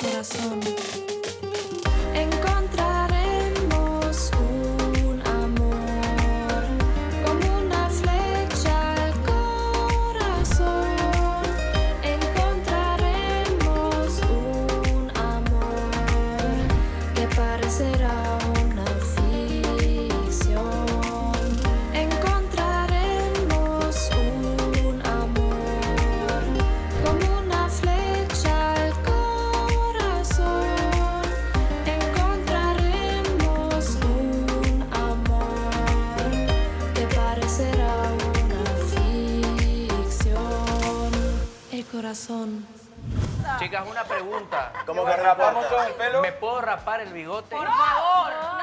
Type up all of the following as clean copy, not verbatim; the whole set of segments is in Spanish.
corazón. Encontraremos un amor como una flecha al corazón. Encontraremos un amor que parecerá una ficción. Encontraremos un amor como una flecha al corazón. Encontraremos un amor que parecerá una ficción. El corazón. Chicas, una pregunta. ¿Cómo que rapamos todo el pelo? ¿Me puedo rapar el bigote? Por favor, no.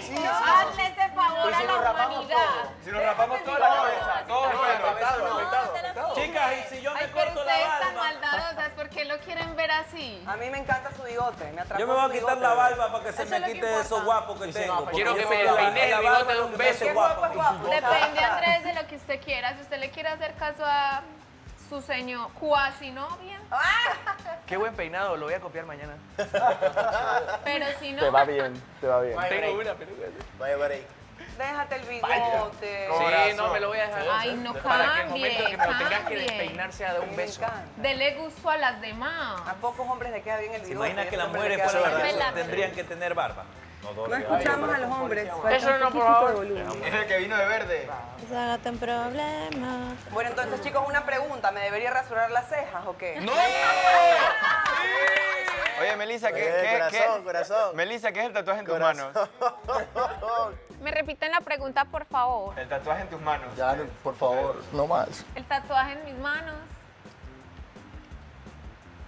Sí. Hazle ese favor a la humanidad. Si nos rapamos toda la cabeza, todo el pelo. Chicas, y si yo me Ay, pero corto la ustedes tan barba. maldadosas, ¿por qué lo quieren ver así? A mí me encanta su bigote, me atrapó Yo me voy a su quitar bigote. la barba para que se Eso me es lo que quite importa. esos guapos que tengo. porque Quiero que eso me es la- peine el la bigote barba de es un lo que me hace beso. guapo. Depende, Andrés, de lo que usted quiera. Si usted le quiere hacer caso a su señor cuasi novia, Qué buen peinado, lo voy a copiar mañana. pero si no, Te va bien, te va bien. Tengo una, pero... Vaya por ahí. Déjate el bigote. Sí, no, me lo voy a dejar. Ay, no Para que el cambie, momento que me lo tengas que cambie. despeinar sea de A mí un me beso. encanta. dele gusto a las demás. A pocos hombres le queda bien el ¿Se bigote. imagina que a las este hombre le mujeres queda fuera bien. de eso Verdad. tendrían que tener barba? No escuchamos a los hombres. Eso no, por favor. Es el que vino de verde. Sácate un problema. Bueno, entonces, chicos, una pregunta. ¿Me debería rasurar las cejas o qué? ¡No! Oye, Melissa, ¿qué Corazón. Melissa, ¿qué es el tatuaje en tus manos? Me repiten la pregunta, por favor. El tatuaje en tus manos. Ya, por favor, no más. El tatuaje en mis manos.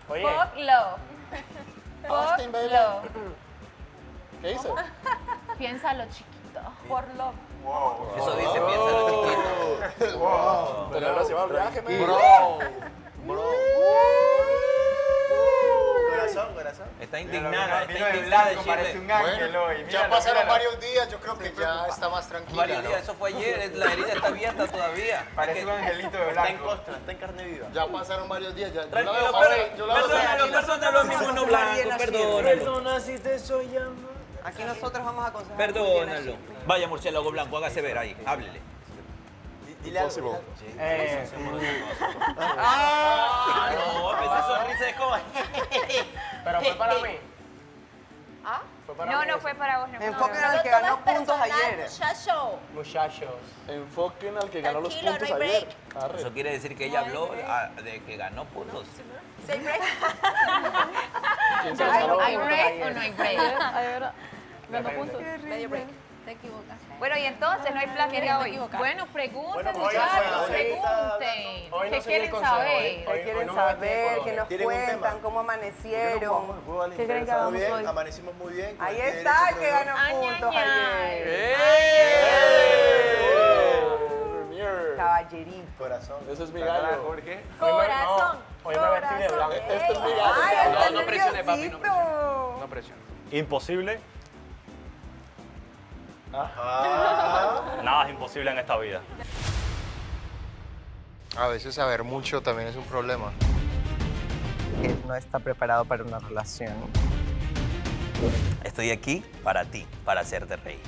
Oye, Fuck love. Austin, Fuck baby. love. ¿Qué hizo? Piénsalo chiquito. Por love. Eso dice, piénsalo chiquito. Pero ahora se va al viaje, man. Corazón. Está indignada, Vino está de indignada, blanco, parece Shirley. un ángel hoy. Ya Míralo, pasaron míralo. varios días, yo creo que ya está más tranquila, Varios ¿no? días, eso fue ayer, la herida está abierta todavía. Parece un angelito de blanco. está en carne viva. Ya pasaron varios días, ya. Tranquilo, yo la veo pero yo la veo tranquila. perdónalo, mi mono blanco, perdónalo. si te soy llamado. Aquí nosotros vamos a aconsejar. Perdónalo. Vaya, murciélago blanco, hágase ver ahí, háblele. Impossible. Ah, no, esa sonrisa es como... Pero fue para mí. No, no fue para vos. No. Enfoquen al que ganó puntos ayer. Muchachos. Enfoquen al que ganó los Tranquilo, puntos no hay ayer. break. Arre. Eso quiere decir que ella habló de que ganó puntos. ¿Quién se los ganó? ¿Hay break o no hay break? Ganó puntos. Medio break. Te equivocas. Bueno, y entonces no hay plática hoy. Bueno, pregunten, muchachos, pregunten. ¿Qué quieren saber? ¿Qué quieren saber? ¿Qué nos ¿Tienen un cuentan? tema? ¿Cómo amanecieron? ¿Qué creen que hagamos hoy? Amanecimos muy bien. Ahí Cualquier está el derecho que ganó Ay, puntos ay, ayer. proveedor. Caballerito. Corazón. Ese es mi gallo. Jorge. Corazón. Hoy me vestí de blanco. Este es mi gallo. Ay, está No presione, papi, no presione. nerviosito. No presione. Imposible. Ah. Nada es imposible en esta vida. A veces saber mucho también es un problema. Él no está preparado para una relación. Estoy aquí para ti, para hacerte reír.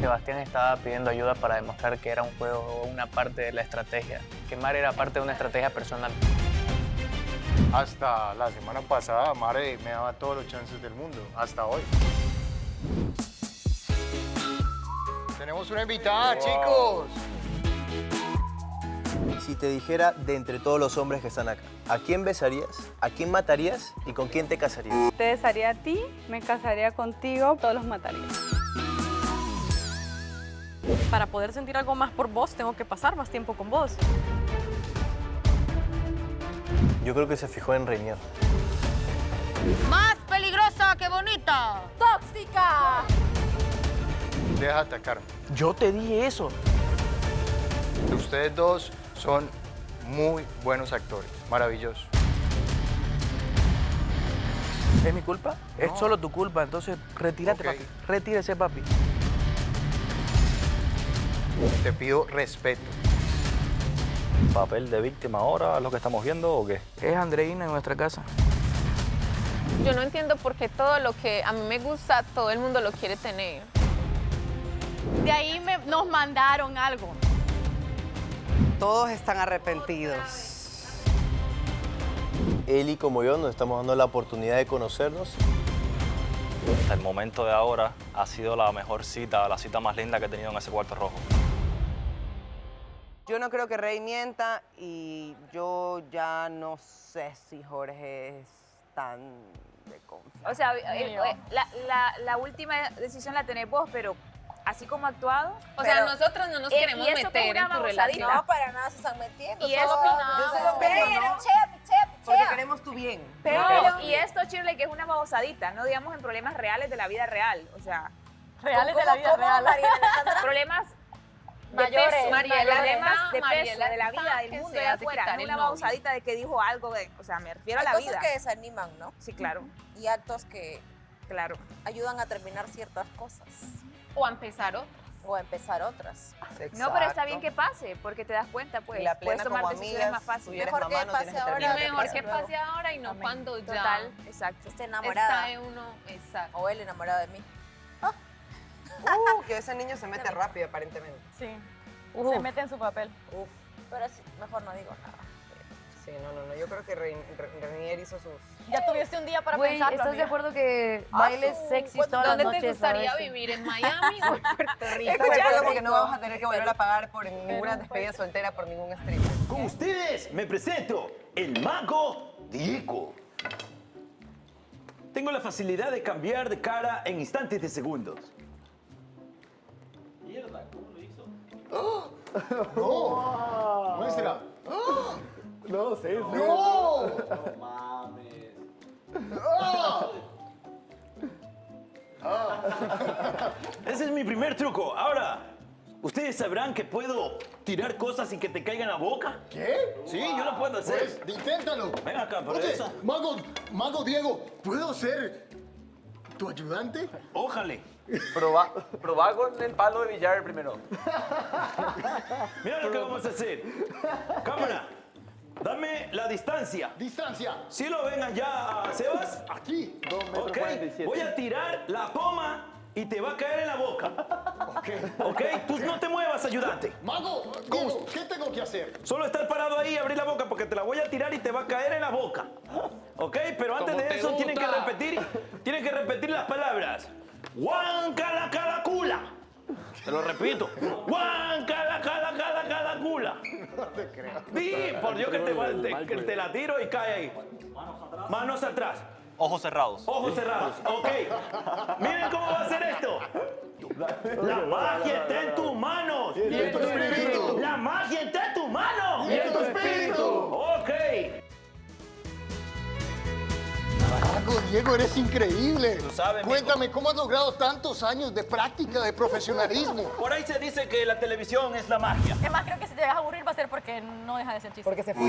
Sebastián estaba pidiendo ayuda para demostrar que era un juego o una parte de la estrategia, que Mare era parte de una estrategia personal. Hasta la semana pasada, Mare me daba todos los chances del mundo, hasta hoy. Tenemos una invitada, chicos. Si te dijera de entre todos los hombres que están acá, ¿a quién besarías? ¿A quién matarías? ¿Y con quién te casarías? Te besaría a ti, me casaría contigo, todos los mataría. Para poder sentir algo más por vos, tengo que pasar más tiempo con vos. Yo creo que se fijó en Reinier. Más peligrosa que bonita. Tóxica. Deja de atacarme. Yo te dije eso. Ustedes dos son muy buenos actores, maravillosos. ¿Es mi culpa? Es solo tu culpa, entonces retírate, Ok. papi. Retírese, papi. Te pido respeto. ¿Papel de víctima ahora, lo que estamos viendo o qué? Es Andreina en nuestra casa. Yo no entiendo por qué todo lo que a mí me gusta, todo el mundo lo quiere tener. De ahí nos mandaron algo. Todos están arrepentidos. Eli como yo nos estamos dando la oportunidad de conocernos. Hasta el momento de ahora ha sido la mejor cita, la cita más linda que he tenido en ese cuarto rojo. Yo no creo que Rey mienta y yo ya no sé si Jorge es tan de confianza. O sea, la última decisión la tenés vos, pero así como ha actuado. O sea, nosotros no nos queremos meter en tu relación. No, para nada se están metiendo. Y esto, Porque queremos tu bien. y esto, Shirley, que es una babosadita, no digamos en problemas reales de la vida real. O sea, Reales de la vida real. problemas Mayores, problemas de peso Mariela, de la vida, del mundo de afuera, no una babosadita de que dijo algo de, o sea, me refiero a la vida. Cosas que desaniman, ¿no? Sí, claro, Y actos que claro. ayudan a terminar ciertas cosas O a empezar otro. o a empezar otras. No, pero está bien que pase, porque te das cuenta, pues, Y la plena puedes tomar como decisiones amigas, más fácil. tú eres Mejor que mamá, no pase tienes ahora, terminar. que Mejor pase que luego. pase ahora y no cuando ya Total. exacto. Esté enamorada. Está uno, exacto. O él enamorado de mí. Que ese niño se mete rápido, aparentemente. Sí. Se mete en su papel. Uf. Pero sí, mejor no digo nada. Sí, no. Yo creo que Renier hizo sus... Ya tuviste un día para Güey, pensarlo, ¿estás de amiga? acuerdo que bailes sexys todas las ¿Dónde noches? te gustaría ¿sabes? vivir? ¿En Miami o en Puerto Rico? Esto recuerdo porque no vamos a tener que volver a pagar por ninguna despedida soltera por ningún streamer. Con ustedes me presento, el mago Diego. Tengo la facilidad de cambiar de cara en instantes de segundos. ¡No! ¡Muestra! No sé. ¡No! Ese es mi primer truco. Ahora, ¿ustedes sabrán que puedo tirar cosas sin que te caigan a la boca? ¿Qué? Sí, yo lo puedo hacer. Pues, inténtalo. Ven acá, por Oye, eso. Mago Diego, ¿puedo ser tu ayudante? Ojalá. Probá con el palo de billar primero. Mira lo que vamos a hacer. Cámara, dame la distancia. Distancia. ¿Sí lo ven allá, Sebas? Aquí. Ok, voy a tirar la poma y te va a caer en la boca. Ok, tú no te muevas, ayudante. Mago, Diego, ¿qué tengo que hacer? Solo estar parado ahí y abrir la boca porque te la voy a tirar y te va a caer en la boca. Ok, pero antes de eso tienen que repetir las palabras. Huancalacalacula. Te lo repito. Huancalacalacalacula. No te creo. Sí, por Dios que te la tiro y cae ahí. Manos atrás. Ojos cerrados. Ojos cerrados. Ok. Miren cómo va a ser esto. La magia está en tus manos. Y en tu espíritu. La magia está en tus manos. Y en tu espíritu. Ok. Mago Diego, eres increíble. Tú sabes, mijo. Cuéntame, ¿cómo has logrado tantos años de práctica, de profesionalismo? Por ahí se dice que la televisión es la magia. Es más, creo que si te vas a aburrir va a ser porque no deja de ser chiste. Porque se fue.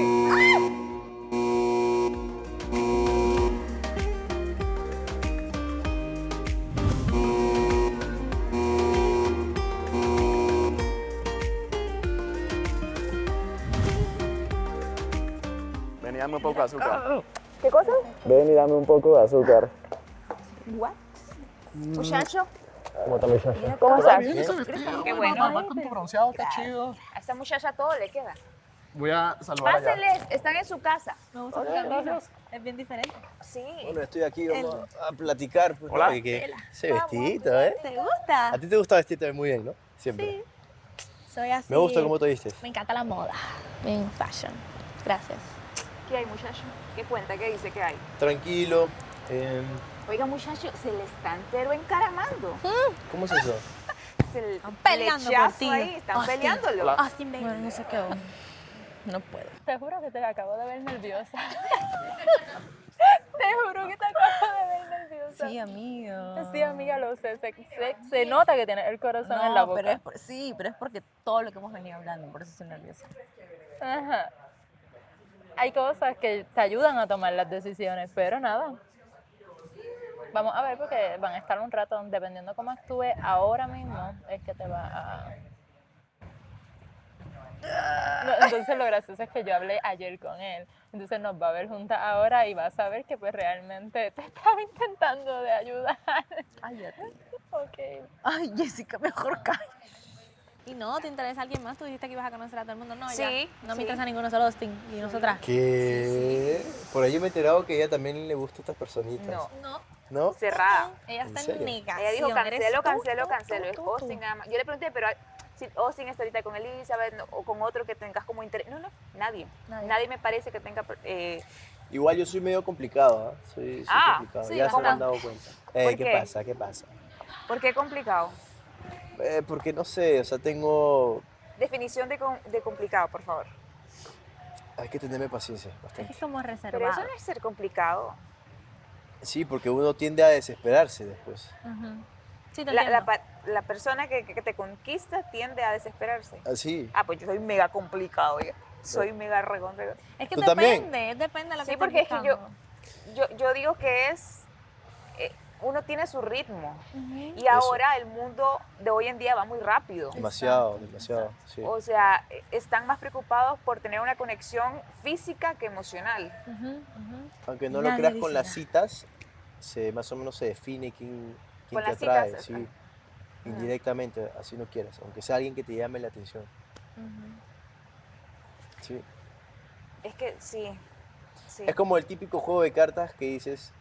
Ven y dame un poco de azúcar. ¿Qué cosa? Ven y dame un poco de azúcar. What? Muchacho. ¿Cómo está, muchacha? ¿Cómo estás? Bien ese vestido. Qué bueno. Mamá con tu bronceado, está chido. A esta muchacha todo le queda. Voy a saludar allá. Pásenle, están en su casa. Me gusta tu camino. Es bien diferente. Sí. Bueno, estoy aquí, vamos a platicar. Pues, Hola. ¿no? Porque ese vestidito, ¿eh? ¿Te gusta? A ti te gusta vestirte muy bien, ¿no? Siempre. Soy así. Me gusta cómo te vistes. Me encanta la moda. En fashion. Gracias. ¿Qué hay, muchacho? ¿Qué cuenta? ¿Qué dice? ¿Qué hay? Tranquilo. Oiga, muchacho, se le está entero encaramando. ¿Cómo es eso? Están peleando por ti. ahí, están peleándolo. Austin Baby. Bueno, no sé qué. No puedo. Te juro que te acabo de ver nerviosa. Te juro que te acabo de ver nerviosa. Sí, amigo. Sí, amiga, lo sé. Se nota que tienes el corazón en la boca. Pero pero es porque todo lo que hemos venido hablando, por eso estoy nerviosa. Ajá. Hay cosas que te ayudan a tomar las decisiones, pero nada. Vamos a ver porque van a estar un rato, dependiendo cómo actúe ahora mismo, es que te va No, entonces lo gracioso es que yo hablé ayer con él. Entonces nos va a ver juntas ahora y va a saber que pues realmente te estaba intentando de ayudar. Ay, ya te... Ok. Ay, Jessica, mejor cae. Y no, ¿te interesa alguien más? Tú dijiste que ibas a conocer a todo el mundo. No, Sí, ya. No me sí. interesa ninguno, solo Austin y nosotras. ¿Qué? Por ahí me he enterado que ella también le gusta a estas personitas. No. No. ¿No? Cerrada. Ella ¿En está en serio? negación. Ella dijo Eres cancelo, tú, cancelo, tú, cancelo. tú, Es tú, Austin tú. nada más. Yo le pregunté, pero si Austin está ahorita con Elizabeth o con otro que tengas como interés. No, nadie. Nadie me parece que tenga... Igual yo soy medio complicado, ¿ah? Soy complicado, sí, ya se me han bastante. dado cuenta. ¿Por ¿Qué qué? pasa? ¿Qué pasa? ¿Por qué complicado? Porque no sé, o sea, Definición de complicado, por favor. hay que tenerme paciencia, Es bastante. como Pero reservado. eso no es ser complicado. Sí, porque uno tiende a desesperarse después. Ujú. Sí, te La, entiendo. la persona que te conquista tiende a desesperarse. Así. Ah, pues yo soy mega complicado, oiga. Soy mega recontra. Es que ¿Tú depende, también? depende de lo que Sí, estés porque es que buscando. yo digo que es... uno tiene su ritmo. Ujú. Y ahora el mundo de hoy en día va muy rápido. Demasiado, sí. O sea, están más preocupados por tener una conexión física que emocional. Ujú, ujú. Aunque no lo Nadie creas dice con las nada. citas, más o menos se define quién Con te las atrae, citas, sí. Indirectamente, así no quieras, aunque sea alguien que te llame la atención. Sí. Es que sí. Es como el típico juego de cartas que dices,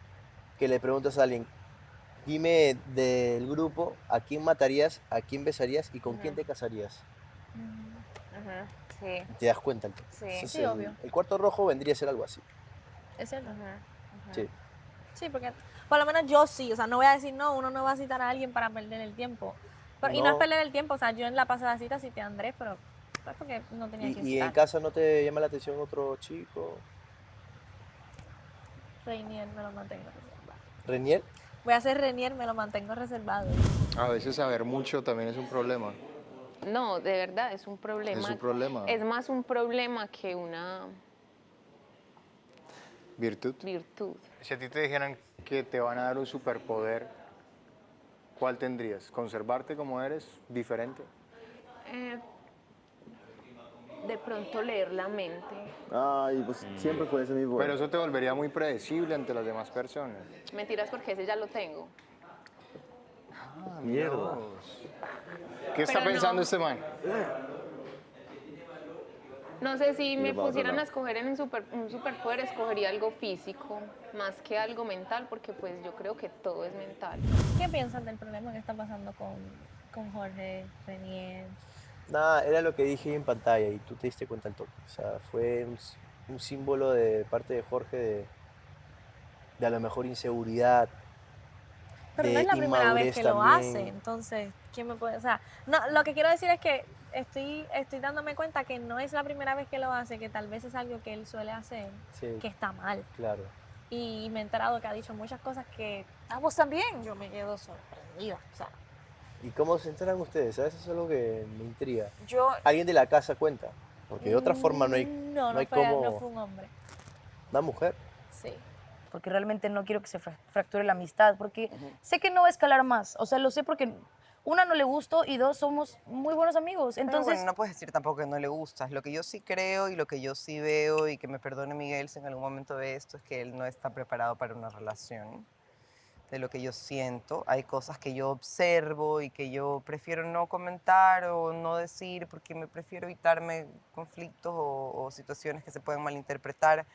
que le preguntas a alguien, dime del grupo, ¿a quién matarías, a quién besarías y con quién te casarías? Ujú, sí. Te das cuenta. Sí. Entonces, Sí, obvio. El cuarto rojo vendría a ser algo así. Es cierto. Sí. Sí, porque por lo menos yo sí, o sea, no voy a decir no, uno no va a citar a alguien para perder el tiempo. Y no es No. perder el tiempo, o sea, yo en la pasada cita cité a Andrés, pero es porque no tenía que ¿Y citar. en casa no te llama la atención otro chico? Reinier me lo mantengo reservado. ¿Renier? Voy a hacer Reinier, me lo mantengo reservado. A veces saber mucho también es un problema. No, de verdad, es un problema. Es un problema. Es más un problema que una ¿Virtud? virtud. Si a ti te dijeran que te van a dar un superpoder, ¿cuál tendrías? ¿Conservarte como eres, diferente? De pronto leer la mente. Ay, pues siempre fue ese mismo. Pero eso te volvería muy predecible ante las demás personas. Mentiras porque ese ya lo tengo. Ah, mierda. ¿Qué está Pero pensando no. este man? No sé si me va a pusieran sonar. a escoger en un superpoder, escogería algo físico más que algo mental, porque pues yo creo que todo es mental. ¿Qué piensas del problema que está pasando con Jorge, Reinier? Nada, era lo que dije en pantalla y tú te diste cuenta al toque. O sea, fue un símbolo de parte de Jorge de a lo mejor inseguridad, Pero de no es la primera vez inmadurez que lo también. hace, entonces, ¿quién me puede...? O sea, no, lo que quiero decir es que estoy dándome cuenta que no es la primera vez que lo hace, que tal vez es algo que él suele hacer, Sí, que está mal. claro. Y me he enterado que ha dicho muchas cosas que Ah, vos también. yo me quedo sorprendida. O sea, ¿Y cómo se enteran ustedes? ¿Sabes? Eso es algo que me intriga. Yo, ¿Alguien de la casa cuenta? Porque de otra forma no hay no hay fue, como... no fue un hombre. Una mujer. Sí. Porque realmente no quiero que se fracture la amistad, porque sé que no va a escalar más. O sea, lo sé porque una no le gusto y dos somos muy buenos amigos. Pero Entonces, bueno, no puedes decir tampoco que no le gustas. Lo que yo sí creo y lo que yo sí veo, y que me perdone Miguel si en algún momento ve esto, es que él no está preparado para una relación. De lo que yo siento, hay cosas que yo observo y que yo prefiero no comentar o no decir porque me prefiero evitarme conflictos o situaciones que se pueden malinterpretar.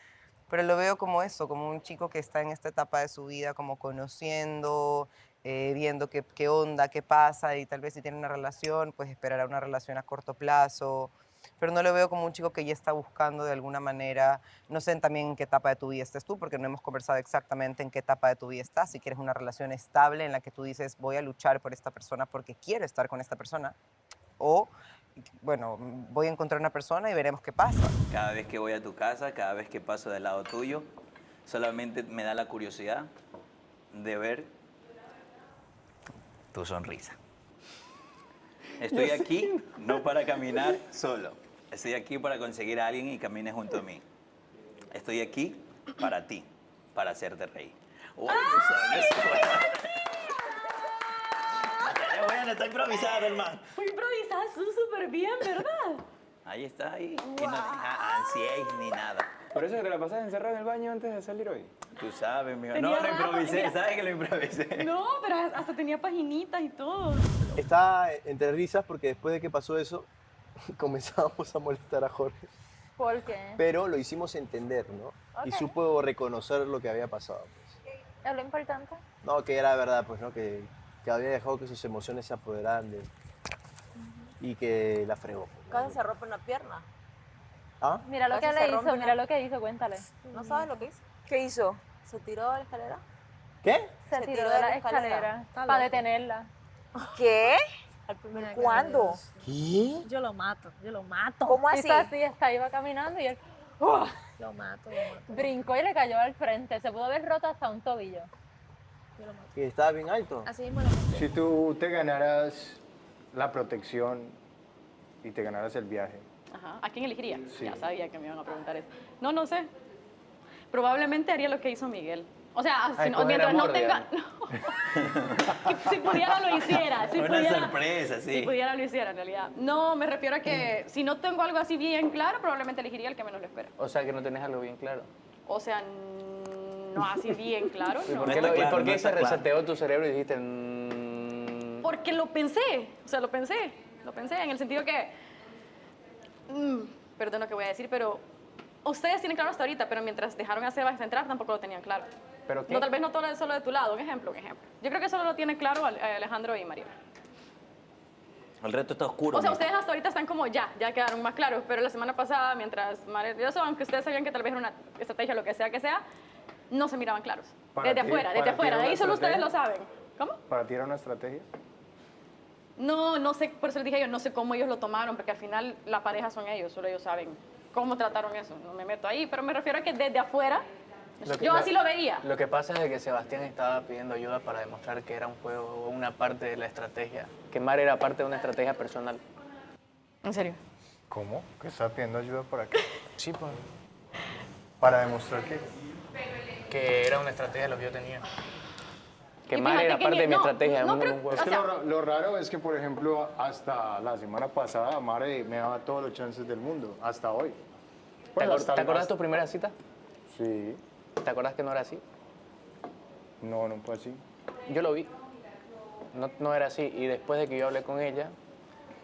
Pero lo veo como eso, como un chico que está en esta etapa de su vida, como conociendo, viendo qué onda, qué pasa, y tal vez si tiene una relación, pues esperará una relación a corto plazo. Pero no lo veo como un chico que ya está buscando de alguna manera, no sé también en qué etapa de tu vida estés tú, porque no hemos conversado exactamente en qué etapa de tu vida estás, si quieres una relación estable en la que tú dices, voy a luchar por esta persona porque quiero estar con esta persona, o, bueno, voy a encontrar una persona y veremos qué pasa. Cada vez que voy a tu casa, cada vez que paso del lado tuyo, solamente me da la curiosidad de ver tu sonrisa. Estoy aquí no para caminar solo. Estoy aquí para conseguir a alguien y camine junto a mí. Estoy aquí para ti, para hacerte reír. Bueno, está improvisado, hermano. Fue improvisada súper bien, ¿verdad? Ahí está, ahí. Y no ansiéis ni nada. ¿Por eso que te la pasas encerrado en el baño antes de salir hoy? Tú sabes, mijo. Tenía No, lo rato, improvisé, mira. ¿sabes que lo improvisé? No, pero hasta tenía paginitas y todo. Estaba entre risas porque después de que pasó eso, comenzamos a molestar a Jorge. ¿Por qué? Pero lo hicimos entender, ¿no? Y Ok. supo reconocer lo que había pasado. Pues. ¿Es lo importante? No, que era verdad, pues, ¿no? Que había dejado que sus emociones se apoderaran de él. Y que la fregó. Casi se rompe una pierna. ¿Ah? Mira lo Casi que se le hizo, rompe mira una- lo que hizo, cuéntale. ¿No sabes lo que hizo? ¿Qué hizo? Se tiró de la escalera. ¿Qué? Se tiró de la escalera Está para loco. detenerla. ¿Qué? Al primer ¿Cuándo? ¿Qué? Yo lo mato, yo lo mato. ¿Cómo así? Hizo así, iba caminando y él ¡oh! Lo mato, brincó y le cayó al frente. Se pudo haber roto hasta un tobillo. Que estaba bien alto. Así mismo lo maté. Si tú te ganaras la protección y te ganaras el viaje, Ajá. ¿A quién elegiría? Sí. Ya sabía que me iban a preguntar eso. No sé. Probablemente haría lo que hizo Miguel. O sea, Ay, si no- coger mientras no amor, tenga... Si pudiera lo hiciera. Si Una pudiera, sorpresa, sí. Si pudiera lo hiciera, en realidad. No, me refiero a que si no tengo algo así bien claro, probablemente elegiría el que menos lo espera. O sea, que no tenés algo bien claro. O sea, no así bien claro. ¿Y no. por qué, está y claro, por no qué está se claro. reseteó tu cerebro y dijiste... Porque lo pensé, o sea, lo pensé en el sentido que, perdón lo que voy a decir, pero ustedes tienen claro hasta ahorita, pero mientras dejaron a Sebas entrar tampoco lo tenían claro. ¿Pero qué? No, tal vez no todo es solo de tu lado, un ejemplo. Yo creo que solo lo tienen claro Alejandro y Mariela. El reto está oscuro. O sea, mijo. ustedes hasta ahorita están como ya quedaron más claros, pero la semana pasada, mientras maravilloso, aunque ustedes sabían que tal vez era una estrategia, lo que sea, no se miraban claros. Para Desde ti- afuera, para ti era de ahí una solo ustedes estrategia. lo saben. ¿Cómo? ¿para ti era una estrategia? No sé, por eso les dije yo, no sé cómo ellos lo tomaron, porque al final la pareja son ellos, solo ellos saben cómo trataron eso. No me meto ahí, pero me refiero a que desde afuera, yo así lo veía. Lo que pasa es que Sebastián estaba pidiendo ayuda para demostrar que era un juego o una parte de la estrategia. Que Mar era parte de una estrategia personal. ¿En serio? ¿Cómo? ¿Que estás pidiendo ayuda por acá? Sí, pues. ¿Para demostrar qué? Que era una estrategia lo que yo tenía. Que Y Mar fíjate era que parte de mi no estrategia en un creo- juego. Es que lo raro es que, por ejemplo, hasta la semana pasada, Mare me daba todos los chances del mundo, hasta hoy. ¿Te, Bueno, hasta ¿Te el acuerdas más- tu primera cita? Sí. ¿Te acuerdas que no era así? No fue así. Yo lo vi. No era así. Y después de que yo hablé con ella,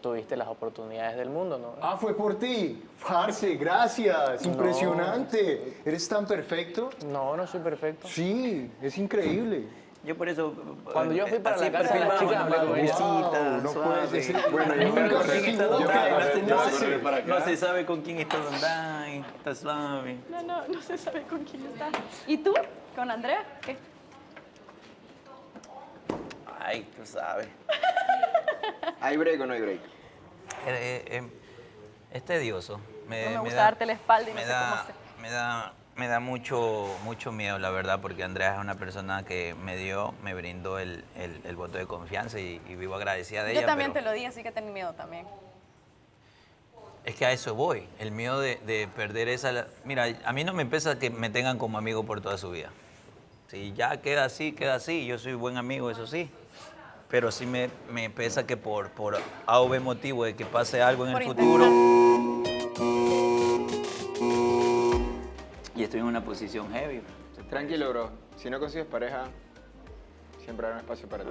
tuviste las oportunidades del mundo, ¿no? Ah, fue por ti. Parce, gracias. Impresionante. ¿Eres tan perfecto? No soy perfecto. Sí, es increíble. Yo por eso... Cuando yo fui para así la casa de las perfilado, chicas, hablé con ella. madurita, Wow, no suave. puedes decir- bueno, Ay, yo pero nunca ¿con me quién está equivoco. andando? No No se sabe con quién está andando. Está suave. No se sabe con quién está. ¿Y tú? ¿Con Andrea? ¿Qué? Ay, tú sabes. ¿Hay break o no hay break? Es tedioso. No me gusta darte la espalda y no sé cómo hacer. Me da mucho miedo, la verdad, porque Andrea es una persona que me brindó el voto de confianza y vivo agradecida de ella. Yo también pero te lo di, así que ten miedo también. es que a eso voy, el miedo de perder esa... Mira, a mí no me pesa que me tengan como amigo por toda su vida. Si ya queda así, queda así. Yo soy buen amigo, eso sí. Pero sí me pesa que por A o B motivo de que pase algo en el futuro... Y estoy en una posición heavy. Tranquilo, bro. Si no consigues pareja, siempre habrá un espacio para ti.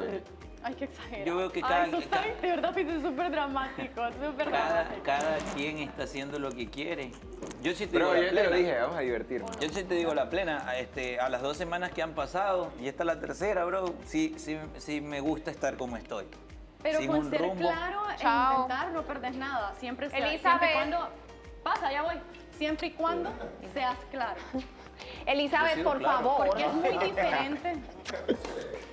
Ay, qué exagerado. Yo veo que Ay, Susana, de verdad fuiste súper dramático, súper dramático. Cada quien está haciendo lo que quiere. Yo sí te Pero digo yo la te lo plena. dije, vamos a divertirnos. Yo sí te digo la plena. A las 2 semanas que han pasado, y esta es la tercera, bro, sí me gusta estar como estoy. Pero Sin con un ser rumbo. claro e Chao. intentar no perdes nada. Siempre Elizabeth. siempre y cuando... Pasa, ya voy. Siempre y cuando seas claro. Elizabeth, por favor. Porque es muy diferente.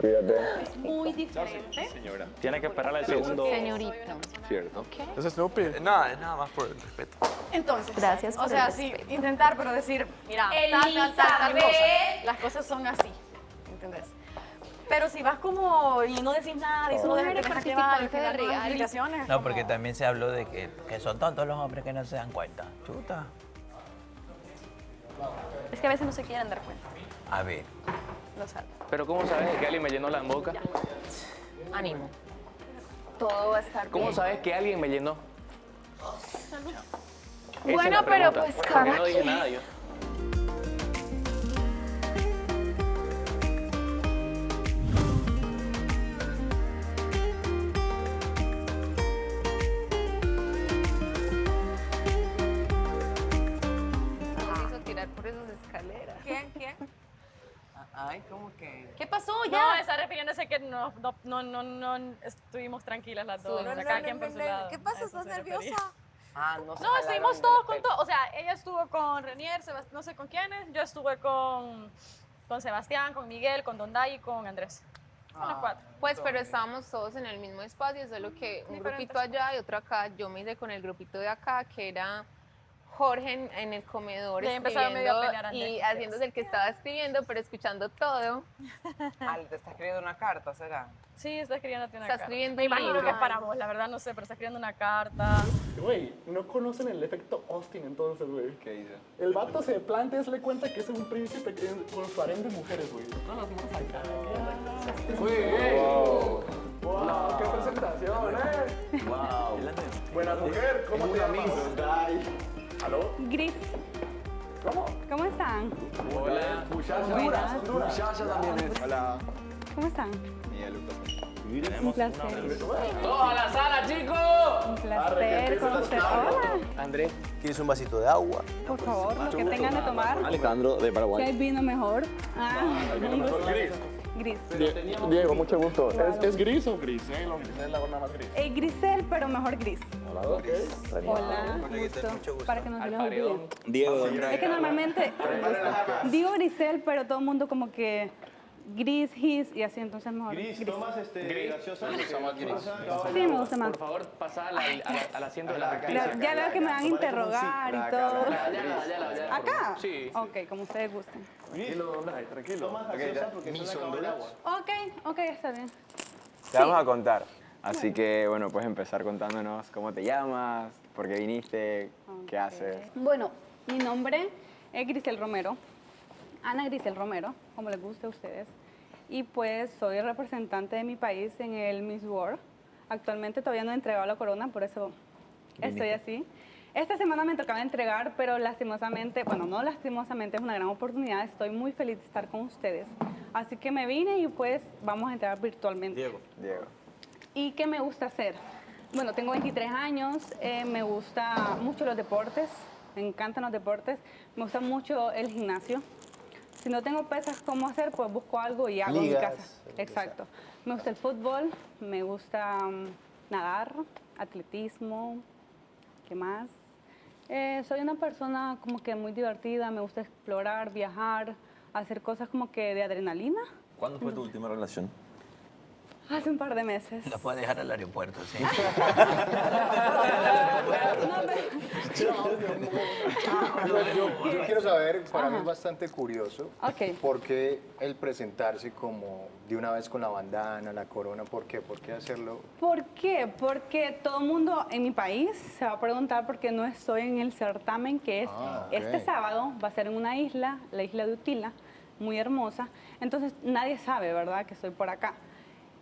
Cuídate. Es muy diferente. Señora. Tiene que esperar al segundo. Señorita. Cierto. Entonces no pide nada más por el respeto. Entonces, Gracias o por sea, el sí, respeto. intentar, pero decir, mira, las cosas son así, ¿entendés? Pero si vas como y no decís nada y solo No dejas que eres te llevar, al participante de final no das reality. explicaciones. No, porque también se habló de que son tontos los hombres que no se dan cuenta. Chuta. Es que a veces no se quieren dar cuenta, A ver. lo sabes. Pero ¿cómo sabes que alguien me llenó la boca? Ánimo. Todo va a estar ¿Cómo bien. sabes que alguien me llenó? Salud. Esa es Bueno, la pero pregunta. pues, ¿Por qué cada no dije quien. nada yo? Nos hizo tirar por esas escaleras. ¿Quién? Ay, ¿cómo que? ¿Qué pasó No, ya? está refiriéndose que no estuvimos tranquilas las dos. No, o sea, no, cada no, quien por no, su no. lado. ¿Qué pasa? A eso ¿Estás se refería. nerviosa? Ah, no se No, jalaron estuvimos del todos con pelo. todo. O sea, ella estuvo con Renier, no sé con quiénes. Yo estuve con Sebastián, con Miguel, con Donday y con Andrés. Con los cuatro. Pues, pero estábamos todos en el mismo espacio, solo que un grupito allá y otro acá. Yo me hice con el grupito de acá, que era Jorge en el comedor Y ahí empezaron medio a escribiendo pelear y Andrés. haciéndose el que estaba escribiendo, pero escuchando todo. Ah, te está escribiendo una carta, ¿será? Sí, está escribiendo una Está carta. escribiendo Me un imagino libro. que es para vos, la verdad no sé, pero está escribiendo una carta. Güey, no conocen el efecto Austin entonces, güey. ¿Qué hizo? El vato se planta y se le cuenta que es un príncipe con su harén de mujeres, güey. Todas las morras acá. Güey, wow, qué presentación, Wow. Buena mujer, ¿cómo te llamas? ¿Aló? Gris. ¿Cómo? ¿Cómo están? Hola. Buenas. Muchacha también es. Hola. ¿Cómo están? Miguel Lucas. Un placer. ¡Todos a la sala, chicos! Un placer conocer. Hola. Andrés, ¿quieres un vasito de agua? Por favor, lo que tengan de tomar. Alejandro, de Si Paraguay. hay vino mejor. Un gusto. Gris. Diego, mucho gusto. ¿Es gris o grisel? O grisel la nada más gris. Grisel, pero mejor gris. Ok. Hola, gusto. Para que nos olviden. Diego, Es que normalmente digo Grisel, pero todo el mundo como que gris, his y así, entonces mejor gris. ¿Tomas gaseosa? Sí, me gusta más. Por favor, pasa al asiento de la Ya, rectriz. ya veo que me van a interrogar y todo. Ya. ¿Acá? Sí. Ok, como ustedes gusten. Tranquilo, tranquilo. ¿Tomas gaseosa porque se acabó el agua? Ok, está bien. te vamos a contar. Así que, bueno, puedes empezar contándonos cómo te llamas, por qué viniste, qué haces. Bueno, mi nombre es Grisel Romero, Ana Grisel Romero, como les guste a ustedes. Y pues soy representante de mi país en el Miss World. Actualmente todavía no he entregado la corona, por eso estoy así. Esta semana me tocaba entregar, pero lastimosamente, bueno, no lastimosamente, es una gran oportunidad. Estoy muy feliz de estar con ustedes. Así que me vine y pues vamos a entregar virtualmente. Diego. ¿Y qué me gusta hacer? Bueno, tengo 23 años, me gusta mucho los deportes, me encantan los deportes, me gusta mucho el gimnasio. Si no tengo pesas, ¿cómo hacer? Pues busco algo y hago Ligas, en mi casa. Exacto. Me gusta el fútbol, me gusta nadar, atletismo, ¿qué más? Soy una persona como que muy divertida, me gusta explorar, viajar, hacer cosas como que de adrenalina. ¿Cuándo fue tu última relación? Hace un par de meses. La puedes dejar al aeropuerto, sí. Yo quiero saber, para mí es bastante curioso, Ok. ¿por qué el presentarse como de una vez con la bandana, la corona? ¿Por qué? ¿Por qué hacerlo? ¿Por qué? Porque todo el mundo en mi país se va a preguntar por qué no estoy en el certamen que es Ah, ok. este sábado, va a ser en una isla, la isla de Utila, muy hermosa. Entonces nadie sabe, ¿verdad?, que estoy por acá.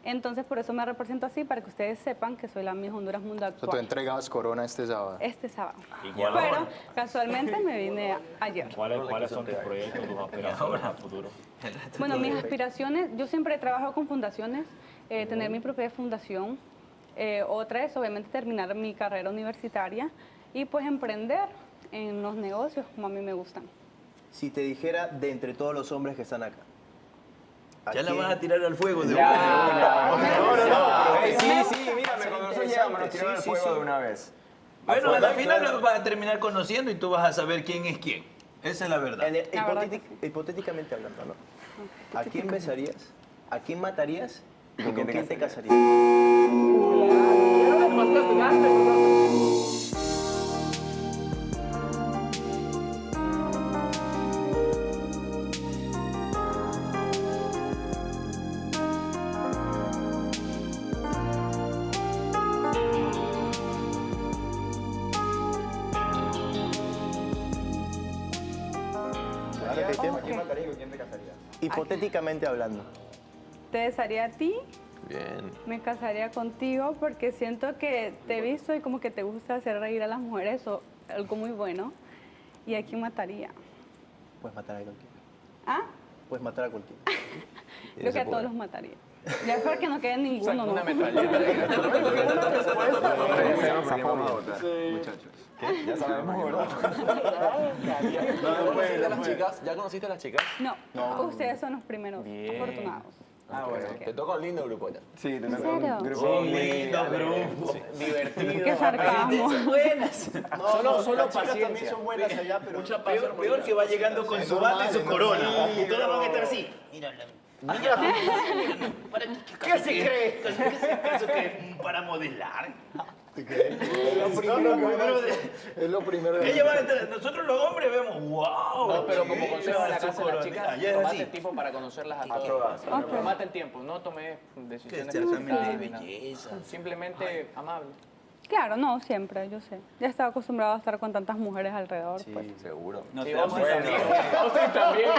Entonces por eso me represento así, para que ustedes sepan que soy la Miss Honduras Mundo O sea, tú actual. entregabas corona este sábado. Este sábado. cuál Pero casualmente me vine ayer. ¿Cuáles son tus proyectos, tus aspiraciones a futuro? Bueno, mis aspiraciones, yo siempre he trabajado con fundaciones, tener mi propia fundación. Otra es obviamente terminar mi carrera universitaria y pues emprender en los negocios como a mí me gustan. Si te dijera de entre todos los hombres que están acá. Ya la vas a tirar al fuego de Ya. una. Sí, mira, me conoces ya, me lo tiraron al fuego de una vez. Bueno, a la final los vas a terminar conociendo y tú vas a saber quién es quién. Esa es la verdad. Hipotéticamente hablando, ¿no? ¿A quién besarías? ¿A quién matarías? ¿Y con quién te casarías? ¿A quién matarías y con quién te casarías? Hipotéticamente hablando. Te besaría a ti Bien. Me casaría contigo porque siento que te he visto y como que te gusta hacer reír a las mujeres o algo muy bueno. ¿Y a quién mataría? Puedes matar a cualquiera. ¿Ah? Puedes matar a cualquiera. Creo que a todos los mataría. Ya es porque no quede ninguno, ¿no? Una metralleta. Vamos a votar, muchachos. ¿Qué? Ya sabemos, ¿verdad? ¿Ya conociste a las chicas? No, No. ustedes son los primeros Bien. afortunados. Ah, bueno. Te toca un lindo grupo ya. Sí, te ¿En toca un serio? grupo Un lindo grupo. Divertido. Qué sarcasmo. Buenas. Solo las chicas paciencia. también son buenas allá, pero Peor que va llegando con su bata y su corona. Y todos van a estar así. Mira, ¿qué se cree? ¿Acaso que para modelar? Es lo primero. Ella va a estar, nosotros los hombres vemos, wow. No, pero como consejo de la Su casa de las corona. chicas, Ya es tomate así. tiempo para conocerlas a todas. todas. Tomate tiempo, no tome decisiones Exactamente, precipitadas de ni nada. belleza. Simplemente amable. Claro, no, siempre, yo sé. Ya estaba acostumbrado a estar con tantas mujeres alrededor. Pues. Seguro. No Sí, te damos Austin cuenta. Austin también.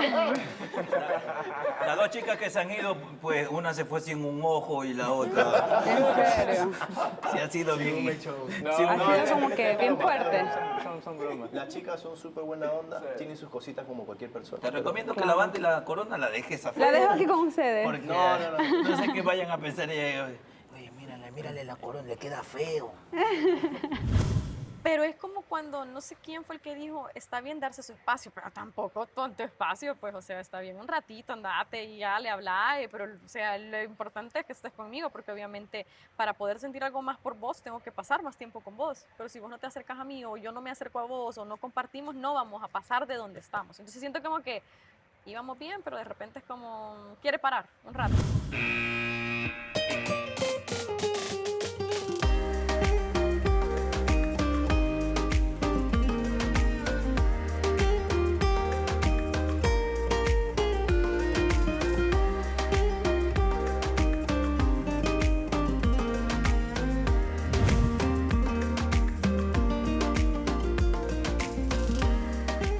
Las dos chicas que se han ido, pues una se fue sin un ojo y la otra. ¿En serio? Sí, ha sido bien. Ha sido como que bien fuerte. Son bromas. Las chicas son súper buena onda, tienen sus cositas como cualquier persona. Te recomiendo que la banda y la corona la dejes afuera. La dejo aquí con ustedes. Porque no sé qué vayan a pensar. Oye, mírale la corona, le queda feo. Pero es como cuando, no sé quién fue el que dijo, está bien darse su espacio, pero tampoco tanto espacio, pues, o sea, está bien un ratito, andate y ya le habla, pero, o sea, lo importante es que estés conmigo, porque obviamente para poder sentir algo más por vos, tengo que pasar más tiempo con vos, pero si vos no te acercas a mí, o yo no me acerco a vos, o no compartimos, no vamos a pasar de donde estamos. Entonces siento como que íbamos bien, pero de repente es como, quiere parar un rato.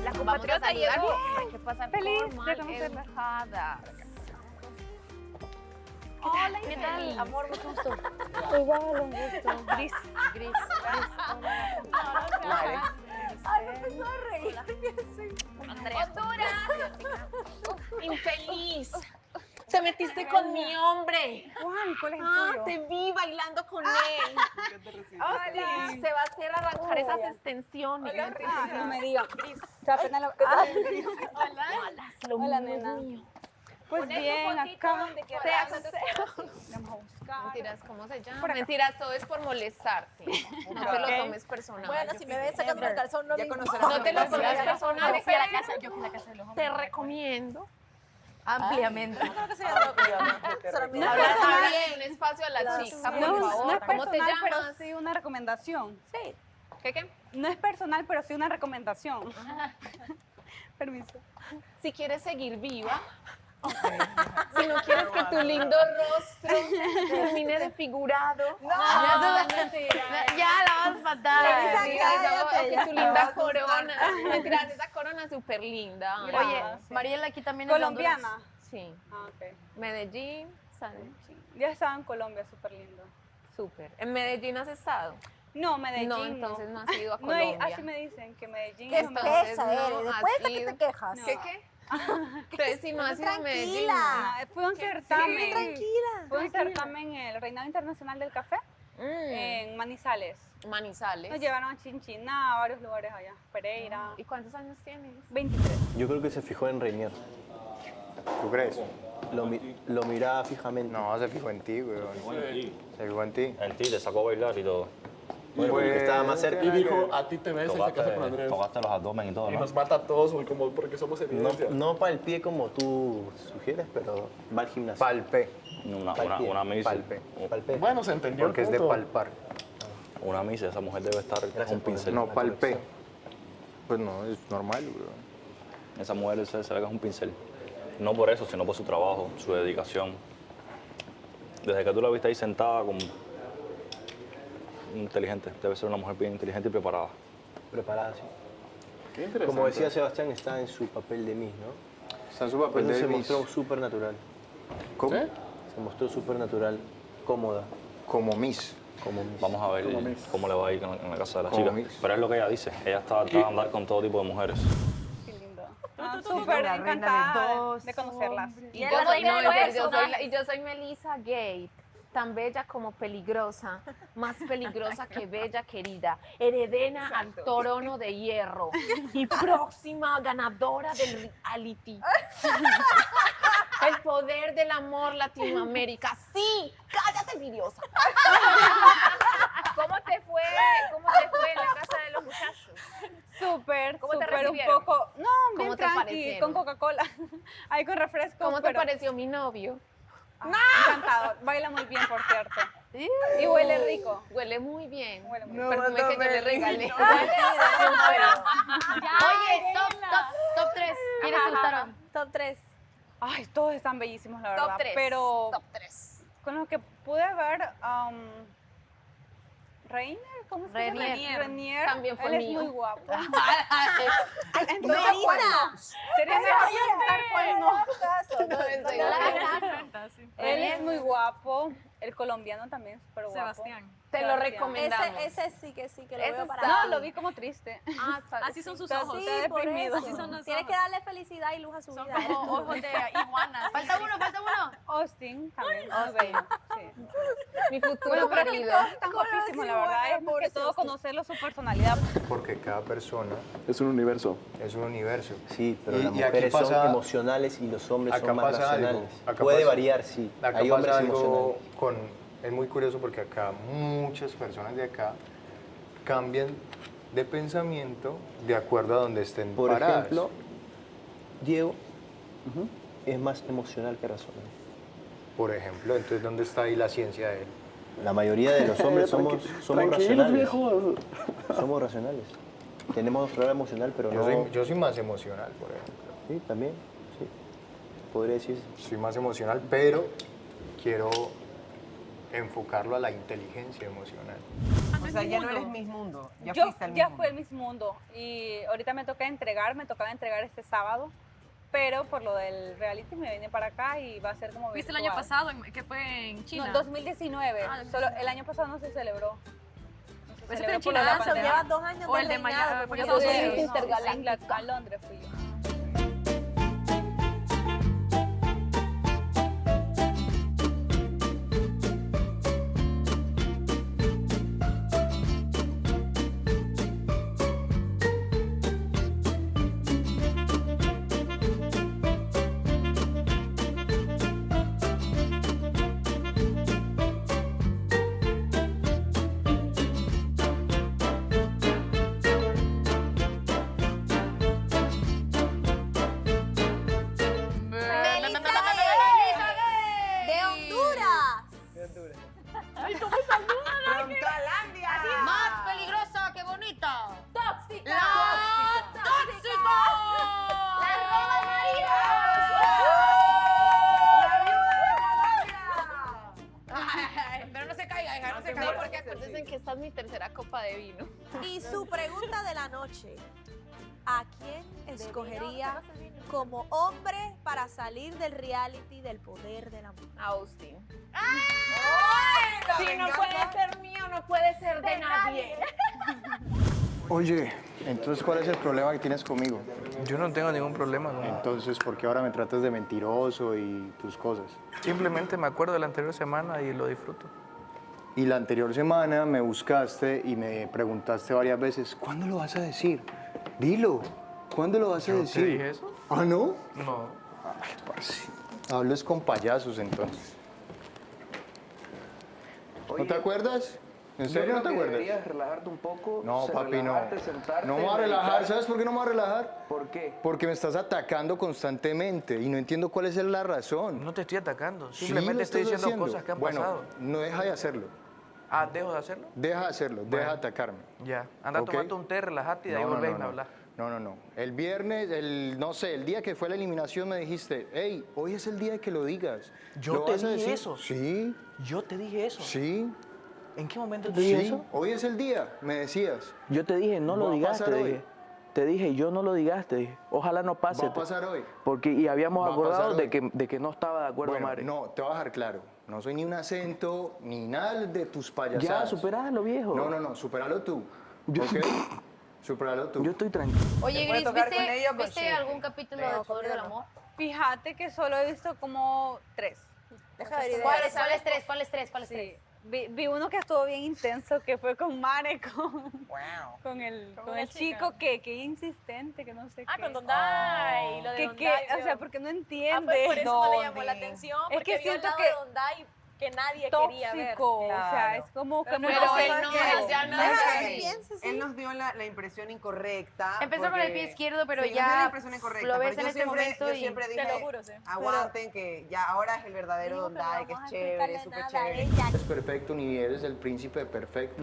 La compatriota llegó. Hay que pasar Feliz por de mal conocerla. educada. Hola, ¿qué tal? Amor, mucho gusto. Igual, un gusto. Gris. Gris. Ay, me empezó a reír. Honduras. Infeliz. Te metiste con mi hombre. Juan, ¿cuál es el Ah, tuyo? te vi bailando con él. Hola. Se va a hacer arrancar esas extensiones. Ah, no me digas. Hola, nena. Pues Poné tu bien, fotito acá. donde quieras. Vamos a buscar. Mentiras, ¿cómo se llama? Por acá. Mentiras, todo es por molestarte. No te lo Ok. tomes personal. Bueno, si me ves sacando el calzón, no me importa. No te lo tomes personal. Yo fui a la casa, yo fui a la casa de los hombres. Te recomiendo. Ampliamente. No creo que sea loco. No es Habla personal. bien, un espacio a la chica, por No, favor. no es ¿Cómo te personal, pero llamas? sí una recomendación. Sí. ¿Qué? No es personal, pero sí una recomendación. Permiso. Si quieres seguir viva, si no quieres que tu lindo rostro termine desfigurado, ya la vas a matar. Que tu linda corona. Mentiras, esa corona es súper linda. Oye, Mariela aquí también es de Honduras. ¿Colombiana? Sí. Ah, ok. Medellín, Ya estaba en Colombia, súper lindo. súper. ¿En Medellín has estado? No, Medellín No, entonces no has ido a No hay- Colombia. así me dicen, que Medellín ¿Qué es lo mejor. entonces no Después has de que ido? te quejas. ¿Qué? Entonces, si no has ido a Medellín, Tranquila. Fue un certamen. Tranquila. Fue un certamen en el Reinado Internacional del Café en Manizales. Manizales. Nos llevaron a Chinchiná, a varios lugares allá. Pereira. ¿Y cuántos años tienes? 23. Yo creo que se fijó en Reinier. ¿Tú crees? Lo miraba fijamente. No, se fijó en ti, güey. Se fijó en ti. En ti, te sacó a bailar y todo. Bueno, porque estaba más cerca. Y dijo, a ti te ves y se Tocaste, casa con Andrés. tocaste los abdomen y todo, Y ¿no? nos mata a todos güey, como porque somos No, evidencia. no para el pie como tú sugieres, pero va al gimnasio. Palpé. Una misa. Palpé. Palpé. Bueno, se entendió. Porque es de palpar. Una misa, esa mujer debe estar con un pincel. No, palpé. Pues no, es normal, güey. Esa mujer se ve que es un pincel. No por eso, sino por su trabajo, su dedicación. Desde que tú la viste ahí sentada, como inteligente. Debe ser una mujer bien inteligente y preparada. Preparada, sí. Qué interesante. Como decía Sebastián, está en su papel de Miss, ¿no? Está en su Por papel eso de se Miss. mostró súper natural. ¿Cómo? Se mostró súper natural, cómoda. Como Miss. Vamos a ver cómo le va a ir en la casa de la Como chica. Miss. Pero es lo que ella dice. Ella está a andar con todo tipo de mujeres. Súper encantada de conocerlas. Y yo soy Melissa Gate, tan bella como peligrosa, más peligrosa que bella querida, heredera al trono de hierro y próxima ganadora del reality. El poder del amor Latinoamérica. Sí, cállate, envidiosa. ¿Cómo te fue en la casa de los muchachos? Súper, ¿Cómo te súper un recibieron? poco, no, bien ¿Cómo te tranqui, parecieron? con Coca-Cola, ahí con refresco. ¿Cómo te pero- pareció mi novio? Encantado, baila muy bien, por cierto. Y huele rico. Huele muy bien. Huele muy No, bien. perfume que yo le regalé. Oye, top 3. ¿Quiénes te gustaron? Top 3. Ay, todos están bellísimos, la verdad. Top 3. Pero Top 3. con los que pude ver, Reiner, ¿cómo se llama? Renier. Renier. También fue él mío. es muy guapo. Entonces, Melissa, sería mejor estar con nosotros. No la hagas caso. Él es muy guapo. El colombiano también, súper guapo. Sebastián. Te lo Sebastián. recomendamos. Ese sí que lo Ese veo para está- No, lo vi como triste. Así son sus Está ojos. así, Sí, por deprimido. eso. Así son los Tienes ojos. que darle felicidad y luz a su Son vida. como ojos de iguana. Falta uno. Austin también. muy Austin. bello, sí. Mi futuro Bueno, pero es que marido. todos están guapísimos, la verdad. Es más que todo conocerlo, su personalidad. Porque cada persona Es un universo. es un universo. Sí, pero Y- las y aquí mujeres pasa- son emocionales y los hombres Acá son más pasa algo. racionales. Acá Puede pasa- variar, sí. Acá Hay hombres pasa algo emocionales. es muy curioso porque acá muchas personas de acá cambian de pensamiento de acuerdo a donde estén Por paradas. ejemplo, Diego es más emocional que racional. Por ejemplo, entonces ¿dónde está ahí la ciencia de él? La mayoría de los hombres somos Tranquilos, racionales. viejos. Somos racionales. Tenemos nuestro lado emocional, pero no... Yo soy más emocional, por ejemplo. Sí, también, sí. Podría decirse. Soy más emocional, pero quiero enfocarlo a la inteligencia emocional. O sea, ya no eres Miss Mundo, ya Yo fuiste al ya Miss fui el Miss Mundo y ahorita me tocaba entregar este sábado, pero por lo del reality me vine para acá y va a ser como ¿Viste el virtual. año pasado que fue en China? No, 2019. Ah, Solo el año pasado no se celebró. No se Ese celebró fue en por lo de la China, pandemia. Llevas 2 años O de el de reinado, mañana, como fue yo en Yo soy Estados fui Unidos. intergaláctica. A Londres fui yo. ¡De Honduras! Más peligrosa que bonita. ¡Tóxica! ¡La tóxica! ¡La roba Pero no se caiga, hija, no se No, caiga. porque acuérdense que esta es mi tercera copa de vino. Y su pregunta de la noche. ¿A quién escogería como hombre para salir del reality del poder del amor? Austin. Si no puede ser mío, no puede ser de nadie. Oye, entonces ¿cuál es el problema que tienes conmigo? Yo no tengo ningún problema, no. Entonces, ¿por qué ahora me tratas de mentiroso y tus cosas? Simplemente me acuerdo de la anterior semana y lo disfruto. Y la anterior semana me buscaste y me preguntaste varias veces, ¿cuándo lo vas a decir? Dilo, ¿cuándo lo vas a ¿Yo te decir? dije eso? ¿Ah, no? No. Ay, parce. Hables con payasos entonces. ¿No te acuerdas? ¿En serio no te acuerdas? Deberías relajarte un poco. No, papi, no. relajarte, sentarte, No me voy a relajar. meditar. ¿Sabes por qué no me voy a relajar? ¿Por qué? Porque me estás atacando constantemente y no entiendo cuál es la razón. No te estoy atacando. Sí, Simplemente lo estoy estás diciendo haciendo. cosas que han bueno, pasado. no deja de hacerlo. Ah, ¿dejo de hacerlo? Deja de hacerlo, Bueno. deja de atacarme. Ya. Anda, ¿Ok? tomate un té, relajate y de ahí volvéis a hablar. No. El viernes, no sé, el día que fue la eliminación me dijiste, hey, hoy es el día de que lo digas. Yo ¿Lo te vas a dije decir? eso. Sí. Yo te dije eso. Sí. ¿En qué momento te dije Sí. eso? Hoy es el día, me decías. Yo te dije, no lo Va a digas, pasar te hoy. dije. Te dije, yo no lo digas, te dije. Ojalá no pase. ¿Va a pasar hoy? Y habíamos ¿Va a acordado pasar de que no estaba de acuerdo, Bueno, Mare. no, te voy a dejar claro. No soy ni un acento, ni nada de tus payasadas. Ya, superalo, viejo. No, superalo tú. ¿Ok? Superalo tú. Yo estoy tranquilo. Oye, puede Gris, tocar con ella o con ¿viste Shirley? algún capítulo de Poder del Amor? Fíjate que solo he visto como 3. Deja ver ideas. ¿Cuáles tres? Sí. Vi uno que estuvo bien intenso, que fue con Mare, con el chico que insistente, que no sé qué. Con Dondai. Lo de Que, Dondai, o sea, porque no entiende. pues por eso no le llamó la Dondai. atención, Es porque que vio el siento lado que de Dondai que nadie quería ver. tóxico, o sea, es como que Pero muy él Él nos dio la impresión incorrecta. Empezó con el pie izquierdo, pero sí, ya nos dio la impresión incorrecta, lo ves pero en yo este siempre- momento yo y- siempre Te dije, lo juro, sí. aguanten que ya ahora es el verdadero Dondai, que es chévere, súper chévere. Es perfecto ni eres el príncipe perfecto,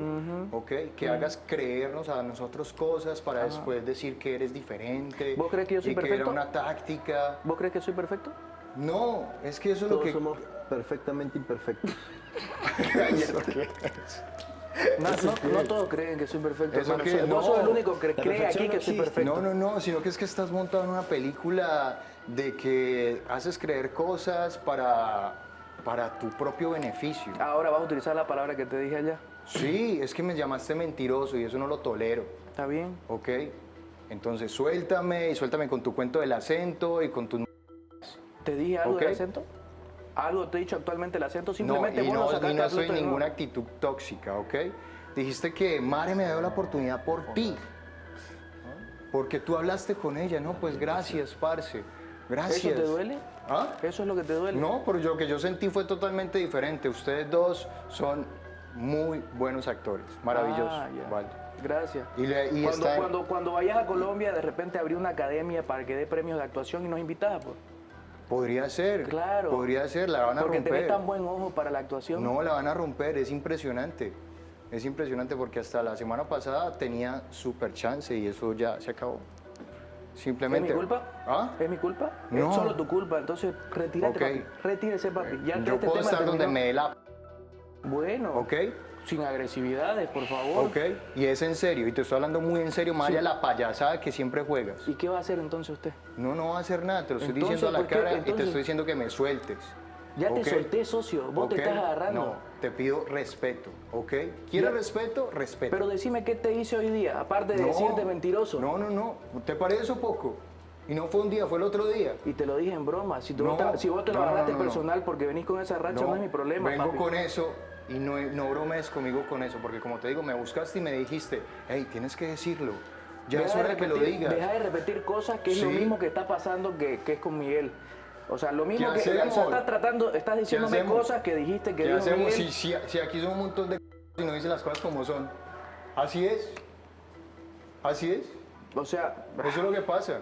¿ok? Que hagas creernos a nosotros cosas para después decir que eres diferente. ¿Vos crees que yo soy y que perfecto? era una táctica. ¿Vos crees que soy perfecto? No, es que eso es lo Todos que... somos perfectamente imperfectos. No todos creen que soy perfecto. Eso hermano. que Vos no. sos el único que La cree perfección aquí que no soy existe. perfecto. No, sino que es que estás montado en una película de que haces creer cosas para tu propio beneficio. Ahora vas a utilizar la palabra que te dije allá. Sí, es que me llamaste mentiroso y eso no lo tolero. Está bien. ¿Ok? Entonces suéltame y suéltame con tu cuento del acento y con tus... ¿Te dije algo ¿Ok? del acento? ¿Algo te he dicho actualmente el acento? No, Simplemente y vos lo no, sacaste y no a soy flote de ninguna nuevo. actitud tóxica, ¿ok? Dijiste que Mare me dio la oportunidad por ti. Porque tú hablaste con ella, ¿no? Pues gracias, parce. Gracias. ¿Eso te duele? ¿Ah? ¿Eso es lo que te duele? No, pero lo que yo sentí fue totalmente diferente. Ustedes dos son muy buenos actores, maravillosos. Ah, ya. Vale. Gracias. Y Cuando vayas a Colombia, de repente abrí una academia para que dé premios de actuación y nos invitas, pues. Podría ser. Claro. Podría ser, la van a Porque romper. tenés tan buen ojo para la actuación. No, la van a romper, es impresionante. Es impresionante porque hasta la semana pasada tenía súper chance y eso ya se acabó. Simplemente. ¿Es mi culpa? ¿Ah? ¿Es mi culpa? No. Es solo tu culpa, entonces retírate, Ok. papi. Retírese, papi. Ya Yo este puedo tema estar donde terminó. me dé la... Bueno. ¿Ok? Sin agresividades, por favor. ¿Ok? Y es en serio, y te estoy hablando muy en serio, más allá de la payasada que siempre juegas. ¿Y qué va a hacer entonces usted? No va a hacer nada, te lo estoy Entonces, diciendo a la ¿por qué? cara y te Entonces- estoy diciendo que me sueltes. Ya te ¿Ok? solté, socio. Vos te ¿Ok? estás agarrando. No, te pido respeto, ¿ok? ¿Quieres Ya. respeto? Respeto. Pero decime qué te hice hoy día, aparte de No. decirte mentiroso. No. ¿Te parece eso poco? Y no fue un día, fue el otro día. Y te lo dije en broma. Si, No, si vos te lo no, agarraste no, no. personal porque venís con esa racha, no, es mi problema, Vengo papi. con eso y no bromees conmigo con eso, porque como te digo, me buscaste y me dijiste, hey, tienes que decirlo. Ya es Deja de hora que lo repetir- digas. Deja de repetir cosas que es lo Sí. mismo que está pasando que es con Miguel. O sea, lo mismo ¿Qué que... O sea, hacemos? estás diciéndome hacemos? cosas que dijiste que ¿Qué dijo hacemos Miguel. si aquí son un montón de y no dicen las cosas como son? Así es. Así es. O sea... Eso es lo que pasa.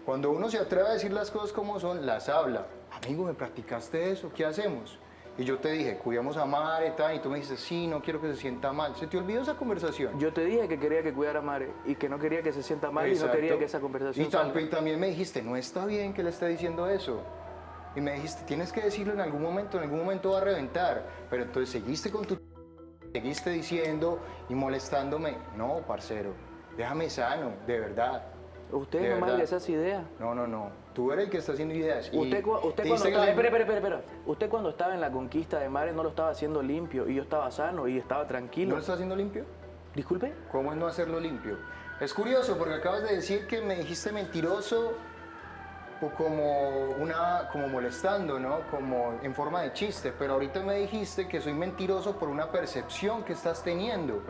Cuando uno se atreve a decir las cosas como son, las habla. Amigo, ¿me practicaste eso? ¿Qué hacemos? Y yo te dije, cuidamos a Mare, tal, y tú me dices, sí, no quiero que se sienta mal. ¿Se te olvidó esa conversación? Yo te dije que quería que cuidara a Mare y que no quería que se sienta mal y no Exacto. quería que esa conversación Y salga. también me dijiste, no está bien que le esté diciendo eso. Y me dijiste, tienes que decirlo en algún momento va a reventar. Pero entonces seguiste con tu... Seguiste diciendo y molestándome. No, parcero, déjame sano, de verdad. Usted De no verdad. malga esas ideas. No. Tú eres el que está haciendo ideas. Y Usted cuando dijiste estaba... que le- Espera. Usted cuando estaba en la conquista de Mare no lo estaba haciendo limpio y yo estaba sano y estaba tranquilo. ¿No lo está haciendo limpio? Disculpe. ¿Cómo es no hacerlo limpio? Es curioso porque acabas de decir que me dijiste mentiroso o como molestando, ¿no? Como en forma de chiste, pero ahorita me dijiste que soy mentiroso por una percepción que estás teniendo.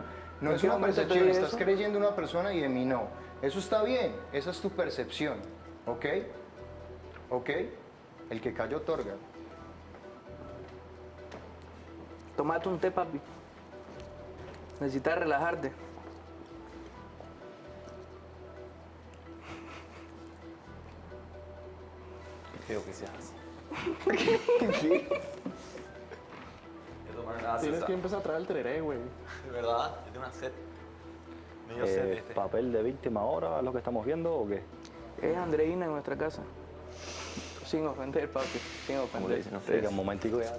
No ¿En es qué una momento te percepción, dije estás eso? creyendo en una persona y en mí no. Eso está bien, esa es tu percepción, ¿ok? ¿Ok? El que calla otorga. Tomate un té, papi. Necesitas relajarte. Creo que se hace. Tienes que empezar a traer el tereré, güey. De verdad, es de una sed. Me dio sed este. ¿Papel de víctima ahora lo que estamos viendo o qué? Es Andreina en nuestra casa. Sin ofender, papi. Sin ¿Cómo ofender. le dicen ustedes? Un momentico ya.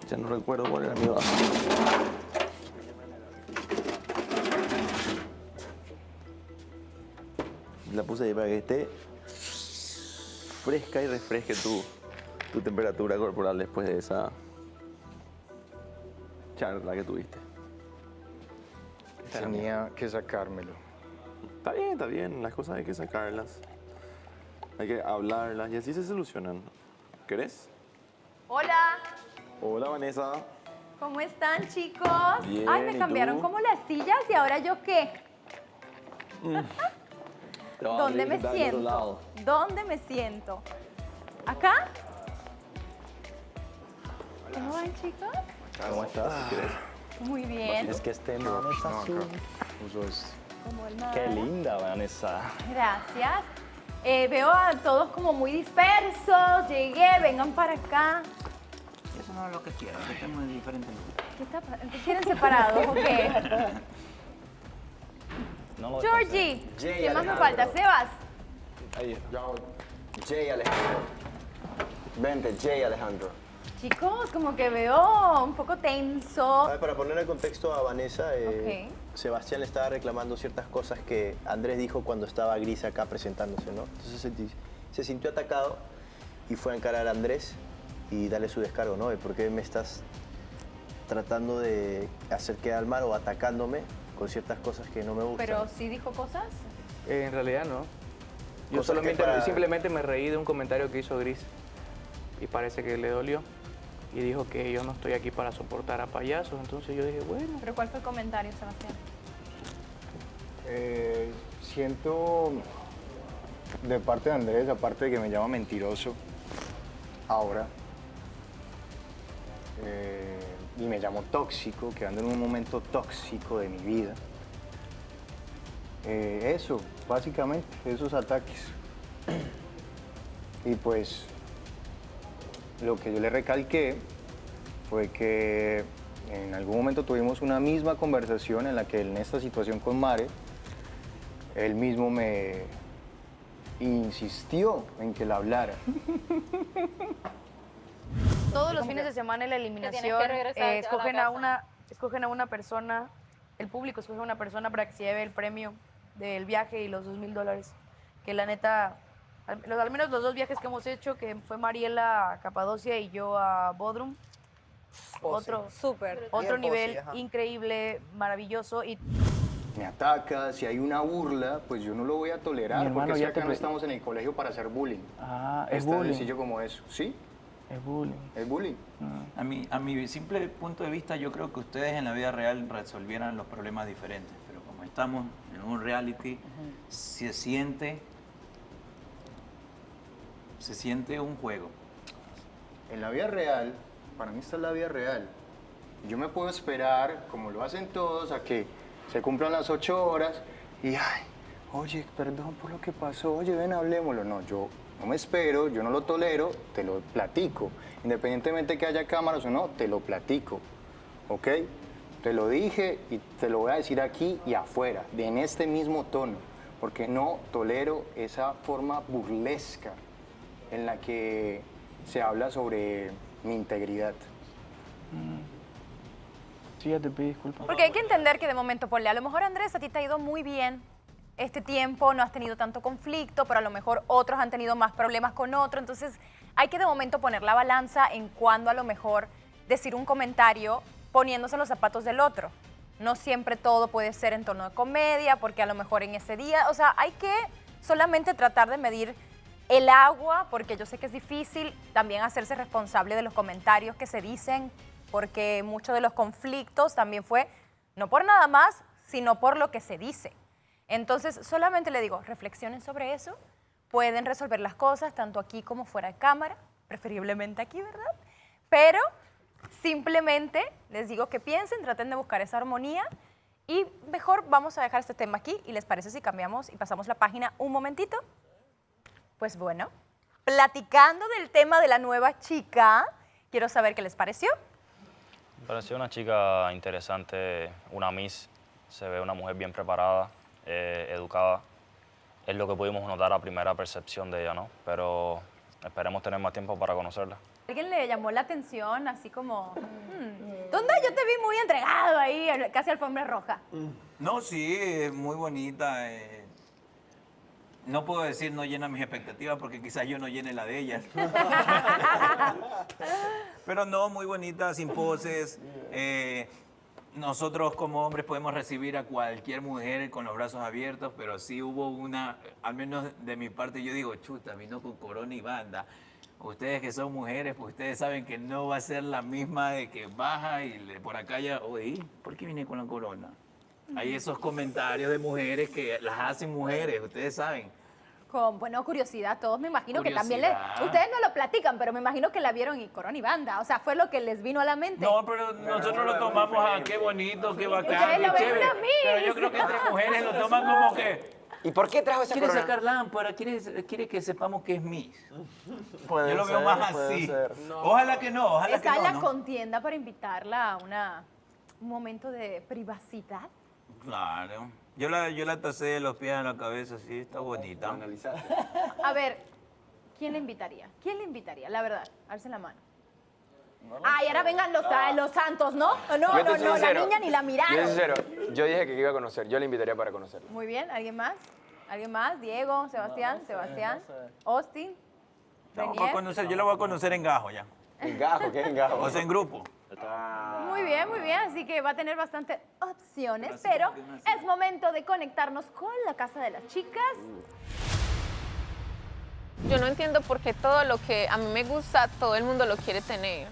Ya no recuerdo cuál era mi edad. la puse ahí para que esté fresca y refresque tu temperatura corporal después de esa charla que tuviste. Tenía que sacármelo. Está bien, las cosas hay que sacarlas. Hay que hablarlas y así se solucionan. ¿Querés? Hola, Hola, Vanessa. ¿cómo están, chicos? Bien, Ay, me ¿y cambiaron tú? como las sillas y ahora yo qué. Te vas a ¿Dónde ir me a sentar al otro siento? lado. ¿Dónde me siento? ¿Acá? ¿Cómo van, chicos? ¿Cómo estás? ¿Quieres? Muy bien. Es que este man es azul. Como el mar. Qué linda, Vanessa. Gracias. Veo a todos como muy dispersos. Llegué, vengan para acá. Eso no es lo que quiero, que estemos en diferentes lugares. ¿Qué está ¿Qué quieren separados o qué? No lo Georgie, Jay ¿quién más me Alejandro. falta? Sebas. Ahí. Jay Alejandro. Vente, Jay Alejandro. Chicos, como que veo un poco tenso. A ver, para poner en contexto a Vanessa, Ok. Sebastián le estaba reclamando ciertas cosas que Andrés dijo cuando estaba Gris acá presentándose, ¿no? Entonces se sintió atacado y fue a encarar a Andrés y darle su descargo, ¿no? De por qué me estás tratando de hacer quedar mal o atacándome con ciertas cosas que no me gustan. Pero sí dijo cosas. En realidad no. Yo Cosas que simplemente me reí de un comentario que hizo Gris y parece que le dolió y dijo que yo no estoy aquí para soportar a payasos, entonces yo dije, bueno. ¿Pero cuál fue el comentario, Sebastián? Siento de parte de Andrés, aparte de que me llama mentiroso ahora, y me llamo tóxico, que ando en un momento tóxico de mi vida. Eso, básicamente, esos ataques. Y pues lo que yo le recalqué fue que en algún momento tuvimos una misma conversación en la que en esta situación con Mare, él mismo me insistió en que la hablara. Todos los fines de semana en la eliminación escogen a una persona, el público escoge a una persona para que se lleve el premio del viaje y los $2,000. Que la neta, al menos los 2 viajes que hemos hecho, que fue Mariela a Capadocia y yo a Bodrum, otro nivel increíble, maravilloso. Y Me ataca, si hay una burla, pues yo no lo voy a tolerar, Mi hermano, porque es que ya te acá no pre- estamos en el colegio para hacer bullying. Ah, Es es tan bullying. sencillo como eso, ¿sí? Es bullying. Es bullying. A mi simple punto de vista, yo creo que ustedes en la vida real resolvieran los problemas diferentes, pero como estamos en un reality, se siente un juego. En la vida real, para mí esta es la vida real. Yo me puedo esperar, como lo hacen todos, a que se cumplan las 8 horas y, ay, oye, perdón por lo que pasó, oye, ven, hablémoslo. No, yo no me espero, yo no lo tolero, te lo platico. Independientemente que haya cámaras o no, te lo platico, ¿ok? Te lo dije y te lo voy a decir aquí y afuera, en este mismo tono, porque no tolero esa forma burlesca en la que se habla sobre mi integridad. Sí, ya te pedí disculpas. Porque hay que entender que de momento, ponle, a lo mejor Andrés, a ti te ha ido muy bien este tiempo, no has tenido tanto conflicto, pero a lo mejor otros han tenido más problemas con otro, entonces hay que de momento poner la balanza en cuando a lo mejor decir un comentario poniéndose en los zapatos del otro. No siempre todo puede ser en tono de comedia, porque a lo mejor en ese día, o sea, hay que solamente tratar de medir el agua, porque yo sé que es difícil también hacerse responsable de los comentarios que se dicen, porque muchos de los conflictos también fue no por nada más, sino por lo que se dice. Entonces, solamente le digo, reflexionen sobre eso, pueden resolver las cosas tanto aquí como fuera de cámara, preferiblemente aquí, ¿verdad? Pero simplemente les digo que piensen, traten de buscar esa armonía y mejor vamos a dejar este tema aquí y les parece si cambiamos y pasamos la página un momentito. Pues bueno, platicando del tema de la nueva chica, quiero saber qué les pareció. Me pareció una chica interesante, una Miss, se ve una mujer bien preparada, educada. Es lo que pudimos notar a primera percepción de ella, ¿no? Pero esperemos tener más tiempo para conocerla. ¿Alguien le llamó la atención así como, ¿dónde yo te vi muy entregado ahí, casi alfombra roja? No, sí, es muy bonita. No puedo decir no llena mis expectativas porque quizás yo no llene la de ellas. Pero no, muy bonita, sin poses. Nosotros como hombres podemos recibir a cualquier mujer con los brazos abiertos, pero sí hubo una, al menos de mi parte, yo digo, chuta, vino con corona y banda. Ustedes que son mujeres, pues ustedes saben que no va a ser la misma de que baja y por acá ya, oye, ¿por qué vine con la corona? Hay esos comentarios de mujeres que las hacen mujeres, ustedes saben. Con, bueno, curiosidad, todos me imagino que también ustedes no lo platican, pero me imagino que la vieron y corona y banda, o sea, fue lo que les vino a la mente. No, pero nosotros lo tomamos a qué bonito, qué bacán, Ustedes qué lo ven chévere. una miss. Pero yo creo que entre mujeres lo toman como que... ¿Y por qué trajo esa Quiere corona? sacar lámpara, quiere que sepamos que es Miss. Puede Yo lo veo ser, más puede así. ser. Ojalá que no, ojalá que Está no. en la ¿no? contienda para invitarla a un momento de privacidad. Claro. Yo la tasé de los pies a la cabeza, sí, está bonita. A ver, ¿quién le invitaría? ¿Quién le invitaría? La verdad, alce la mano. Y ahora vengan los santos, ¿no? No, Yo te soy la sincero. niña ni la Yo miraron. soy sincero, yo dije que iba a conocer, yo le invitaría para conocerlo. Muy bien, ¿alguien más? ¿Alguien más? Diego, Sebastián, Austin, La voy a Renier. conocer, yo la voy a conocer en Gajo ya. ¿En Gajo? ¿Qué es en Gajo? O sea, en grupo. Muy bien, así que va a tener bastantes opciones, pero es momento de conectarnos con la casa de las chicas. Yo no entiendo por qué todo lo que a mí me gusta, todo el mundo lo quiere tener.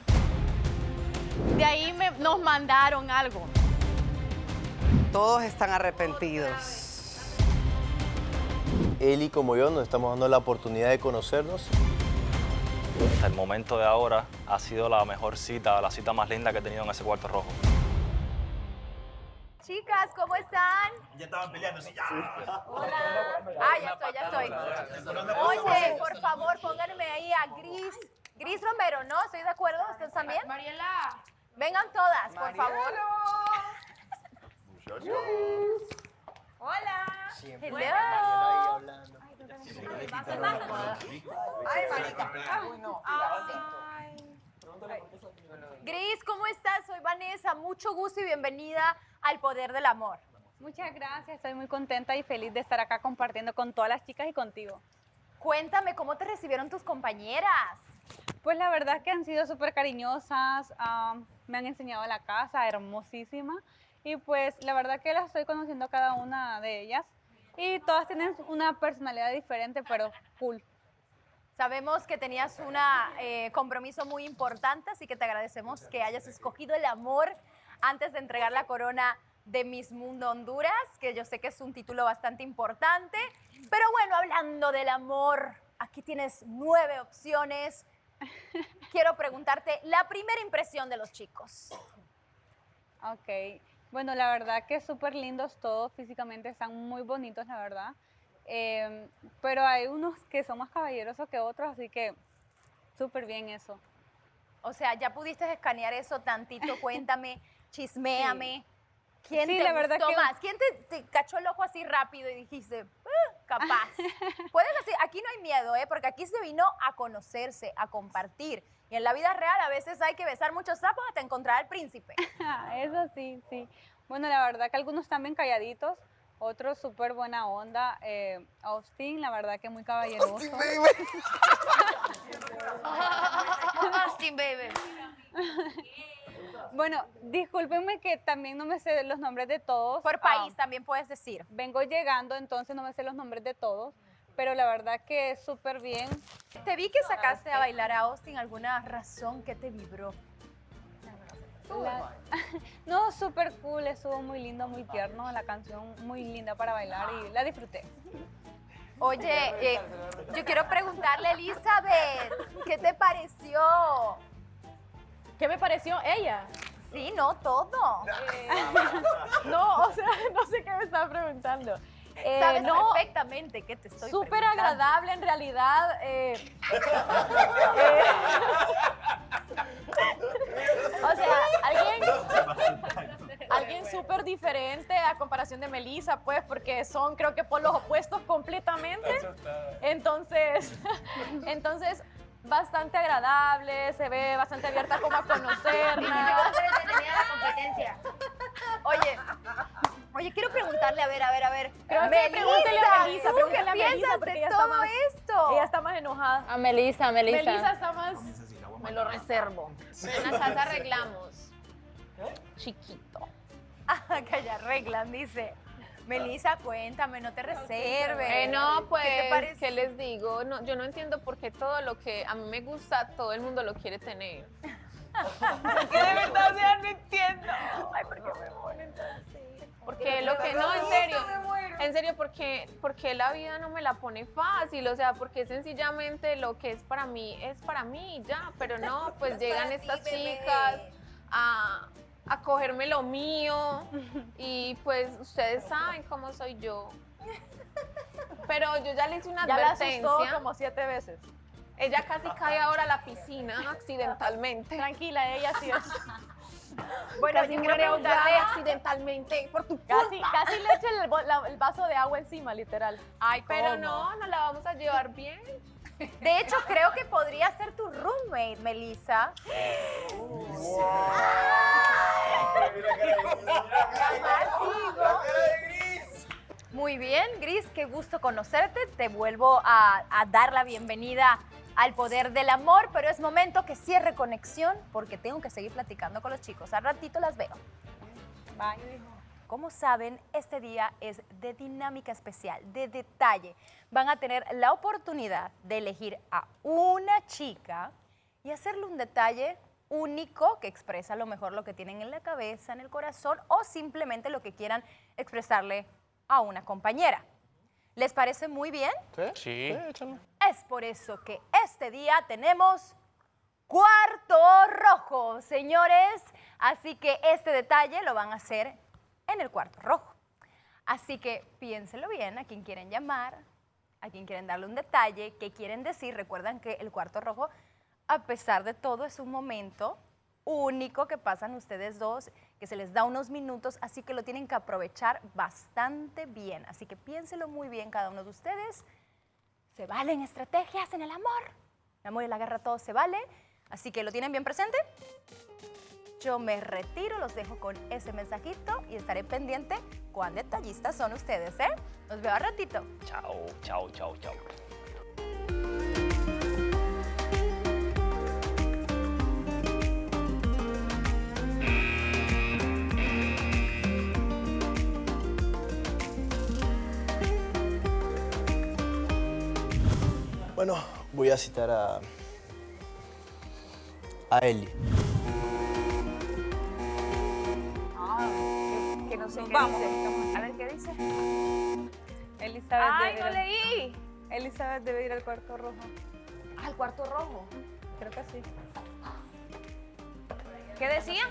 De ahí nos mandaron algo. Todos están arrepentidos. Él y como yo nos estamos dando la oportunidad de conocernos. Hasta el momento de ahora ha sido la mejor cita, la cita más linda que he tenido en ese cuarto rojo. Chicas, ¿cómo están? Ya estaban peleando, sí, ya. Hola. Ya estoy. Oye, por favor, pónganme ahí a Gris Romero, ¿no? ¿Estoy de acuerdo? ¿Ustedes también? Mariela. Vengan todas, por favor. Hola. Siempre. Hello. Ay, marica. Uy, no. Gris, ¿cómo estás? Soy Vanessa. Mucho gusto y bienvenida al Poder del Amor. Muchas gracias, estoy muy contenta y feliz de estar acá compartiendo con todas las chicas y contigo. Cuéntame, ¿cómo te recibieron tus compañeras? Pues la verdad es que han sido súper cariñosas, me han enseñado la casa, hermosísima, y pues la verdad que las estoy conociendo a cada una de ellas, y todas tienen una personalidad diferente, pero cool. Sabemos que tenías un compromiso muy importante, así que te agradecemos que hayas escogido el amor antes de entregar la corona de Miss Mundo Honduras, que yo sé que es un título bastante importante. Pero bueno, hablando del amor, aquí tienes 9 opciones. Quiero preguntarte la primera impresión de los chicos. Ok, bueno, la verdad que súper lindos todos, físicamente están muy bonitos, la verdad. Pero hay unos que son más caballerosos que otros, así que súper bien eso. O sea, ya pudiste escanear eso tantito, cuéntame, chisméame. ¿Quién Sí, te la verdad gustó que- más? ¿Quién te cachó el ojo así rápido y dijiste, capaz? Puedes decir, aquí no hay miedo, porque aquí se vino a conocerse, a compartir. Y en la vida real a veces hay que besar muchos sapos hasta encontrar al príncipe. Eso sí, sí. Bueno, la verdad que algunos están bien calladitos, otros súper buena onda. Austin, la verdad que muy caballeroso. Austin, baby. Bueno, discúlpenme que también no me sé los nombres de todos. Por país también puedes decir. Vengo llegando, entonces no me sé los nombres de todos, pero la verdad que súper bien. Te vi que sacaste a bailar a Austin, ¿alguna razón que te vibró? No, súper cool, estuvo muy lindo, muy tierno, la canción muy linda para bailar y la disfruté. Oye, yo quiero preguntarle a Elizabeth, ¿qué te pareció? ¿Qué me pareció ella? Sí, no, todo. No, o sea, no sé qué me estaba preguntando. Sabes no, perfectamente qué te estoy súper preguntando. agradable en realidad. O sea, alguien súper diferente a comparación de Melissa, pues, porque son, creo que, polos opuestos completamente. Entonces, bastante agradable, se ve bastante abierta como a conocerla. Oye, quiero preguntarle preguntarle, a ver. Creo que pregúntele a Melissa, ¿tú qué pregúntele a Melissa piensas porque de ella está todo más, esto? ella está más enojada. A Melissa. Melissa está más... Me lo reservo. En la casa arreglamos. Chiquito. Que ya arreglan, dice. Melissa, cuéntame, no te reserves. No, pues, ¿Qué te parece? ¿qué les digo? No, yo no entiendo por qué todo lo que a mí me gusta, todo el mundo lo quiere tener. Que de verdad, o sea, no entiendo. Ay, ¿por qué me ponen así? Porque lo que no, en serio, porque la vida no me la pone fácil, o sea, porque sencillamente lo que es para mí ya, pero no, pues llegan estas chicas a cogerme lo mío y pues ustedes saben cómo soy yo. Pero yo ya le hice una advertencia. Ya la asustó como 7 veces. Ella casi cae ahora a la piscina accidentalmente. Tranquila, ella sí es. Bueno, casi yo quiero muere preguntarle ahogada. accidentalmente por tu Casi culpa. le echa el vaso de agua encima, literal. Ay, Pero ¿cómo? no la vamos a llevar bien. De hecho, creo que podría ser tu roommate, Melissa. Muy bien, Gris, qué gusto conocerte. Te vuelvo a dar la bienvenida al poder del amor, pero es momento que cierre conexión porque tengo que seguir platicando con los chicos. Al ratito las veo. Bye. Como saben, este día es de dinámica especial, de detalle. Van a tener la oportunidad de elegir a una chica y hacerle un detalle único que expresa a lo mejor lo que tienen en la cabeza, en el corazón o simplemente lo que quieran expresarle a una compañera. ¿Les parece muy bien? Sí. Es por eso que este día tenemos cuarto rojo, señores. Así que este detalle lo van a hacer en el cuarto rojo. Así que piénsenlo bien a quién quieren llamar, a quién quieren darle un detalle, qué quieren decir. Recuerdan que el cuarto rojo, a pesar de todo, es un momento único que pasan ustedes dos, que se les da unos minutos, así que lo tienen que aprovechar bastante bien. Así que piénsenlo muy bien cada uno de ustedes. Se valen estrategias en el amor. El amor y la guerra, todo se vale. Así que lo tienen bien presente. Yo me retiro, los dejo con ese mensajito y estaré pendiente cuán detallistas son ustedes, ¿eh? Los veo al ratito. Chao, chao, chao, chao. Bueno, voy a citar a Eli. Que no sé qué Vamos. dice. A ver qué dice. Elizabeth ¡Ay, debe no ir al- leí! Elizabeth debe ir al cuarto rojo. Al cuarto rojo. Creo que sí. ¿Qué decía?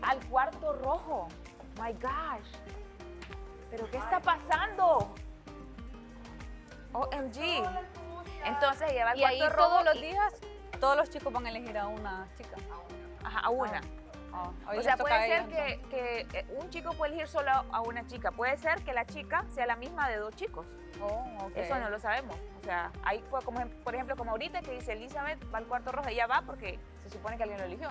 Al cuarto rojo. My gosh. ¿Pero qué está pasando? OMG. Entonces ella va al Y ahí cuarto rojo. todos los y- días, todos los chicos van a elegir a una chica. Ajá, a una. Hoy O les sea, toca a puede ser ellas, que un chico puede elegir solo a una chica. Puede ser que la chica sea la misma de 2 chicos. ok. Eso no lo sabemos. O sea, ahí fue como, por ejemplo, como ahorita que dice Elizabeth va al cuarto rojo. Ella va porque se supone que alguien lo eligió.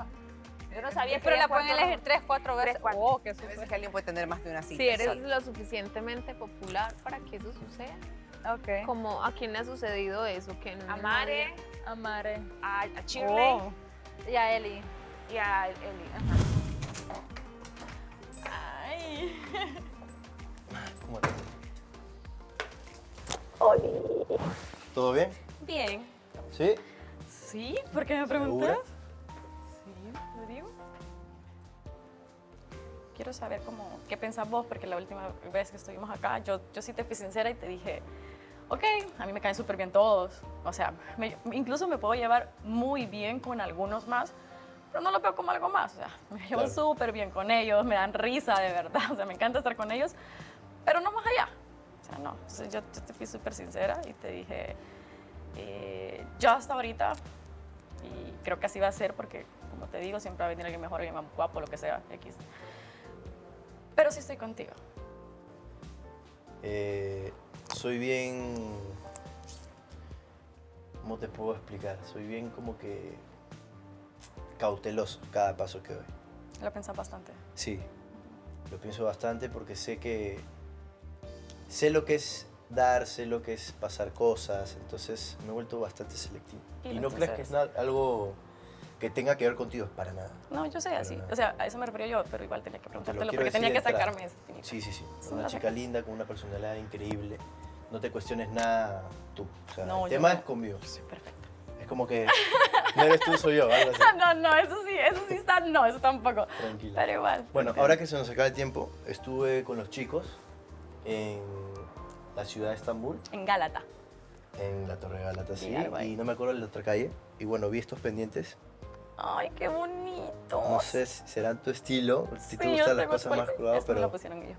Yo no sabía que Pero ella la pueden cuarto elegir rojo. 3, 4 veces. 3, 4. Oh, qué súper. Que alguien puede tener más de una cita. Si eres lo suficientemente popular para que eso suceda. Ok. Como a quién le ha sucedido eso, que A Mare, A Mare. a Shirley Oh. Y a Eli. y a Eli. Ajá. Ay. ¿Cómo te Oli. ¿Todo bien? Bien. ¿Sí? ¿Sí? ¿Por qué me preguntas? ¿Segura? Sí, lo digo. Quiero saber qué pensás vos, porque la última vez que estuvimos acá, yo sí te fui sincera y te dije, ok, a mí me caen súper bien todos. O sea, incluso me puedo llevar muy bien con algunos más, pero no lo veo como algo más. O sea, me llevo Claro. súper bien con ellos, me dan risa de verdad. O sea, me encanta estar con ellos, pero no más allá. O sea, no. Entonces yo te fui súper sincera y te dije, yo hasta ahorita, y creo que así va a ser porque, como te digo, siempre va a venir alguien mejor, alguien más guapo, lo que sea, X. Pero sí estoy contigo. Soy bien... ¿Cómo te puedo explicar? Soy bien como que cauteloso cada paso que doy. Lo pensás bastante. Sí. Lo pienso bastante porque sé lo que es dar, sé lo que es pasar cosas, entonces me he vuelto bastante selectivo. Y no creas que es algo que tenga que ver contigo, para nada. No, yo sé, Para así. nada. O sea, a eso me refiero yo, pero igual tenía que Te lo preguntártelo quiero porque decir tenía que de entrada. sacarme eso. Sí, sí, sí. Una chica linda, con una personalidad increíble. No te cuestiones nada tú. O sea, No, el yo tema no. es conmigo. Sí, perfecto. Es como que no eres tú, soy yo, algo así. No, eso sí está, no, eso tampoco. Tranquila. Pero igual. Bueno, ahora que se nos acaba el tiempo, estuve con los chicos en la ciudad de Estambul, En Gálata. en la Torre Gálata, sí, algo ahí. y no me acuerdo de la otra calle. Y bueno, vi estos pendientes. Ay, qué bonito. No sé si serán tu estilo, si te Sí, yo gustan las sé cosas más crudas, Esto me lo pusieron ellos,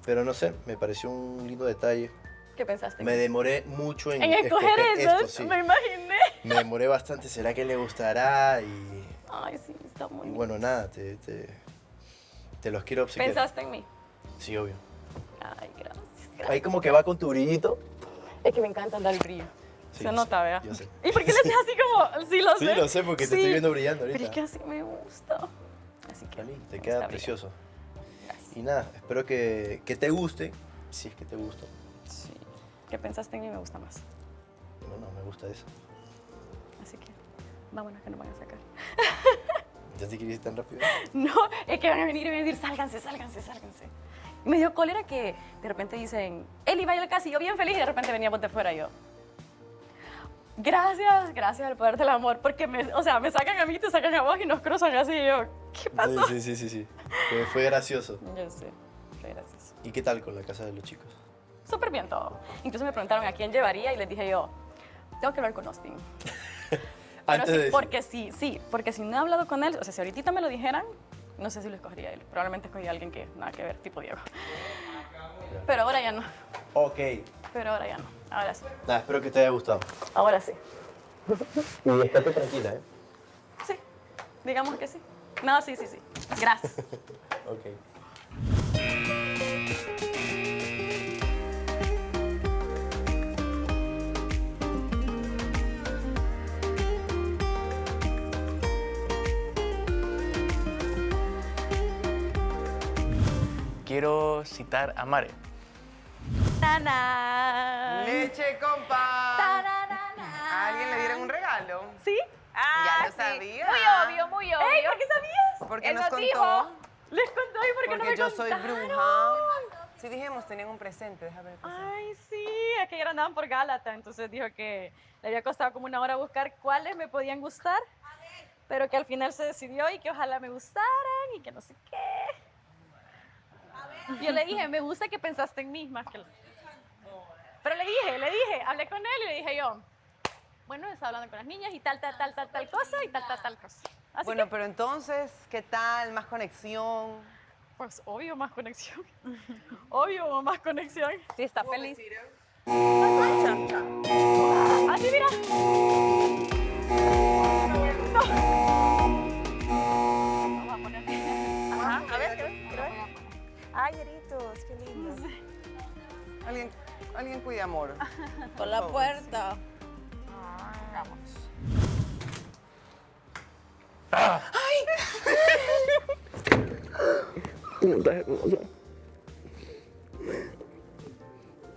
pero no sé, me pareció un lindo detalle. ¿Qué pensaste? Me demoré mucho en escoger esos, esto, sí. me imaginé. Me demoré bastante, ¿será que le gustará? Ay, sí, está muy Y bien. bueno, nada, te los quiero obsequiar. ¿Pensaste en mí? Sí, obvio. Ay, gracias. Ahí como que va con tu brillito. Es que me encanta andar el brillo. Sí, Se yo nota, vea. yo sé. ¿Y por qué le haces así como? Sí, lo sé. Sí, lo sé, porque te Sí, estoy viendo brillando Pero ahorita. es que así me gusta. Así que Te queda está precioso. Y nada, espero que te guste, si es que te gusta. Sí. ¿Qué pensaste en mí? Me gusta más. No, me gusta eso. Así que vámonos que nos van a sacar. ¿Ya te quieres ir tan rápido? No, es que van a venir y van a decir, sálganse. Y me dio cólera que de repente dicen, Eli, vaya a la casa, y yo bien feliz, y de repente venía ponte fuera yo. Gracias al poder del amor, porque me sacan a mí, te sacan a vos y nos cruzan así, y yo, ¿qué pasó? Sí. Que fue gracioso. Yo sé, fue gracioso. ¿Y qué tal con la casa de los chicos? Súper bien todo. Incluso me preguntaron a quién llevaría y les dije yo, tengo que hablar con Austin. Antes de decir. Porque si no he hablado con él, o sea, si ahorita me lo dijeran, no sé si lo escogería él. Probablemente escogería a alguien que nada que ver, tipo Diego. Pero ahora ya no. Ok. Pero ahora ya no. Ahora sí. Nada, espero que te haya gustado. Ahora sí. Y estate tranquila, ¿eh? Sí, digamos que sí. No, sí. Gracias. Ok. Quiero citar a Mare. Leche con pan. ¿A alguien le dieron un regalo? ¿Sí? Ya lo sabía. Muy obvio. Ey, ¿por qué sabías? Porque Él nos nos contó. dijo. Les contó y porque no me yo soy contaron. bruja. Sí dijimos, tenían un presente, déjame ver. Ay, sí, es que ya andaban por Gálata, entonces dijo que le había costado como una hora buscar cuáles me podían gustar, pero que al final se decidió y que ojalá me gustaran y que no sé qué. Yo le dije, me gusta que pensaste en mí más que... Pero le dije, hablé con él y le dije yo, bueno, estaba hablando con las niñas y tal cosa y tal cosa. Así Bueno, que, pero entonces, ¿qué tal? ¿Más conexión? pues obvio más conexión. Obvio más conexión. Sí, está feliz. Así, mira. No. Vamos a poner. Ajá, a ver, quiero ver. Ay, eritos, qué lindo. Alguien cuide amor. Por la puerta. Vamos. ¿Cómo estás, hermosa?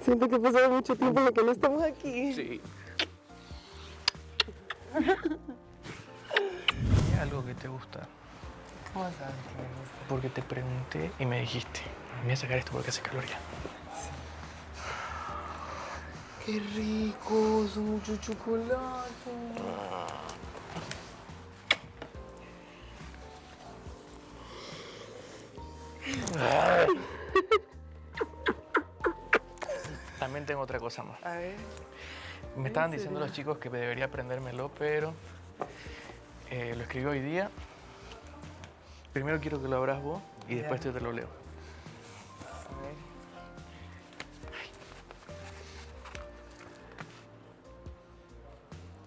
Siento que ha pasado mucho tiempo en lo que no estamos aquí. Sí. ¿Hay algo que te gusta? ¿Cómo sabes que me gusta? Porque te pregunté y me dijiste, voy a sacar esto porque hace calor ya. Qué rico, son mucho chocolate. También tengo otra cosa más. A ver. Me estaban diciendo los chicos que debería aprendérmelo, pero lo escribí hoy día. Primero quiero que lo abras vos y después yo te lo leo. A ver.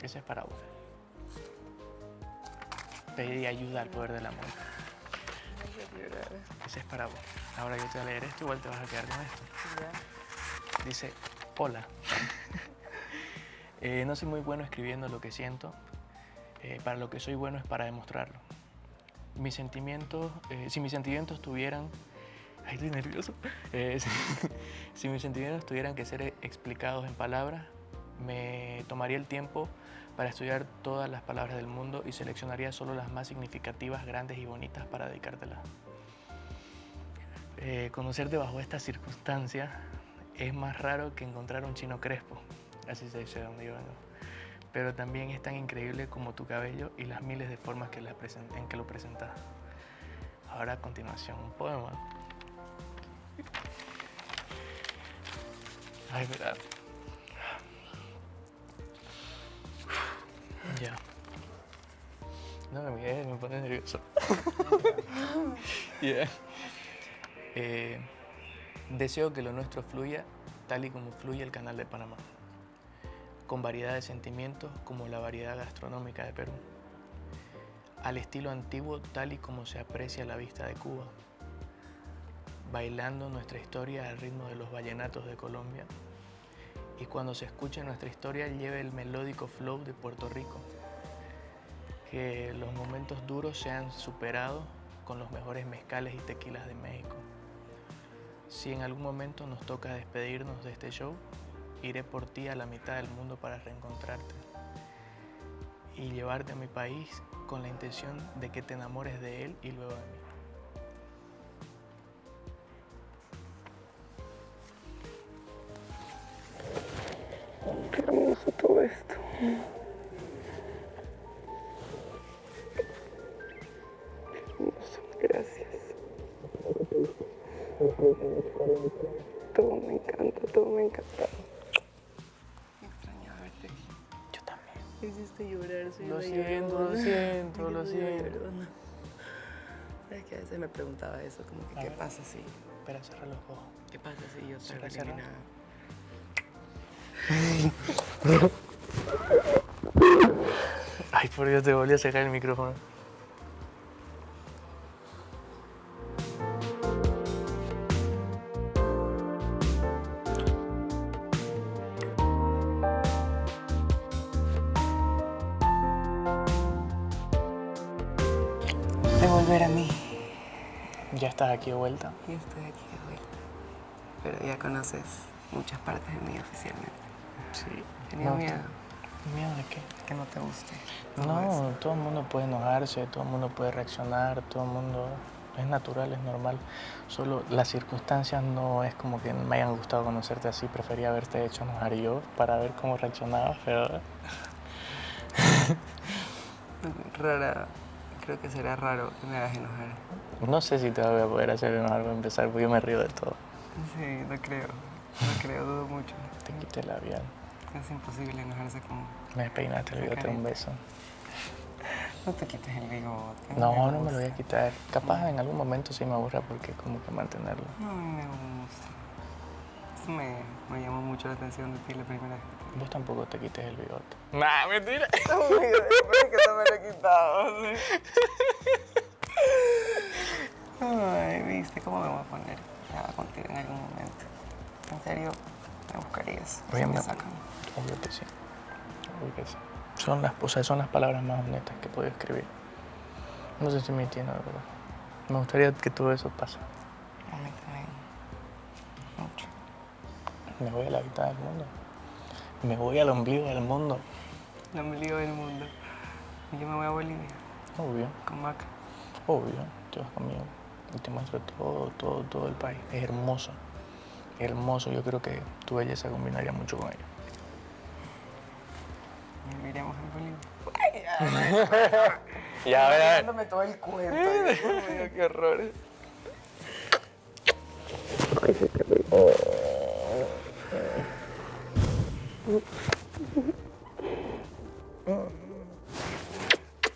Ese es para vos. Pedí ayuda al poder del amor. Ese es para vos. Ahora yo te voy a leer esto, igual te vas a quedar con esto. Dice, hola. No soy muy bueno escribiendo lo que siento. Para lo que soy bueno es para demostrarlo. Mis sentimientos, si mis sentimientos tuvieran Ay, estoy nervioso. Si mis sentimientos tuvieran que ser explicados en palabras, me tomaría el tiempo para estudiar todas las palabras del mundo y seleccionaría solo las más significativas, grandes y bonitas para dedicártelas. Conocerte bajo estas circunstancias es más raro que encontrar un chino crespo, así se dice donde yo vengo. Pero también es tan increíble como tu cabello y las miles de formas en que lo presentas. Ahora a continuación, un poema. Ay, verdad. Ya. No me mires, me pone nervioso. Yeah. Deseo que lo nuestro fluya tal y como fluye el Canal de Panamá, con variedad de sentimientos como la variedad gastronómica de Perú, al estilo antiguo tal y como se aprecia a la vista de Cuba, bailando nuestra historia al ritmo de los vallenatos de Colombia, y cuando se escuche nuestra historia lleve el melódico flow de Puerto Rico, que los momentos duros sean superados con los mejores mezcales y tequilas de México. Si en algún momento nos toca despedirnos de este show, iré por ti a la mitad del mundo para reencontrarte y llevarte a mi país con la intención de que te enamores de él y luego de mí. Qué hermoso todo esto. Hermoso, gracias. Todo me encanta, todo me encanta. Me extrañaba verte. Yo también. Me hiciste llorar, soy Lo una siento, llorona. lo siento, Ay, lo soy una siento. llorona. ¿Sabes que a veces me preguntaba eso? Como que, ¿qué pasa si? Espera, cerra los ojos. ¿Qué pasa si yo soy Cerra, cerra. eliminada? Ay, por Dios, te volví a sacar el micrófono. De volver a mí. ¿Ya estás aquí de vuelta? Y estoy aquí de vuelta. Pero ya conoces muchas partes de mí oficialmente. Sí. Tenía No, miedo. ¿Miedo de qué? Que no te guste. No, todo el mundo puede enojarse, todo el mundo puede reaccionar, todo el mundo es natural, es normal. Solo las circunstancias no es como que me hayan gustado conocerte así, prefería haberte hecho enojar yo para ver cómo reaccionabas, pero... Rara. Creo que será raro que me hagas enojar. No sé si te voy a poder hacer enojar para empezar, porque yo me río de todo. Sí, lo creo. Dudo mucho. Te quité el labial. Es imposible enojarse con... Me despeinaste el bigote, un beso. No te quites el bigote. No, no me lo voy a quitar. Capaz en algún momento sí me aburra porque como que mantenerlo. No, a mí me gusta. Eso me llamó mucho la atención de ti la primera vez. Vos tampoco te quites el bigote. Nah, mentira. Es que no me lo he quitado. Ay, ¿viste cómo me voy a poner contigo en algún momento? ¿En serio me buscarías? Oye, me me sacan. Obvio que sí. Obvio que sí. Son las palabras más honestas que puedo escribir. No sé si estoy mintiendo, de verdad. Me gustaría que todo eso pase. A mí también. Mucho. Me voy a la mitad del mundo. Me voy al ombligo del mundo. El ombligo del mundo. Y yo me voy a Bolivia. Obvio. Con Maca. Obvio. Te vas conmigo. Y te muestro todo el país. Es hermoso. Hermoso. Yo creo que tu belleza combinaría mucho con ello. Viviremos en Bolivia. Ya, a ver. Dándome todo el cuento. Dios mío, qué horror.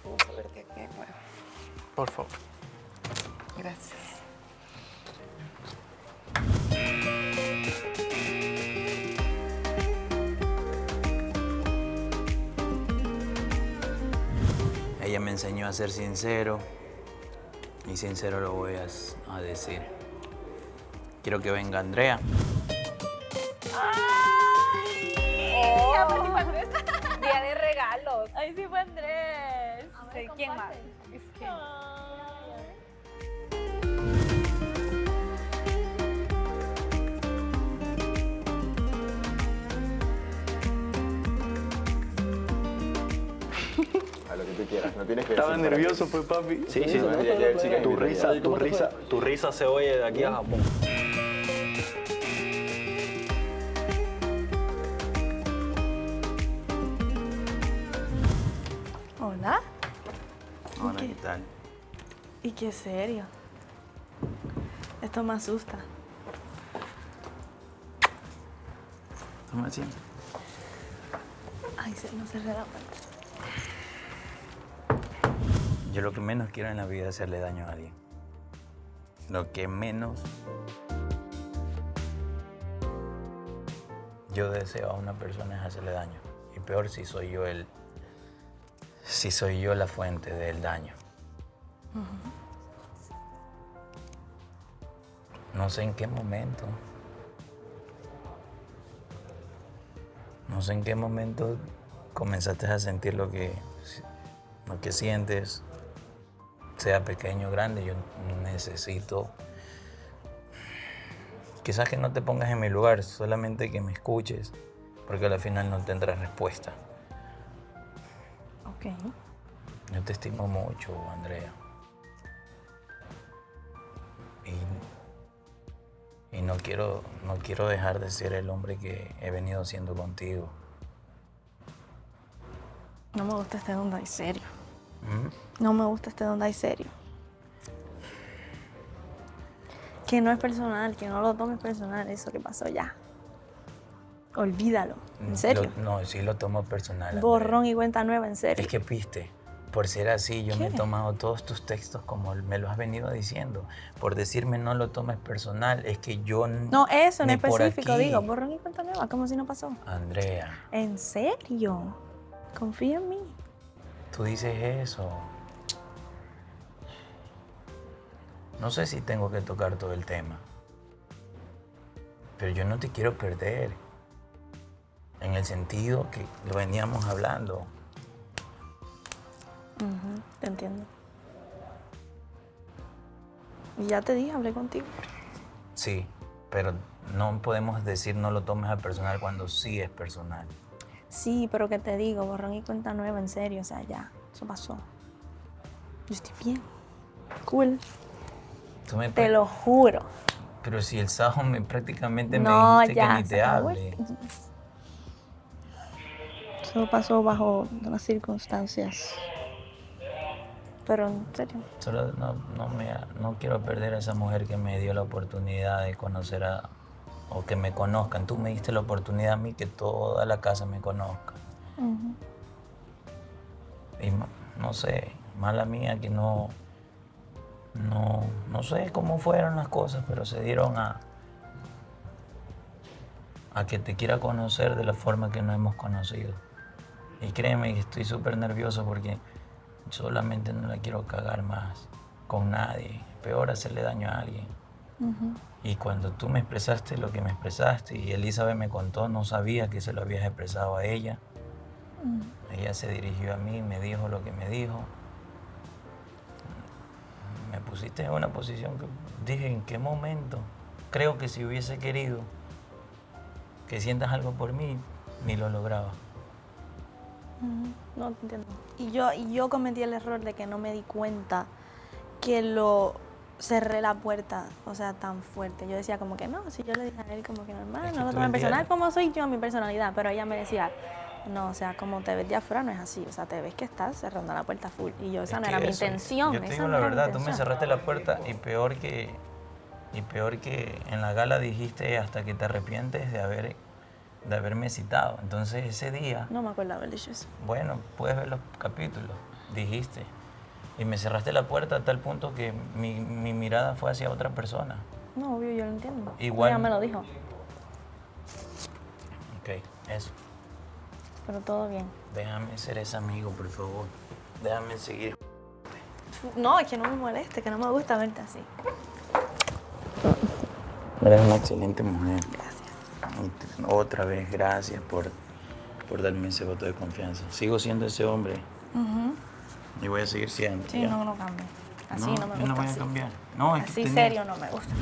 Vamos a verte aquí de nuevo. Por favor. Gracias. Ella me enseñó a ser sincero y sincero lo voy a decir. Quiero que venga Andrea. Día de regalos. Ay, sí fue Andrés. Sí, ¿quién más? que quieras, no tienes que Estaba decir para nervioso, qué. pues, papi. Sí, sí, él sí que Tu invita risa, ya. tu risa se oye de aquí a Japón. Hola. Hola, ¿qué tal? ¿Y qué serio? Esto me asusta. Toma asiento. Ay, no cerré la puerta. Yo lo que menos quiero en la vida es hacerle daño a alguien. Lo que menos yo deseo a una persona es hacerle daño. Y peor si soy yo la fuente del daño. No sé en qué momento. No sé en qué momento comenzaste a sentir lo que sientes, sea pequeño o grande. Yo necesito, quizás que no te pongas en mi lugar, solamente que me escuches, porque al final no tendrás respuesta. Ok. Yo te estimo mucho, Andrea. Y no quiero dejar de ser el hombre que he venido siendo contigo. No me gusta este donde hay serio. No me gusta este donde hay serio. Que no es personal, que no lo tomes personal, eso que pasó ya. Olvídalo, en serio. No, sí lo tomo personal. Andrea. Borrón y cuenta nueva, en serio. Es que, viste, por ser así, yo me he tomado todos tus textos como me lo has venido diciendo. Por decirme no lo tomes personal, es que yo no, eso en ni por específico, aquí. digo, borrón y cuenta nueva, como si no pasó. Andrea, ¿En serio? Confía en mí. tú dices eso. No sé si tengo que tocar todo el tema, pero yo no te quiero perder. En el sentido que lo veníamos hablando. Te entiendo. Y ya te dije, hablé contigo. Sí, pero no podemos decir no lo tomes a personal cuando sí es personal. Sí, pero que te digo, borrón y cuenta nueva, en serio, o sea, ya, eso pasó. Yo estoy bien. Cool. Te lo juro. Pero si el sábado prácticamente No, me dijiste ya, que ni se te acabó hable. Eso pasó bajo unas circunstancias. Pero en serio. Solo no quiero perder a esa mujer que me dio la oportunidad de conocer o que me conozcan. Tú me diste la oportunidad a mí que toda la casa me conozca. Y no sé, mala mía que no sé cómo fueron las cosas, pero se dieron a que te quiera conocer de la forma que nos hemos conocido. Y créeme que estoy súper nervioso porque solamente no la quiero cagar más con nadie. Peor hacerle daño a alguien. Y cuando tú me expresaste lo que me expresaste y Elizabeth me contó, no sabía que se lo habías expresado a ella. Ella se dirigió a mí, me dijo lo que me dijo. Me pusiste en una posición que dije, ¿en qué momento? Creo que si hubiese querido que sientas algo por mí, ni lo lograba. No te entiendo. Y yo cometí el error de que no me di cuenta que cerré la puerta, o sea, tan fuerte. Yo decía como que no, si yo le dije a él como que normal, no lo tomen personal, como soy yo, mi personalidad. Pero ella me decía, no, o sea, como te ves de afuera no es así, o sea, te ves que estás cerrando la puerta full. Y yo, esa no era mi intención. Yo te digo la verdad, tú me cerraste la puerta y peor que en la gala dijiste hasta que te arrepientes de haberme citado. Entonces ese día... No me acuerdo haber dicho eso. Bueno, puedes ver los capítulos, dijiste. Y me cerraste la puerta a tal punto que mi mirada fue hacia otra persona. No, obvio, yo lo entiendo. Igual. Ella me lo dijo. Ok, eso. Pero todo bien. Déjame ser ese amigo, por favor. Déjame seguir. No, es que no me moleste, que no me gusta verte así. Eres una excelente mujer. Gracias. Otra vez, gracias por darme ese voto de confianza. Sigo siendo ese hombre. Y voy a seguir siendo. Sí, no cambie. Así no me gusta. No voy a cambiar. No, es así que serio no me gusta.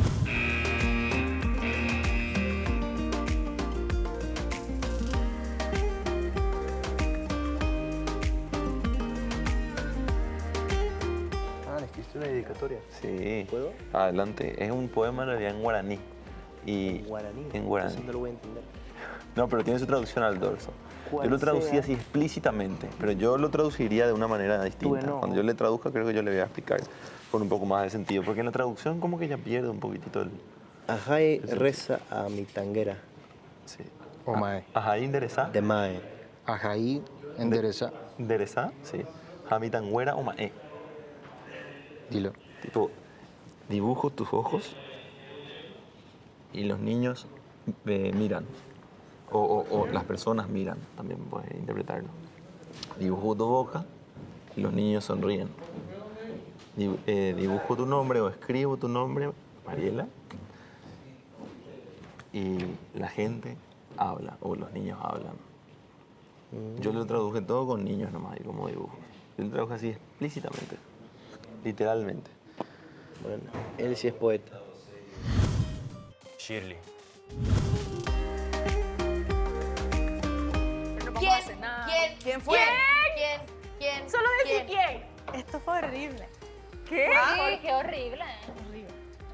¿Es una dedicatoria? Sí. ¿Puedo? Adelante. Es un poema en realidad en guaraní. Y ¿Guaraní? En guaraní. Entonces no lo voy a entender. No, pero tiene su traducción al dorso. ¿Cuál Yo lo traducí sea? así explícitamente, pero yo lo traduciría de una manera distinta. Bueno. Cuando yo le traduzca, creo que yo le voy a explicar con un poco más de sentido, porque en la traducción como que ya pierde un poquitito el... Ajay reza a mi tanguera. Sí. O mae. Ajay endereza. De mae. Ajaí endereza. Endereza, sí. Jamitangüera o mae. Dilo. Tipo, dibujo tus ojos y los niños miran. O las personas miran, también puedes interpretarlo. Dibujo tu boca y los niños sonríen. Dibujo tu nombre o escribo tu nombre, Mariela, y la gente habla o los niños hablan. Yo lo traduje todo con niños nomás y como dibujo. Yo lo traduje así explícitamente, literalmente. Bueno, él sí es poeta. Shirley. ¿Quién fue? ¿Quién? Solo decir quién. Esto fue horrible. ¿Qué? ¿Por qué horrible?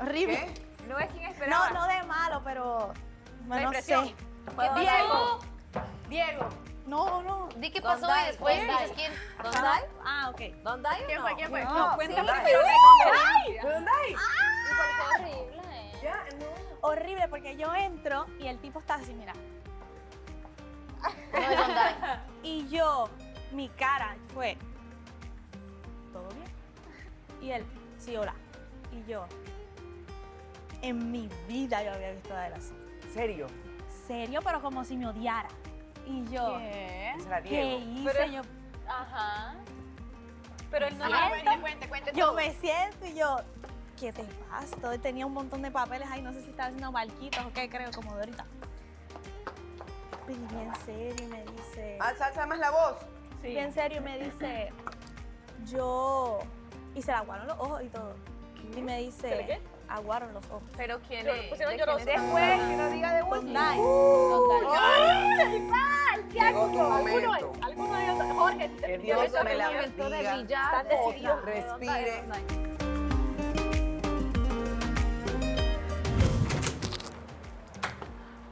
Horrible. No es quien esperaba. No de malo, pero La no impresión. sé. Diego. No. Di qué Don pasó Dai, y después Don dices Dai. quién. ¿Don Dai? Ah, ok. ¿Don Dai o ¿Quién no? fue? ¿Quién fue? No, cuéntame, sí. pero ¡Ay! ¿Dónde hay? ¿Y por qué horrible? Ya, no. Horrible porque yo entro y el tipo está así, mira. No es Don Dai. Y yo, mi cara fue, ¿todo bien? Y él, sí, hola. Y yo, en mi vida yo había visto a él así. ¿Serio? Serio, pero como si me odiara. Y yo, ¿Qué? Será ¿qué Diego. hice? Pero- Yo, Ajá. Pero él no Cuente yo todo. me siento y yo, ¿qué te pasa? Todo tenía un montón de papeles ahí, no sé si estaba haciendo barquitos o qué, creo, como de ahorita. Y bien serio y me dice... Alza más la voz. Sí. Bien serio y me dice, yo... Y se le aguaron los ojos y todo. Y me dice, ¿Se le qué? aguaron los ojos. Pero quién Pero es. pusieron ¿De lloroso. quién es? Después, que no diga de Don Willy. Dai. Llegó tu Alguno momento. es. Alguno de ellos. Jorge, Que Dios Dios me me la momento de bendiga. brillar. Estás decidido. Respire.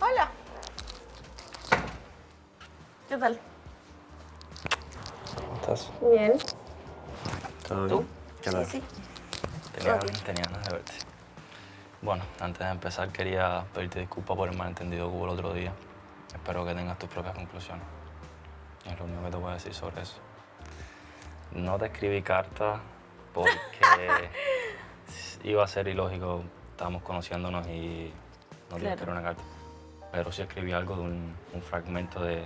Hola. ¿Qué tal? ¿Cómo estás? Bien. ¿Todo bien? ¿Qué tal? Sí. Tenía ganas de verte. Bueno, antes de empezar quería pedirte disculpas por el malentendido que hubo el otro día. Espero que tengas tus propias conclusiones. Es lo único que te voy a decir sobre eso. No te escribí carta porque iba a ser ilógico. Estábamos conociéndonos y no te iba a escribir una carta. Pero sí escribí algo de un fragmento de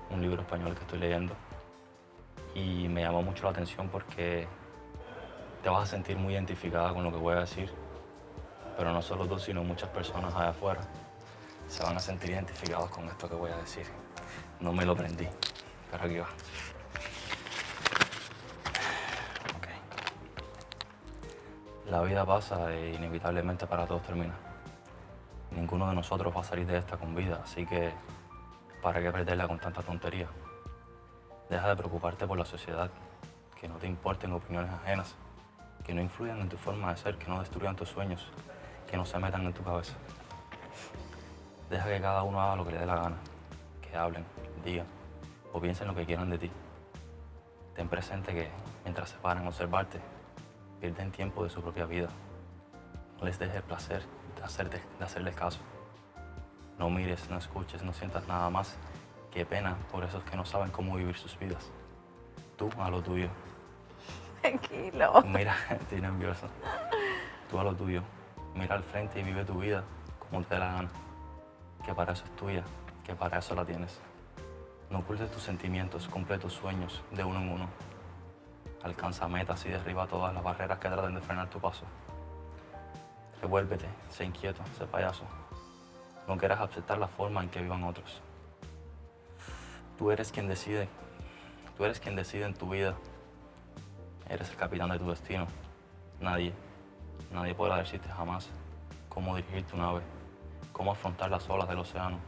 un libro español que estoy leyendo. Y me llamó mucho la atención porque te vas a sentir muy identificada con lo que voy a decir. Pero no solo tú, sino muchas personas allá afuera se van a sentir identificados con esto que voy a decir. No me lo aprendí, pero aquí va. Ok. La vida pasa e inevitablemente para todos termina. Ninguno de nosotros va a salir de esta con vida, así que ¿para qué perderla con tanta tontería? Deja de preocuparte por la sociedad, que no te importen opiniones ajenas, que no influyan en tu forma de ser, que no destruyan tus sueños, que no se metan en tu cabeza. Deja que cada uno haga lo que le dé la gana, que hablen, digan o piensen lo que quieran de ti. Ten presente que mientras se paran a observarte, pierden tiempo de su propia vida. No les dejes el placer de hacerles caso. No mires, no escuches, no sientas nada más que pena por esos que no saben cómo vivir sus vidas. Tú a lo tuyo. Tranquilo. Mira, estoy nervioso. Tú a lo tuyo. Mira al frente y vive tu vida como te dé la gana. Que para eso es tuya, que para eso la tienes. No ocultes tus sentimientos, cumple tus sueños de uno en uno. Alcanza metas y derriba todas las barreras que traten de frenar tu paso. Revuélvete, sé inquieto, sé payaso. No quieras aceptar la forma en que vivan otros. Tú eres quien decide en tu vida. Eres el capitán de tu destino. Nadie podrá decirte jamás cómo dirigir tu nave, cómo afrontar las olas del océano,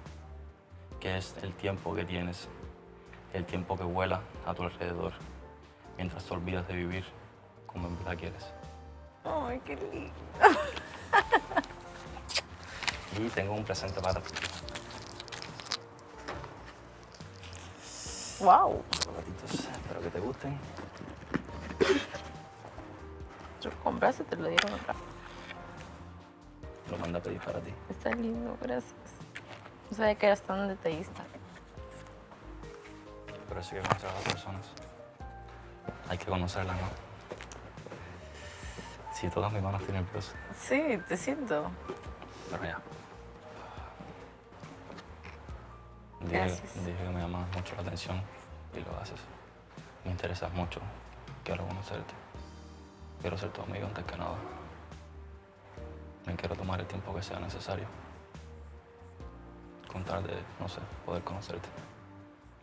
que es el tiempo que tienes, el tiempo que vuela a tu alrededor, mientras te olvidas de vivir como en verdad quieres. Ay, qué lindo. Y tengo un presente para ti. Wow. Chocolatitos, espero que te gusten. ¿Lo compraste? Te lo dieron acá. Lo mandé a pedir para ti. Está lindo, gracias. No sabía que eras tan detallista. Pero sí que conocer a las personas. Hay que conocerlas, ¿no? Si tocas mi mano estoy nervioso. Sí, te siento. Pero ya. Gracias. Dije que me llamas mucho la atención y lo haces. Me interesas mucho. Quiero conocerte. Quiero ser tu amigo antes que nada. Me quiero tomar el tiempo que sea necesario. Con tal de, no sé, poder conocerte.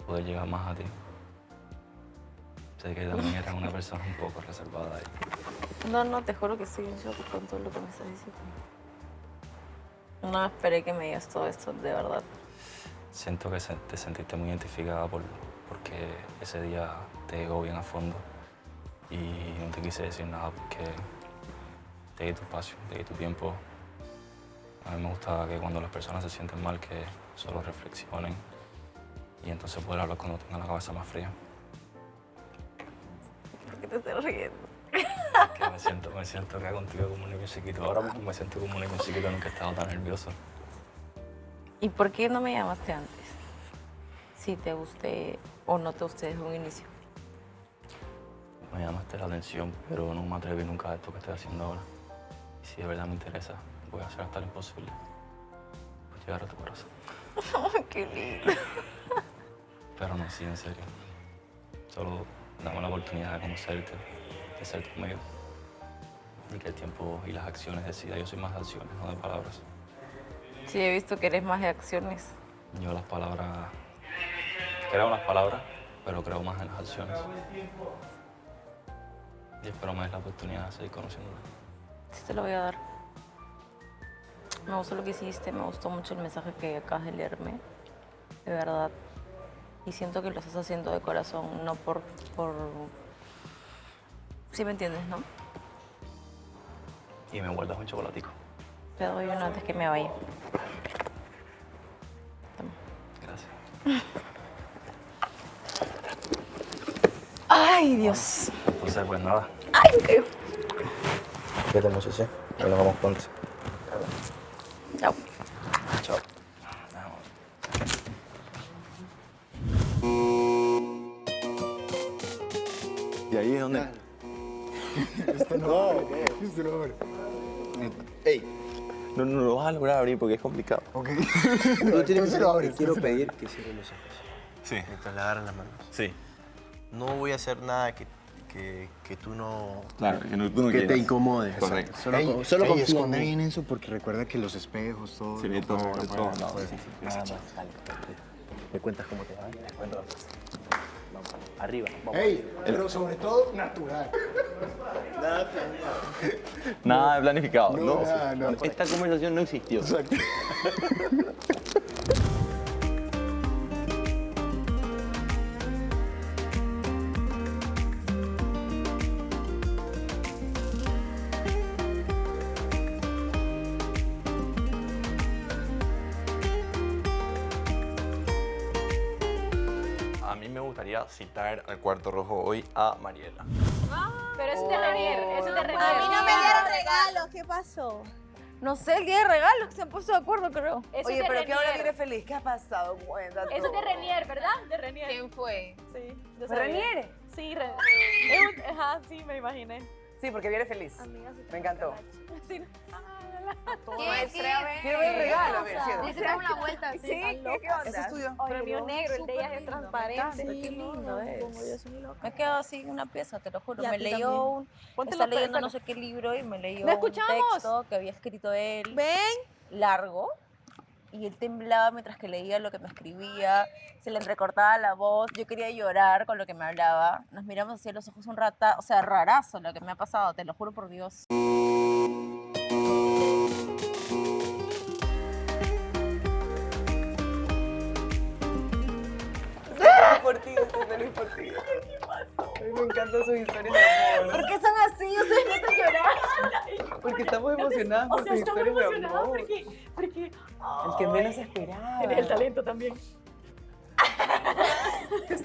Poder llegar más a ti. Sé que también eres una persona un poco reservada y No, te juro que estoy en shock con todo lo que me estás diciendo. No esperé que me digas todo esto, de verdad. siento que te sentiste muy identificada porque ese día te llegó bien a fondo y no te quise decir nada porque te di tu espacio, te di tu tiempo. A mí me gusta que cuando las personas se sienten mal que solo reflexionen y entonces poder hablar cuando tengan la cabeza más fría. ¿Por qué te estás riendo? Que me siento acá contigo como un niño chiquito. Ahora mismo me siento como un niño chiquito, nunca he estado tan nervioso. ¿Y por qué no me llamaste antes? Si te gusté o no te gusté desde un inicio. Me llamaste la atención, pero no me atreví nunca a esto que estoy haciendo ahora. Y si de verdad me interesa, voy a hacer hasta lo imposible por llegar a tu corazón. ¡Qué lindo! Pero no, sí, en serio. Solo dame la oportunidad de conocerte, de ser tu amigo. Y que el tiempo y las acciones decidan. Yo soy más de acciones, no de palabras. Sí, he visto que eres más de acciones. Yo las palabras... Creo en las palabras, pero creo más en las acciones. Y espero me des la oportunidad de seguir conociéndote. Sí, te lo voy a dar. Me gustó lo que hiciste, me gustó mucho el mensaje que acabas de leerme. De verdad. Y siento que lo estás haciendo de corazón, no por... ¿Sí me entiendes, no? Y me guardas un chocolatico. Te doy uno antes que me vaya. Gracias. ¡Ay, Dios! Entonces, pues nada. ¡Ay, qué! Cuídate mucho, ¿sí? Nos vemos pronto. Chao. Chao. Y ahí es donde... Este no, este no. ¡Ey! No lo vas a lograr abrir porque es complicado. Ok. Tú tienes que lo abres, quiero entonces lo pedir que cierren los ojos. Sí. Mientras le agarran las manos. Sí. No voy a hacer nada que tú no... Claro, que tú no que quieras. te incomode. Correcto. Solo confía en esconde mí. bien eso porque recuerda que los espejos, todo. Se ve todo, no, de todos lados. pues, Sí, sí. Nada más, dale. ¿Me cuentas cómo te va? Te cuento. Vamos, arriba. Vamos. Ey, pero sobre todo natural. Nada planeado. Nada de planificado, ¿no? No. Esta conversación no existió. Exacto. A mí me gustaría citar al cuarto rojo hoy a Mariela. Pero eso es de Renier, eso es de Renier. A mí no me dieron regalos, ¿qué pasó? No sé, el día de regalos, se han puesto de acuerdo, creo. Eso Oye, es de pero que ahora Renier. viene feliz. ¿Qué ha pasado? Cuéntate. Eso es de Renier, ¿verdad? De Renier. ¿Quién fue? Sí. ¿Fue Renier? Sí, ajá, sí, me imaginé. Sí, porque viene feliz. Me encantó. Sí. Quiero ver el regalo, a ver, Sí, siéntate. se da una vuelta. Sí, ¿qué onda? Eso es tuyo. Pero el mío es negro, el de ella es transparente. Qué lindo es. Me he quedado así en una pieza, te lo juro. Y a Me ti leyó también. un... Póntelo, Está leyendo espera. no sé qué libro y me leyó ¿No un escuchamos? texto que había escrito él. ¿Ven? Largo. Y él temblaba mientras que leía lo que me escribía. Se le entrecortaba la voz. Yo quería llorar con lo que me hablaba. Nos miramos así a los ojos un rato. O sea, rarazo lo que me ha pasado, te lo juro por Dios. Por ti, estoy feliz por ti. A mí me encantan sus historias de amor. ¿Por qué son así? Ustedes me hacen llorar. Porque estamos emocionadas por tu estamos historia de emocionadas amor. porque El que menos esperaba. Tiene el talento también. Es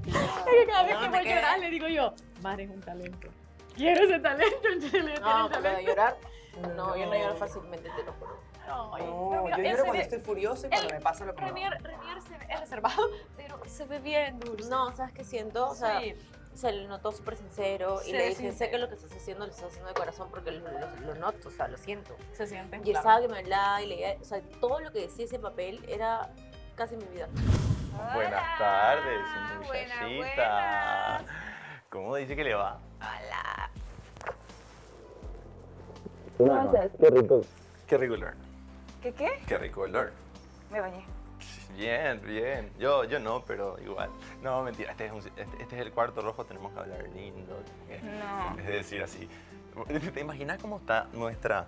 que cada vez que voy a llorar le digo yo, Mare es un talento. Quiero ese talento, entonces le No, pero de llorar, no, yo no lloro fácilmente, te lo juro. No, yo lloro cuando estoy furiosa y cuando me pasa lo que Renier es reservado, pero se ve bien dulce. No, ¿sabes qué siento? O sea, Sí. se le notó súper sincero y Sí, le dije, sé sincero. que lo que estás haciendo lo estás haciendo de corazón porque lo noto, o sea, lo siento. Se siente. Y estaba que me hablaba y leía, o sea, todo lo que decía ese papel era casi mi vida. Buenas tardes, muchachita. ¿Cómo dice que le va? Hola. ¿Cómo estás? Qué rico olor. ¿Qué qué? Qué rico olor. Me bañé. Bien, bien. Yo no, pero igual. No, mentira. Este es el cuarto rojo, tenemos que hablar lindo. No. Es decir, así. ¿Te imaginas cómo está nuestra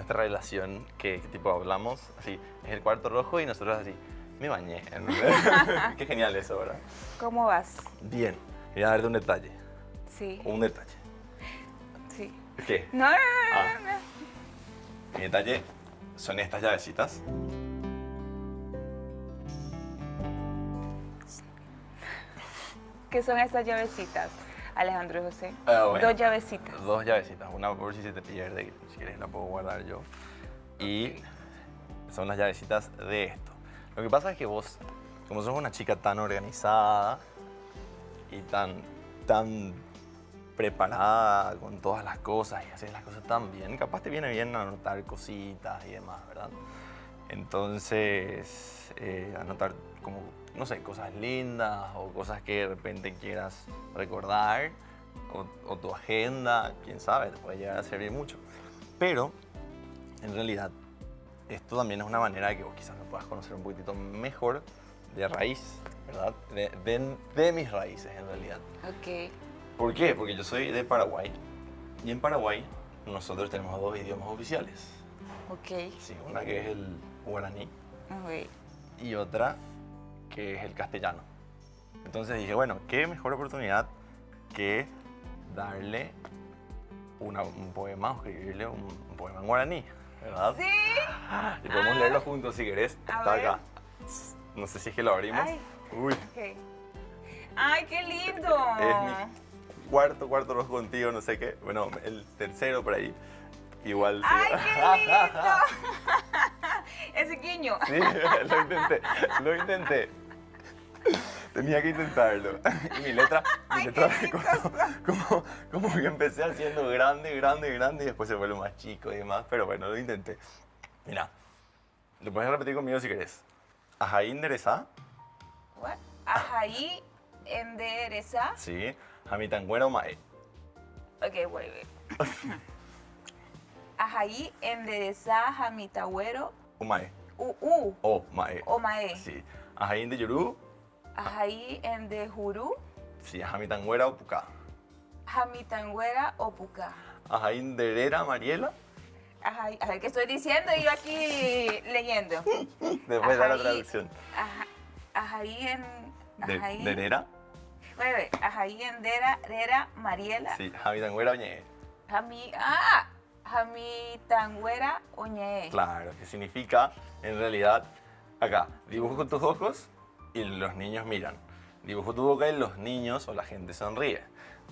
relación? Que tipo hablamos así, es el cuarto rojo y nosotros así, me bañé. Qué genial eso, ¿verdad? ¿Cómo vas? Bien. Voy a darte un detalle. Sí. Un detalle. Sí. ¿Qué? No, no, Ah. no, no. Mi detalle son estas llavecitas. ¿Qué son estas llavecitas, Alejandro y José? Bueno, Dos llavecitas. Dos llavecitas, una por si se te pierde, si quieres la puedo guardar yo. Y son las llavecitas de esto. Lo que pasa es que vos, como sos una chica tan organizada y tan preparada con todas las cosas y haces las cosas tan bien, capaz te viene bien anotar cositas y demás, ¿verdad? Entonces, anotar como, no sé, cosas lindas o cosas que de repente quieras recordar o tu agenda, quién sabe, te puede llegar a servir mucho. Pero, en realidad, esto también es una manera de que vos quizás me puedas conocer un poquitito mejor de raíz, ¿verdad? De mis raíces, en realidad. Ok. ¿Por qué? Porque yo soy de Paraguay y en Paraguay nosotros tenemos dos idiomas oficiales. Ok. Sí, una que es el guaraní Ok. y otra que es el castellano. Entonces dije, bueno, qué mejor oportunidad que darle un poema o escribirle un poema en guaraní, ¿verdad? Sí. Y podemos leerlo juntos si querés. A Está ver. acá. No sé si es que lo abrimos. Ay. Uy, Ok. ¡Ay, qué lindo! es mi cuarto rojo contigo, no sé qué. Bueno, el tercero por ahí. Igual sí. ¡Ay, qué lindo! Ese guiño. Sí, lo intenté. Tenía que intentarlo. Y mi letra como que empecé haciendo grande y después se vuelve más chico y demás, pero bueno, lo intenté. Mira, lo puedes repetir conmigo si querés. Ajaí enderezá. What? Ajaí endereza. Sí. Jamitangüera mae. Ok, wait. Ajaí endereza jamitagüero. Umae. O mae. mae. Sí. Ajaí de Yurú. Ajaí endejurú. Sí. Jamitangüera o Pucá. Jamitangüera o pucá. Ajaí enderera Mariela. Ajaí, a ver qué estoy diciendo y yo aquí leyendo. Después da la traducción. Ajaí en. Ajaí. ¿Derera? Wait. Ajaí endera Mariela. Sí. Jamitangüera Oñe. Jamitangüera oñe. Claro, que significa, en realidad, acá, dibujo con tus ojos y los niños miran. Dibujo tu boca y los niños o la gente sonríe.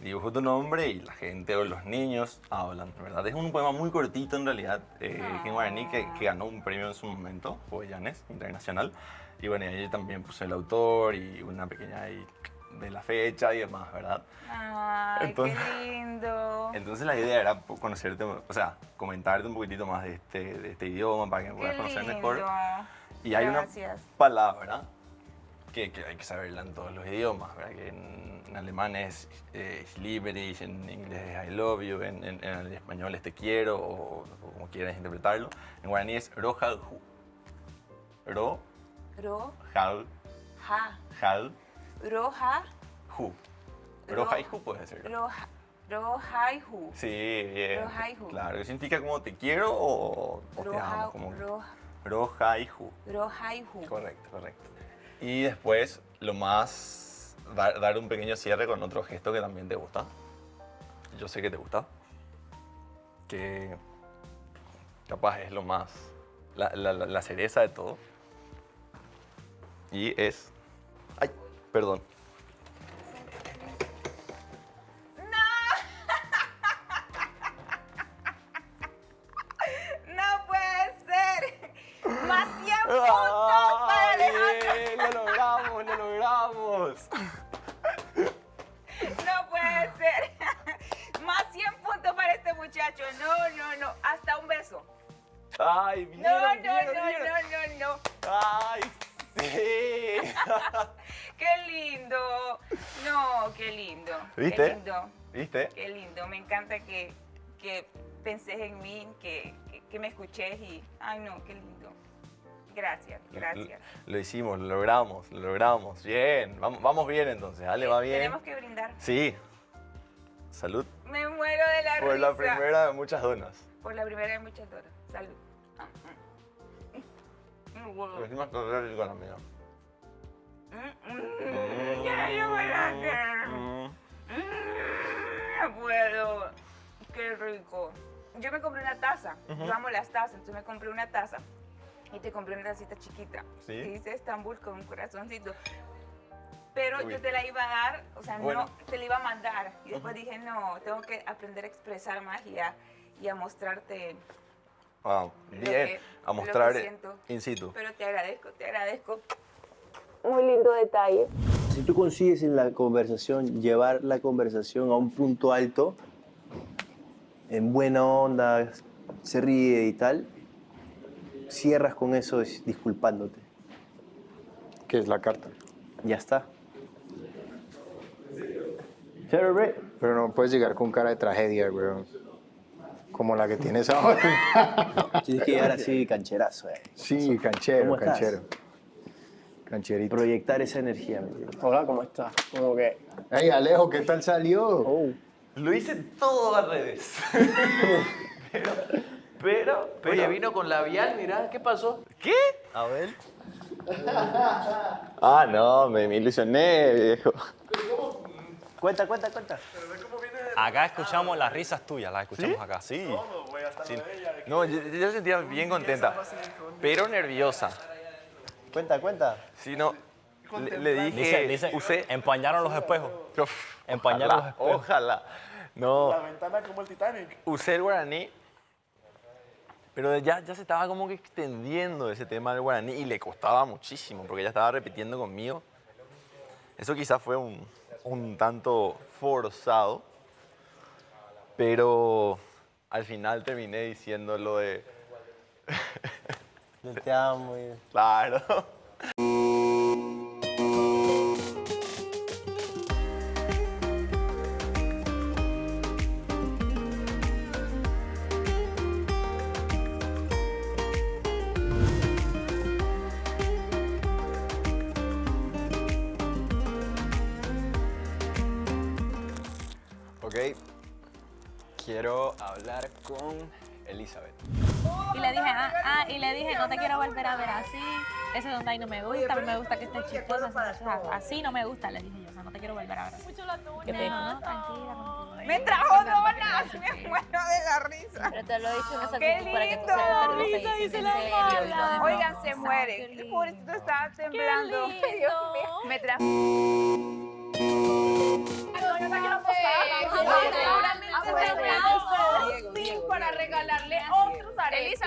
Dibujo tu nombre y la gente o los niños hablan, ¿verdad? Es un poema muy cortito, en realidad, en guaraní, que ganó un premio en su momento, Jovellanes Internacional. Y bueno, ahí también puse el autor y una pequeña ahí de la fecha y demás, ¿verdad? Ay, qué lindo. Entonces la idea era conocerte, o sea, comentarte un poquitito más de este idioma para que me puedas conocer mejor. Y hay Gracias. una palabra que hay que saberla en todos los idiomas, ¿verdad? Que en alemán es Liebig, en inglés es I love you, en el español es te quiero o como quieras interpretarlo. En guaraní es rojalhu. Rojalhu. Roja. Rojaihu puede ser. Rojaihu. Sí, bien. Rojaihu. Claro, que significa como te quiero o te amo. Como Rojaihu. Rojaihu. Correcto. Y después, lo más dar un pequeño cierre con otro gesto que también te gusta. Yo sé que te gusta. Que capaz es lo más, la cereza de todo. Y es... Ay, perdón. ¡No puede ser! ¡Más 100 puntos para Alejandro! Bien, lo logramos, lo logramos. ¡No puede ser! ¡Más 100 puntos para este muchacho! No. Hasta un beso. Ay, No. Ay, sí. ¡Qué lindo! No, qué lindo. ¿Viste? Qué lindo. ¿Viste? Qué lindo. Me encanta que penses en mí, que me escuches y... Ay, no, qué lindo. Gracias. Lo hicimos, lo logramos. Bien, vamos bien entonces. Ale, va bien. Tenemos que brindar. Sí. Salud. Me muero de la risa. Por la primera de muchas donas. Por la primera de muchas donas. Salud. Pero encima está re rico la mía. No puedo. Qué rico. Yo me compré una taza. Yo amo las tazas, entonces me compré una taza. Y te compré una tacita chiquita. ¿Sí? Que dice Estambul con un corazoncito. Pero Uy. yo te la iba a dar, o sea, Bueno. no, te la iba a mandar. Y después dije, no, tengo que aprender a expresar más y a mostrarte Wow, Lo bien. que- A lo mostrar que siento. in situ. Pero te agradezco. Muy lindo detalle. Si tú consigues en la conversación llevar la conversación a un punto alto, en buena onda, se ríe y tal, cierras con eso disculpándote. ¿Qué es la carta? Ya está. Pero no puedes llegar con cara de tragedia, güey. Como la que tienes ahora. Tienes que llegar así cancherazo. Sí, canchero, ¿Cómo estás? canchero. Cancherito. Proyectar esa energía, ¿me entiendes? Hola, ¿cómo estás? Como que... Hey, Alejo, ¿qué tal salió? Lo hice todo al revés. pero... Oye, vino con labial, mirá, ¿qué pasó? ¿Qué? A ver. Ah, no, me ilusioné, viejo. Cuenta. Acá escuchamos las risas tuyas, las escuchamos ¿Sí? acá. Sí. Sí. No, yo me sentía bien contenta, pero nerviosa. Cuenta. Sí, no, le dije, Dice, empañaron los espejos. Empañaron los espejos. Ojalá. No, La ventana como el Titanic. usé el guaraní, pero ya se estaba como que extendiendo ese tema del guaraní y le costaba muchísimo porque ella estaba repitiendo conmigo. Eso quizás fue un tanto forzado, pero al final terminé diciendo lo de... Yo te amo. Claro. Ok, quiero hablar con Elizabeth. Y le dije, no te quiero volver a ver así. Ese donde ahí no me gusta, no me gusta que estés chistosa. Así no me gusta, le dije yo. O sea, no te quiero volver a ver así. ¿Qué te dijo? No, tranquila, contigo. ¡Me trajo donas! ¡Me muero de la risa! Pero te lo he dicho en esa ¡Qué actitud para que tú lindo! sepas que te lo Risa, estoy diciendo en serio. y lo demás. Oigan, se muere. El pobrecito estaba temblando. lindo. Dios mío. Me trajo. Seguramente para regalarle otros aretes.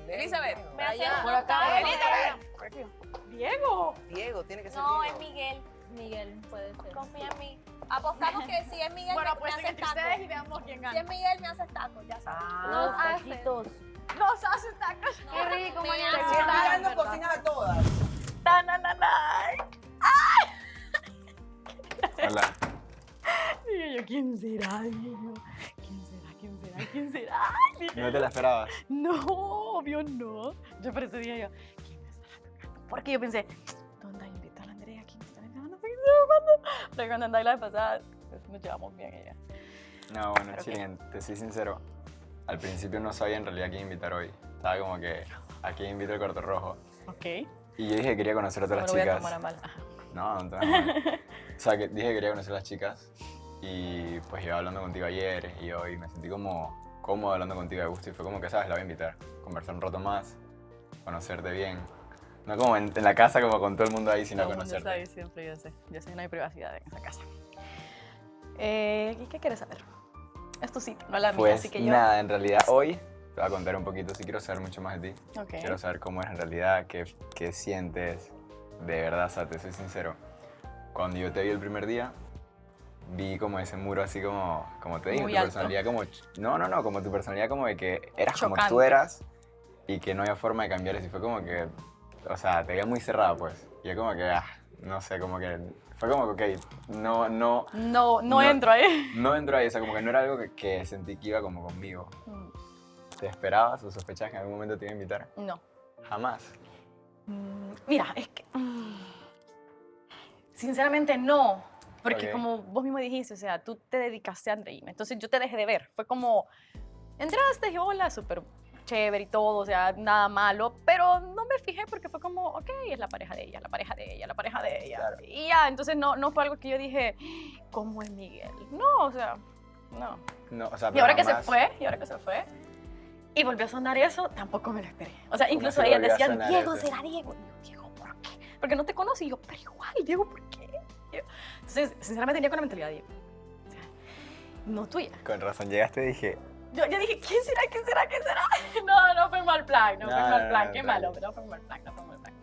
Elizabeth. Me hace Por acá. Elizabeth. Diego, tiene que ser No, Diego. es Miguel. Miguel, puede ser. Confía en mí. Apostamos que si es Miguel, Bueno, me pues haces entre taco. ustedes y veamos quién Si gana. es Miguel, me haces taco, ya sabes. Los taquitos. Nos hace tacos. Qué rico, Me mañana. hace Mirando cocinas a todas. Hola. Dije yo, ¿quién será? Dije yo, ¿quién será? Dije No te yo. la esperabas. No, obvio no. Yo por eso dije yo, ¿quién me estará tocando? Porque yo pensé, ¿dónde invita a la Andrea? ¿Quién me estará invitando? Pero cuando andaba la vez pasada, pues nos llevamos bien ella. No, bueno, Pero Chilien, te soy sincero. Al principio no sabía en realidad a quién invitar hoy. Estaba como que, ¿a quién invito el corto rojo? Ok. Y yo dije que quería conocer a No todas me las lo voy a chicas. tomar a mal. Ajá. No, no te das mal. O sea, que dije que quería conocer a las chicas y pues iba hablando contigo ayer y hoy me sentí como cómodo hablando contigo de gusto y fue como que, ¿sabes? La voy a invitar, conversar un rato más, conocerte bien. No como en la casa como con todo el mundo ahí, sino Todo el mundo conocerte. está ahí siempre, yo sé. Yo sé, no hay privacidad en esa casa. ¿Y qué quieres saber? Es tu sitio, no la mía, Pues así que yo... nada, en realidad hoy te voy a contar un poquito, sí quiero saber mucho más de ti. Ok. Quiero saber cómo es en realidad, qué sientes, de verdad, o sea, te soy sincero. Cuando yo te vi el primer día, vi como ese muro así como te dije, Muy tu alto. personalidad como... No, como tu personalidad como de que eras como tú Chocante. eras y que no había forma de cambiar eso. Y fue como que, o sea, te veía muy cerrado, pues. Y yo como que, no sé, como que... Fue como que, ok, No entro ahí. no entró ahí, o sea, como que no era algo que sentí que iba como conmigo. ¿Te esperabas o sospechabas que en algún momento te iba a invitar? No. Jamás. Mira, es que... sinceramente no. Porque Ok. como vos mismo dijiste, o sea, tú te dedicaste a Andreina. Entonces yo te dejé de ver. Fue como... Entraste y hola, súper chévere y todo, o sea, nada malo. Pero no me fijé porque fue como, ok, es la pareja de ella, la pareja de ella, la pareja de ella. Claro. Y ya, entonces no fue algo que yo dije, ¿cómo es Miguel? No, o sea, no. No, o sea, Y pero ahora que se jamás- fue, y volvió a sonar eso, tampoco me lo esperé. O sea, ¿Cómo incluso se ellas volvió a decían, sonar Diego, eso? ¿será Diego? Y yo, Diego, ¿por qué? Porque no te conoce. Y yo, pero igual, Diego, ¿por qué? Entonces, sinceramente, tenía con la mentalidad de Diego. O sea, no tuya. Con razón, llegaste y dije, Yo dije, ¿quién será? No fue mal plan, no fue mal plan. Qué malo, pero no fue mal plan, no fue mal plan.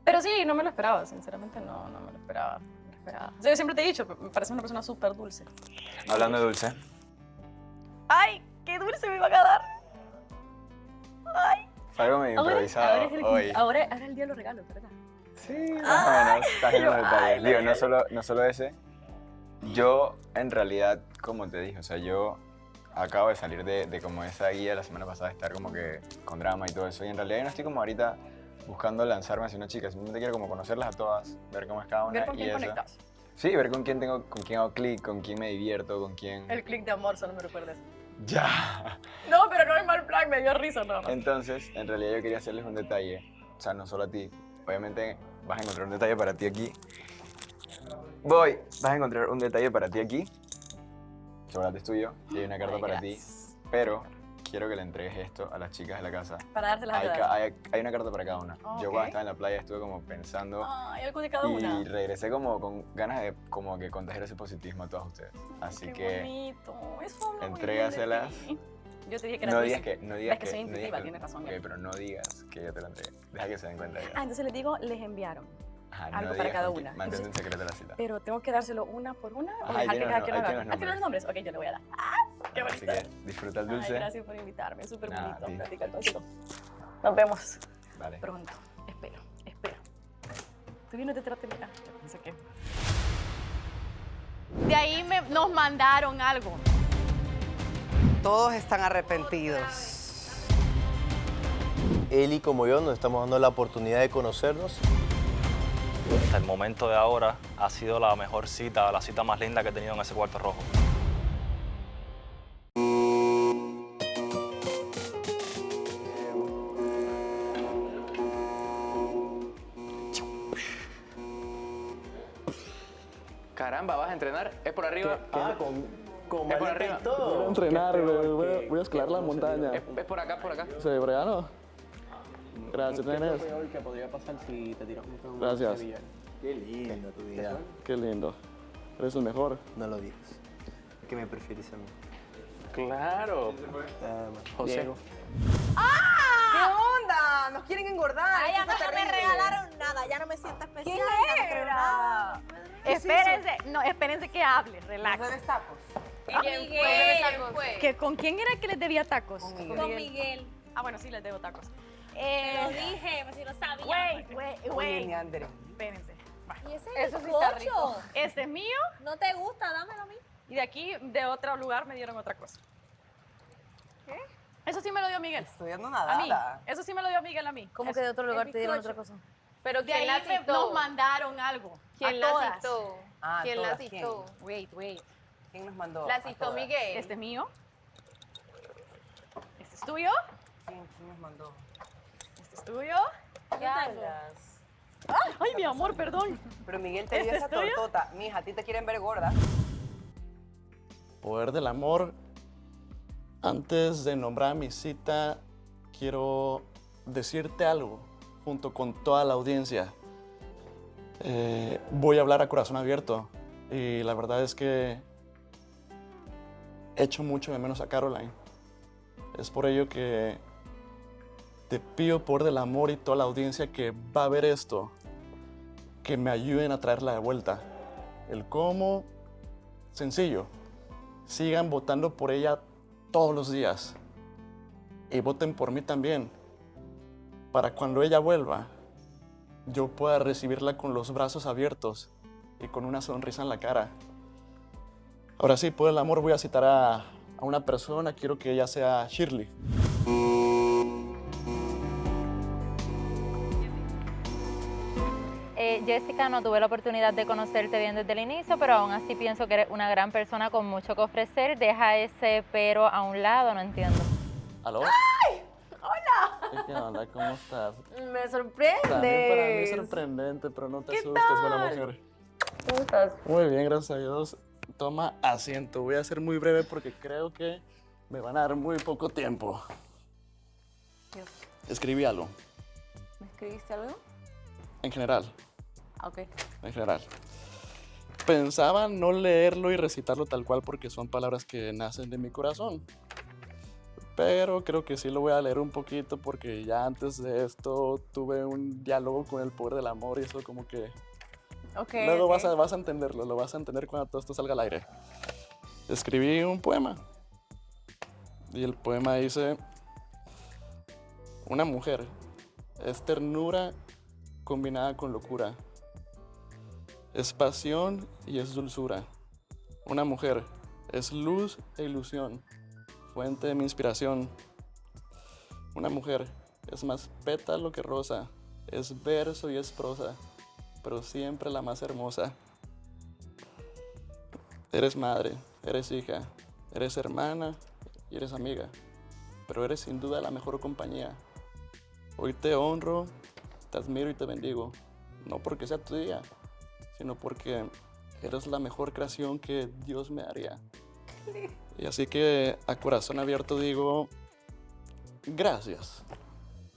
Pero sí, no me lo esperaba, sinceramente, no me lo esperaba. O sea, yo siempre te he dicho, me parece una persona súper dulce. hablando de dulce, ¡Ay, qué dulce me iban a dar! ¡Ay! fue algo medio improvisado hoy. Ahora el día de los regalos, ¿verdad? Sí, más o menos, estás en los detalles. Digo, no solo ese. Yo, en realidad, como te dije, o sea, yo acabo de salir de como esa guía la semana pasada, de estar como que con drama y todo eso. Y en realidad yo no estoy como ahorita buscando lanzarme hacia una chica, simplemente quiero como conocerlas a todas, ver cómo es cada una. Ver con y quién eso. conectas. Sí, ver con quién hago clic, con quién me divierto, con quién... El clic de amor, solo me recuerdas. Ya. No, pero no es mal plan, me dio risa, no. Entonces, en realidad yo quería hacerles un detalle, o sea, no solo a ti. Obviamente vas a encontrar un detalle para ti aquí. Vas a encontrar un detalle para ti aquí. El chocolate es tuyo y hay una carta Ay, para ti. Pero quiero que le entregues esto a las chicas de la casa. Para dárselas a Hay, todas. hay una carta para cada una. Ah, Yo ok. cuando estaba en la playa estuve como pensando Ay, algo de cada y una. regresé como con ganas de como que contagiar ese positivismo a todas ustedes. Así Qué que bonito. Eso habla muy bien de entrégaselas. ti. Yo te dije que era No dulce. digas que, no Es digas que soy no intuitiva, digas que- tienes razón. ok, pero no digas que yo te lo entregué. Deja que se den cuenta ya. Ah, entonces les digo, les enviaron Ajá, algo no para digas cada con quién. una. Mantente en Entonces, secreto la cita. pero tengo que dárselo una por una o Ajá, dejar ahí que tienes cada los- quien ahí lo haga. tienes los Ah, ¿tienes los nombres? Ok, yo le voy a dar. ¡Ah! ¡Qué Así bonito! que disfruta el dulce. Ay, gracias por invitarme, súper Nada, bonito. a ti. Platicar contigo. Nos vemos Vale. pronto. Espero. Tú bien no te trates bien. Yo pensé que... De ahí nos mandaron algo. Todos están arrepentidos. Él y como yo nos estamos dando la oportunidad de conocernos. Hasta el momento de ahora ha sido la mejor cita, la cita más linda que he tenido en ese cuarto rojo. Caramba, ¿vas a entrenar? ¿Es por arriba? Con ¿Es por maleta arriba? y todo. Voy a entrenar, güey. Voy a escalar la montaña. ¿Es por acá, por acá? Sí, por allá no. Gracias, nenes. ¿Qué podría pasar si te tiras un Gracias. Qué lindo tu vida. Qué lindo. Eres el mejor. No lo digas. ¿Qué me prefieres a mí? Claro. José. Diego. ¿Qué onda? Nos quieren engordar. Ay, a eso mí está no me terrible. regalaron nada, ya no me siento especial. ¿Quién ya no creo era? nada. Espérense que hable, relax. ¿Debes tacos? Con Miguel. ¿Con quién era que les debía tacos? Con Miguel. Ah, bueno, sí, les debo tacos. Te lo dije, pues si lo sabía. Oye, Neandre. Espérense. ¿Y ese Eso sí está rico. bizcocho? Este es mío. ¿No te gusta? Dámelo a mí. Y de aquí, de otro lugar, me dieron otra cosa. ¿Qué? Eso sí me lo dio Miguel. Estudiando A mí. nada. Eso sí me lo dio Miguel a mí. ¿Cómo Eso. que de otro lugar El te dieron bizcocho. otra cosa? Pero De ahí nos mandaron algo. ¿Quién a la todas. citó? Ah, ¿Quién la todas, citó? Wait. ¿Quién nos mandó? La a citó todas? Miguel. Este es mío. Este es tuyo. ¿Quién nos mandó? Este es tuyo. ¿Qué hablas? Ay, mi amor, perdón. Pero Miguel te dio ¿Este esa es tuyo? tortota. Mija, a ti te quieren ver gorda. Poder del amor. Antes de nombrar mi cita, quiero decirte algo junto con toda la audiencia. Voy a hablar a corazón abierto y la verdad es que echo mucho de menos a Caroline. Es por ello que te pido por del amor y toda la audiencia que va a ver esto, que me ayuden a traerla de vuelta. El cómo, sencillo. Sigan votando por ella todos los días. Y voten por mí también. Para cuando ella vuelva, yo pueda recibirla con los brazos abiertos y con una sonrisa en la cara. Ahora sí, por el amor voy a citar a una persona. Quiero que ella sea Shirley. Jessica, no tuve la oportunidad de conocerte bien desde el inicio, pero aún así pienso que eres una gran persona con mucho que ofrecer. Deja ese pero a un lado, no entiendo. ¿Aló? ¡Ay! ¡Hola! ¿Qué onda? ¿Cómo estás? Me sorprendes. También para mí es sorprendente, pero no te asustes, buena mujer. ¿Cómo estás? Muy bien, gracias a Dios. Toma asiento. Voy a ser muy breve porque creo que me van a dar muy poco tiempo. Dios. Escribí algo, ¿Me escribiste algo? en general. Ok. En general. Pensaba no leerlo y recitarlo tal cual porque son palabras que nacen de mi corazón. Pero creo que sí lo voy a leer un poquito porque ya antes de esto tuve un diálogo con el poder del amor y eso como que... Okay, luego ok. vas a entenderlo, lo vas a entender cuando todo esto salga al aire. Escribí un poema. Y el poema dice... Una mujer es ternura combinada con locura. Es pasión y es dulzura. Una mujer es luz e ilusión, fuente de mi inspiración. Una mujer es más pétalo que rosa, es verso y es prosa, pero siempre la más hermosa. Eres madre, eres hija, eres hermana y eres amiga, pero eres sin duda la mejor compañía. Hoy te honro, te admiro y te bendigo, no porque sea tu día, sino porque eres la mejor creación que Dios me haría. Y así que a corazón abierto digo, gracias.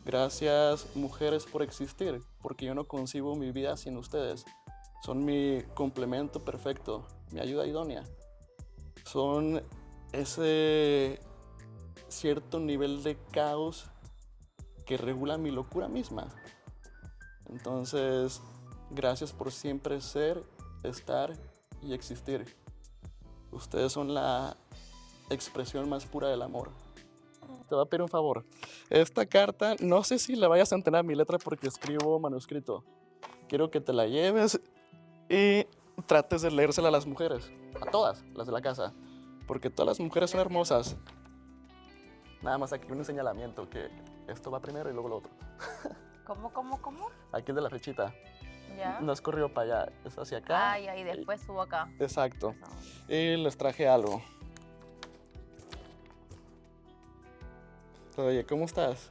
Gracias, mujeres, por existir, porque yo no concibo mi vida sin ustedes. Son mi complemento perfecto, mi ayuda idónea. Son ese cierto nivel de caos que regula mi locura misma. Entonces, gracias por siempre ser, estar y existir. Ustedes son la expresión más pura del amor. Te voy a pedir un favor. Esta carta, no sé si la vayas a entender a mi letra porque escribo manuscrito. Quiero que te la lleves y trates de leérsela a las mujeres. A todas, las de la casa. Porque todas las mujeres son hermosas. Nada más aquí un señalamiento que esto va primero y luego lo otro. ¿Cómo? Aquí el de la flechita. Ya. No has corrido para allá, es hacia acá. Ay, y después subo acá. Exacto. Y les traje algo. Oye, ¿cómo estás?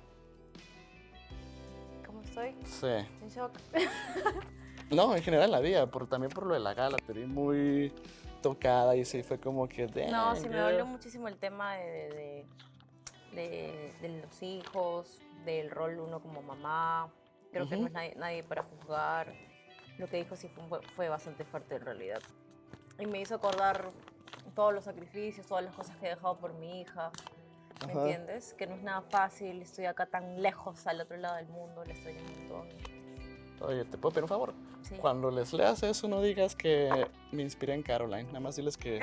¿Cómo estoy? Sí. En shock. No, en general la vida, también por lo de la gala, te vi muy tocada y sí fue como que... No, sí me girl. dolió muchísimo el tema de los hijos, del rol uno como mamá. Creo que no es nadie para juzgar. Lo que dijo sí fue bastante fuerte en realidad. Y me hizo acordar todos los sacrificios, todas las cosas que he dejado por mi hija. ¿Me Ajá. entiendes? Que no es nada fácil, estoy acá tan lejos al otro lado del mundo, le estoy un montón. Oye, ¿te puedo pedir un favor? Sí. Cuando les leas eso, no digas que me inspiré en Caroline. Nada más diles que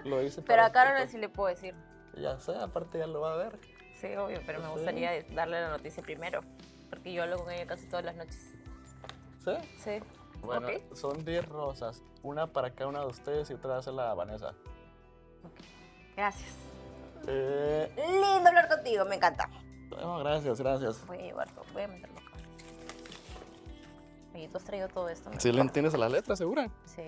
lo hice Pero para... a Carol sí le puedo decir. Ya sé, aparte ya lo va a ver. Sí, obvio, pero me Sí. gustaría darle la noticia primero. Porque yo hablo con ella casi todas las noches. ¿Sí? Sí. Bueno, Ok. son 10 rosas. Una para cada una de ustedes y otra a Vanessa. Gracias. Eh, Lindo hablar contigo, me encanta. no, gracias. Voy a llevar todo, voy a meterlo acá. Oye, tú has traído todo esto, ¿no? ¿Sí le entiendes a la letra, segura? Sí.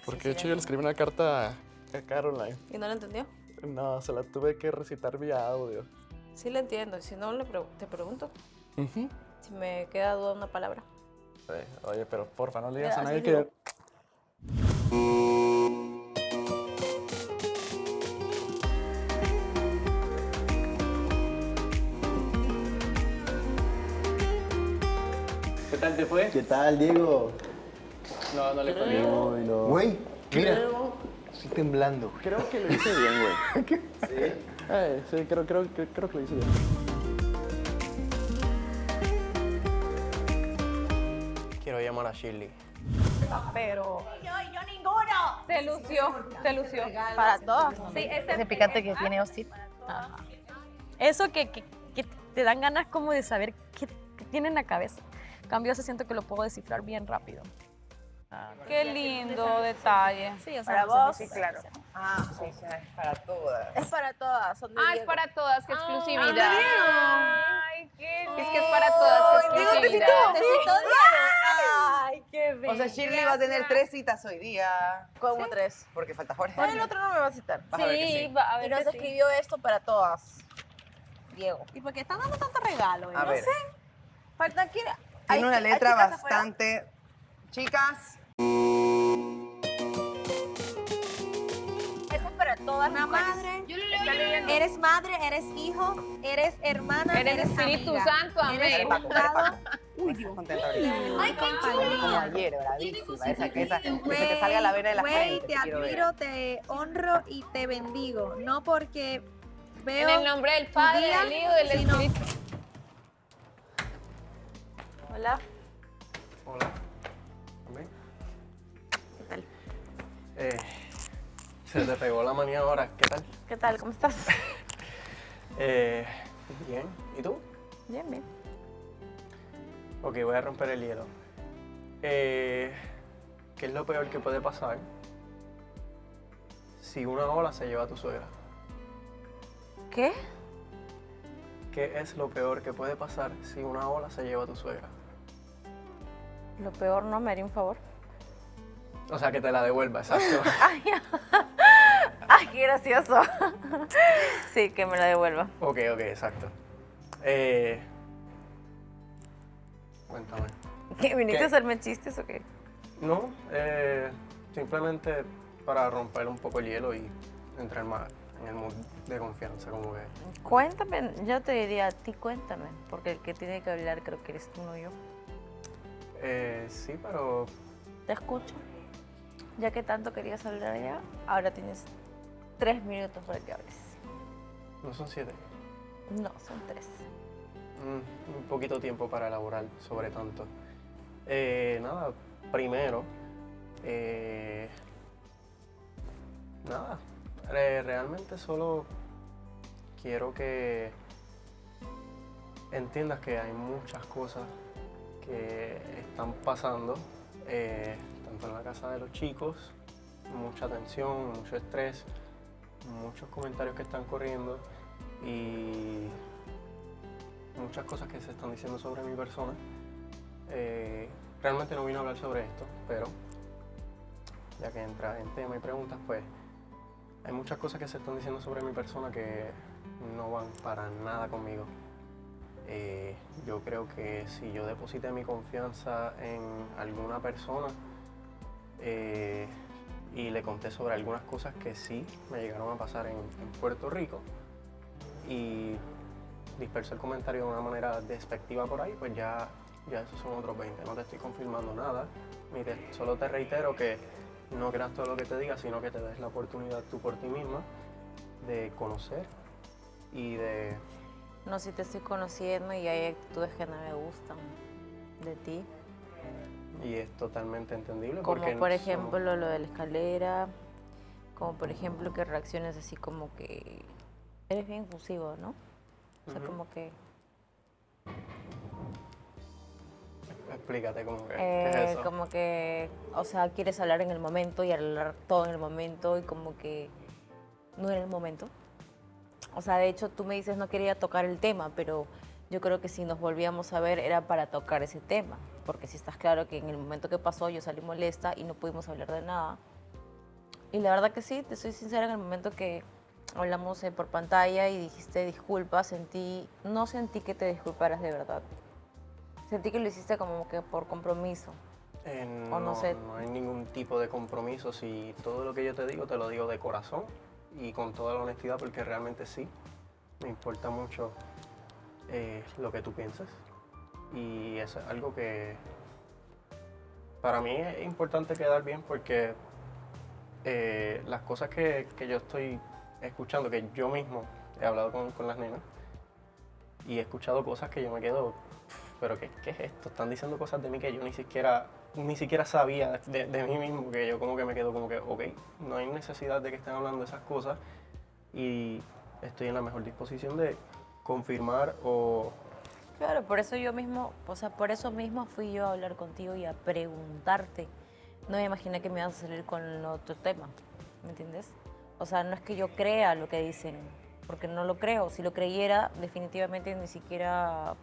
Porque sí, de hecho la yo le escribí una carta a Caroline. ¿Y no lo entendió? No, se la tuve que recitar vía audio. Sí lo entiendo, si no te pregunto Ujú. si me queda duda una palabra. Oye, pero porfa, no le digas a Mira, nadie así que... ¿Qué tal te fue? ¿Qué tal, Diego? No, no le fue bien. Güey, mira, Creo, estoy temblando. creo que lo hice bien, güey. Sí, creo que lo hice bien. Quiero llamar a Shirley. Pero Yo ninguno. se lució. Para todos. Sí, Ese picante que tiene Austin. Eso que te dan ganas como de saber qué tiene en la cabeza. En cambio, se siento que lo puedo descifrar bien rápido. Qué lindo detalle. Sí, o sea, Para no sé, vos. sí, claro. Ah, o sea, es para todas. Es para todas. Son de Ah, es Diego. para todas, qué exclusividad. Ay, qué lindo. Es que es para todas, qué Diego, te exclusividad. necesito Diego. Ay, qué bello. O sea, Shirley va a tener 3 citas hoy día. ¿Cómo 3? Porque falta Jorge. El otro no me va a citar. Vas a ver que sí. va a Y ver nos que sí. escribió esto para todas. Diego. ¿Y por qué están dando tanto regalo? A ver. Falta que... Tiene una letra bastante... Chicas, Eso es para todas las madre. Eres madre, eres hijo, eres hermana, Eres Espíritu amiga. Santo, Eres amén. honrado. uy, estás contenta ahorita. Ay, qué Como chula. ayer, bravísima. Esa, que se te salga la vena de la Güey, frente. te quiero ver. admiro, te honro y te bendigo. No porque veo En el nombre del tu Padre, día, del Hijo y del sino- Espíritu. Hola. Hola. ¿Bien? ¿Qué tal? Se te pegó la manía ahora. ¿Qué tal? ¿Qué tal? ¿Cómo estás? Bien. ¿Y tú? Bien, bien. Ok, voy a romper el hielo. ¿Qué es lo peor que puede pasar si una ola se lleva a tu suegra? ¿Qué? ¿Qué es lo peor que puede pasar si una ola se lleva a tu suegra? Lo peor no, me haría un favor. O sea, que te la devuelva, exacto. Ay, qué gracioso. Sí, que me la devuelva. Ok, exacto. Cuéntame. ¿Qué, viniste ¿Qué? a hacerme chistes o qué? No, simplemente para romper un poco el hielo y entrar más en el mood de confianza, como que... Cuéntame, yo te diría a ti, cuéntame, porque el que tiene que hablar creo que eres tú, no yo. Sí, pero... Te escucho. Ya que tanto querías hablar ya, ahora tienes 3 minutos para que hables. ¿No son 7? No, son 3. Un poquito tiempo para elaborar sobre tanto. Nada, primero, nada, realmente solo quiero que entiendas que hay muchas cosas que están pasando, tanto en la casa de los chicos, mucha tensión, mucho estrés, muchos comentarios que están corriendo y muchas cosas que se están diciendo sobre mi persona. Realmente no vine a hablar sobre esto, pero ya que entra en tema y preguntas, pues hay muchas cosas que se están diciendo sobre mi persona que no van para nada conmigo. Yo creo que si yo deposité mi confianza en alguna persona y le conté sobre algunas cosas que sí me llegaron a pasar en Puerto Rico y dispersó el comentario de una manera despectiva por ahí, pues ya esos son otros 20. No te estoy confirmando nada, solo te reitero que no creas todo lo que te diga, sino que te des la oportunidad tú por ti misma de conocer y de... No, si te estoy conociendo y hay actitudes que no me gustan de ti. Y es totalmente entendible. Como porque por ejemplo lo de la escalera, como por ejemplo que reacciones así como que eres bien impulsivo, ¿no? O sea, Ujú. como que Explícate cómo que, ¿qué es eso? como que, o sea, quieres hablar en el momento y hablar todo en el momento y como que no era el momento. O sea, de hecho tú me dices no quería tocar el tema, pero yo creo que si nos volvíamos a ver era para tocar ese tema, porque si estás claro que en el momento que pasó yo salí molesta y no pudimos hablar de nada. Y la verdad que sí, te soy sincera, en el momento que hablamos por pantalla y dijiste disculpas, no sentí que te disculparas de verdad. Sentí que lo hiciste como que por compromiso. No, O no sé. no hay ningún tipo de compromiso. Si todo lo que yo te lo digo de corazón y con toda la honestidad, porque realmente sí, me importa mucho lo que tú piensas. Y eso es algo que para mí es importante quedar bien porque las cosas que yo estoy escuchando, que yo mismo he hablado con las nenas y he escuchado cosas que yo me quedo, pero ¿qué es esto? Están diciendo cosas de mí que yo ni siquiera sabía de mí mismo, que yo como que me quedo como que, ok, no hay necesidad de que estén hablando de esas cosas y estoy en la mejor disposición de confirmar o... Claro, por eso yo mismo, o sea, por eso mismo fui yo a hablar contigo y a preguntarte. No me imaginé que me ibas a salir con otro tema, ¿me entiendes? O sea, no es que yo crea lo que dicen, porque no lo creo. Si lo creyera, definitivamente ni siquiera...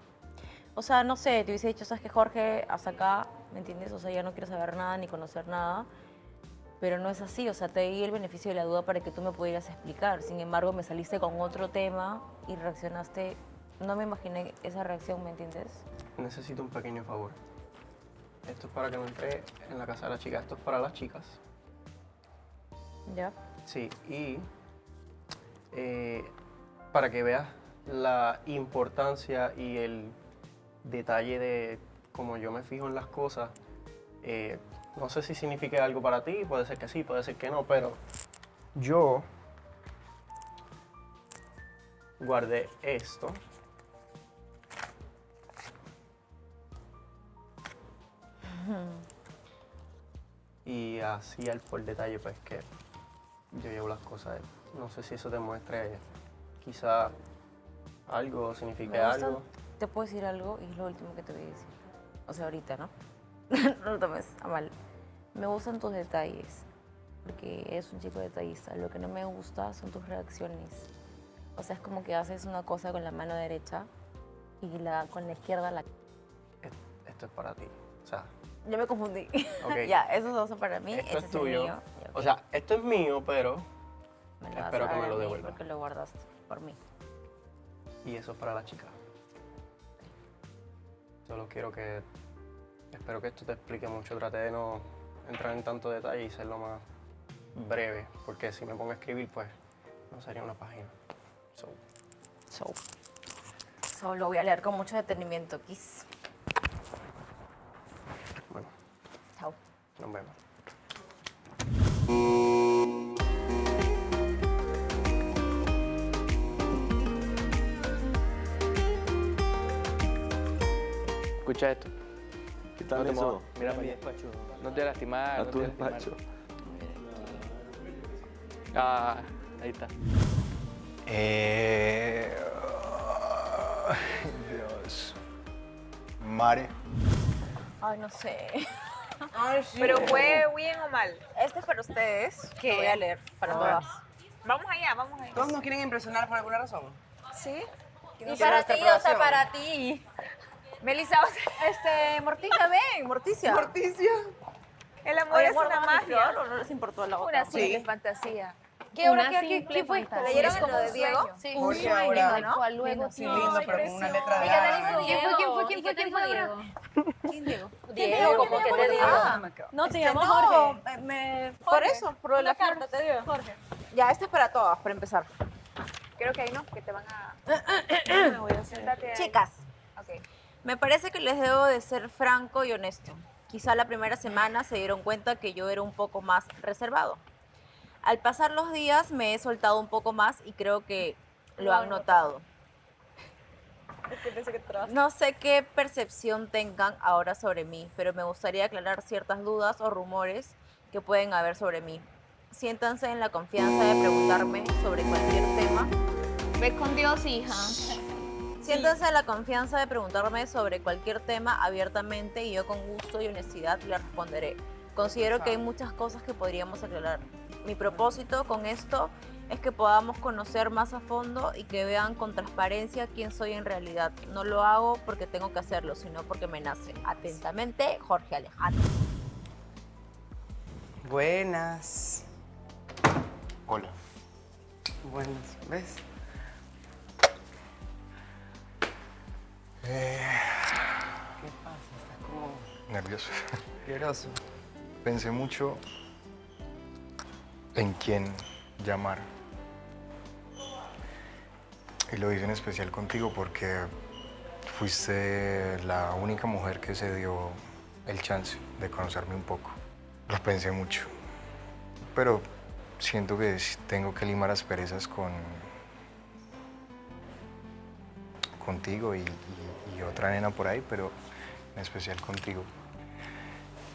O sea, no sé, te hubiese dicho, ¿sabes qué, Jorge? Hasta acá, ¿me entiendes? O sea, ya no quiero saber nada ni conocer nada. Pero no es así, o sea, te di el beneficio de la duda para que tú me pudieras explicar. Sin embargo, me saliste con otro tema y reaccionaste... No me imaginé esa reacción, ¿me entiendes? Necesito un pequeño favor. Esto es para que no entre en la casa de las chicas, esto es para las chicas. ¿Ya? Sí, y para que veas la importancia y el detalle de cómo yo me fijo en las cosas, no sé si signifique algo para ti, puede ser que sí, puede ser que no, pero yo guardé esto. Y así por detalle, pues que yo llevo las cosas. No sé si eso te muestre quizá algo, signifique Me gusta- algo. Te puedo decir algo y es lo último que te voy a decir. O sea, ahorita, ¿no? No lo tomes a mal. Me gustan tus detalles, porque eres un chico detallista. Lo que no me gusta son tus reacciones. O sea, es como que haces una cosa con la mano derecha y con la izquierda la... Esto es para ti. O sea, Yo me confundí. Ok. Ya, esos dos son para mí, esto ese es el tuyo. mío. Ya, ok. O sea, esto es mío, pero Me lo vas espero a que dar me a lo mí devuelvas. porque lo guardaste por mí. Y eso es para la chica. Solo espero que esto te explique mucho. Traté de no entrar en tanto detalle y ser lo más breve, porque si me pongo a escribir, pues no sería una página. So, lo voy a leer con mucho detenimiento, Kiss. Bueno, Chao. nos vemos. Escucha esto. ¿Qué tal No te eso? muevas. Mira Mira para mi allá. despacho. No te voy a lastimar. A no tu te voy a despacho. lastimar. Ahí está. Dios. Mare. Ay, no sé. Pero fue bien o mal. Este es para ustedes, que Lo voy a leer para todas. Vamos allá, vamos allá. ¿Todos nos quieren impresionar por alguna razón? ¿Sí? ¿Quién Y quiere para nuestra ti, o sea, aprobación? para ti. Melissa, Morticia, ven, Morticia. Morticia. el amor Oye, es una ¿guardaron mi magia. flor o no les importó la otra? Una simple fantasía. ¿Qué hora? Una ¿Quién simple fue? fantasía. ¿Leyeron Es lo como de un Diego? sueño. Sí, Un un sueño, sueño, ¿no? del cual luego Sí, lindo, pero con una letra de Oiga, A. Diego, ¿quién fue? ¿Y qué te dijo Diego? ¿Quién Diego? Diego, ¿cómo que te digo? No, te Este, llamo no, Jorge. Por eso, por lo de la flor. carta, te digo, Jorge. Ya, este es para todas, para empezar. Creo que ahí no, que te van a... Me voy a hacer. Siéntate ahí. Chicas, Ok. me parece que les debo de ser franco y honesto. Quizá la primera semana se dieron cuenta que yo era un poco más reservado. Al pasar los días me he soltado un poco más y creo que lo han notado. No sé qué percepción tengan ahora sobre mí, pero me gustaría aclarar ciertas dudas o rumores que pueden haber sobre mí. Siéntanse en la confianza de preguntarme sobre cualquier tema. Ve con Dios, hija. Siéntanse en la confianza de preguntarme sobre cualquier tema abiertamente y yo con gusto y honestidad le responderé. Considero que hay muchas cosas que podríamos aclarar. Mi propósito con esto es que podamos conocer más a fondo y que vean con transparencia quién soy en realidad. No lo hago porque tengo que hacerlo, sino porque me nace. Atentamente, Jorge Alejandro. Buenas. Hola. Buenas. ¿Ves? nervioso. Lloroso. Pensé mucho en quién llamar. Y lo hice en especial contigo porque fuiste la única mujer que se dio el chance de conocerme un poco. Lo pensé mucho. Pero siento que tengo que limar asperezas contigo y otra nena por ahí, pero en especial contigo.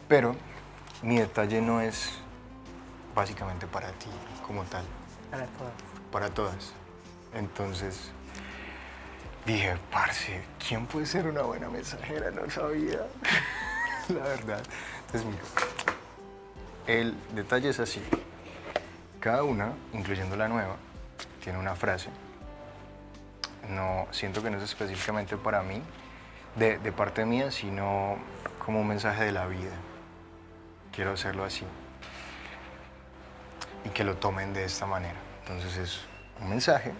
Pero mi detalle no es básicamente para ti como tal. Para todas. Para todas. Entonces dije, parce, ¿quién puede ser una buena mensajera? No sabía, la verdad. Entonces mira, el detalle es así. Cada una, incluyendo la nueva, tiene una frase. No, siento que no es específicamente para mí, de parte mía, sino como un mensaje de la vida. Quiero hacerlo así. Y que lo tomen de esta manera. Entonces es un mensaje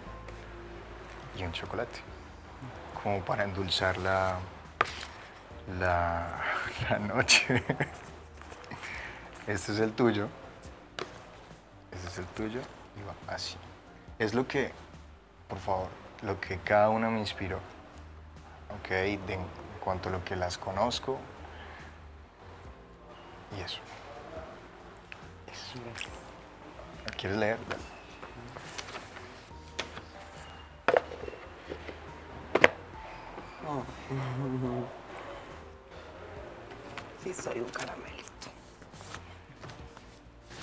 y un chocolate. Como para endulzar la noche. Este es el tuyo. Este es el tuyo. Y va así. Es lo que, por favor, lo que cada una me inspiró. ¿Ok? En cuanto a lo que las conozco. Y eso. ¿Quieres leer? Sí, soy un caramelito.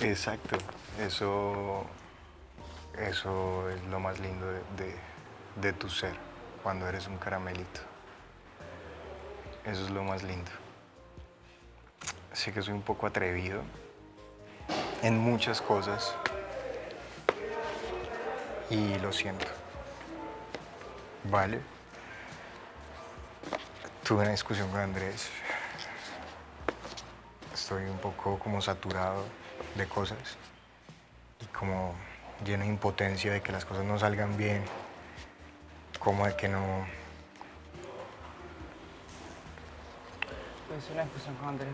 Exacto. Eso es lo más lindo de tu ser, cuando eres un caramelito. Eso es lo más lindo. Sé que soy un poco atrevido en muchas cosas y lo siento. Vale. Tuve una discusión con Andrés. Estoy un poco como saturado de cosas y como lleno de impotencia de que las cosas no salgan bien, como de que no... Pues una discusión con Andrés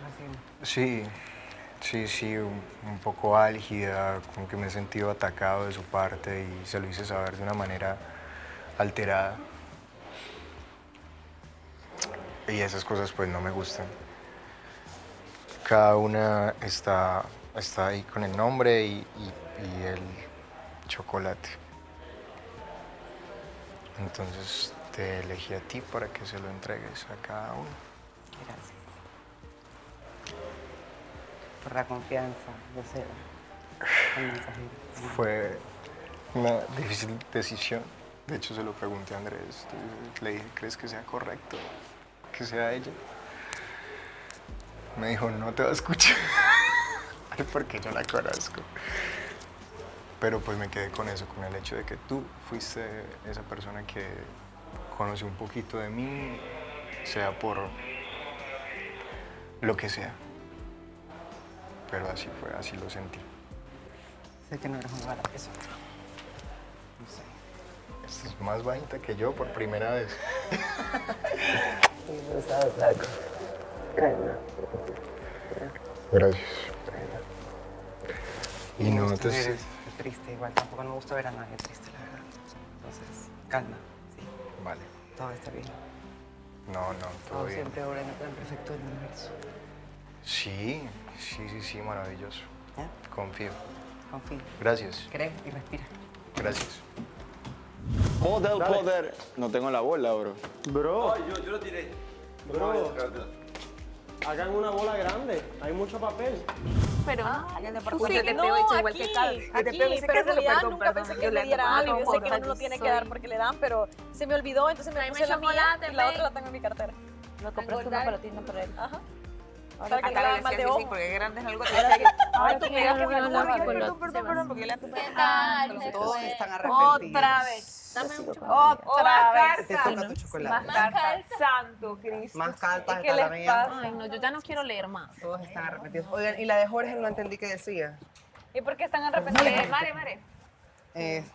recién. Sí, un poco álgida, como que me he sentido atacado de su parte y se lo hice saber de una manera alterada. Y esas cosas pues no me gustan. Cada una está ahí con el nombre y el chocolate. Entonces te elegí a ti para que se lo entregues a cada uno. Gracias. Por la confianza, yo sé. El mensajero. Fue una difícil decisión. De hecho, se lo pregunté a Andrés. Le dije, ¿crees que sea correcto que sea ella? Me dijo, no te va a escuchar. Porque yo la conozco. Pero pues me quedé con eso, con el hecho de que tú fuiste esa persona que conoció un poquito de mí, sea por lo que sea. Pero así fue, así lo sentí. Sé que no eres una mala persona. No sé. Esta es más bajita que yo por primera vez. No sabes algo. Calma. Gracias. Y no te te... eres triste, igual tampoco me gusta ver a nadie triste, la verdad. Entonces, calma, sí. Vale. Todo está bien. No, todo bien. Siempre obra en el plan perfecto del universo. Sí, maravilloso. ¿Ya? Confío. Confía. Gracias. Cree y respira. Gracias. Poder. No tengo la bola, bro. Bro, Yo lo tiré. bro, hagan una bola grande. Hay mucho papel. Pero Pues sí, no, aquí, pero en realidad nunca pensé que me diera algo. Yo sé que uno lo tiene que dar porque le dan, pero se me olvidó, entonces me puse la mía y la otra la tengo en mi cartera. Me compraste una palotina para él. Ajá. Para que no le hagan mal de ojo. porque grande es algo Ahora que me perdón, porque le Todos están arrepentidos. Otra vez. Dame un chocolate. Otra vez. Te toca tu chocolate. Más cartas. Santo Cristo. Más cartas ¿Qué está la les mía. pasa? Ay, no, yo ya no quiero leer más. Todos están arrepentidos. Oigan, y la de Jorge no entendí qué decía. ¿Y por qué están arrepentidos? Mare.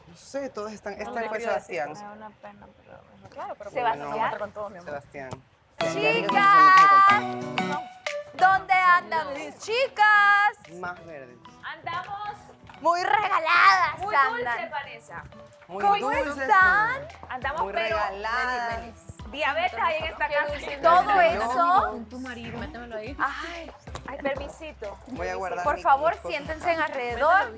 No sé, todos están... Esta fue Sebastián. Me da una pena, pero... Claro, pero Sebastián. con todo, mi amor. Sebastián. ¡Chicas! ¿Dónde andan mis chicas? Más verdes. Andamos muy regaladas. Muy andan. dulce, Vanessa. Muy ¿Cómo dulces, están? Andamos muy pero regaladas. diabetes ahí en esta casa. Todo eso. Con tu marido, métemelo ahí. Ay, permisito. Voy a guardar Por mi- favor, mis cosas. siéntense en alrededor.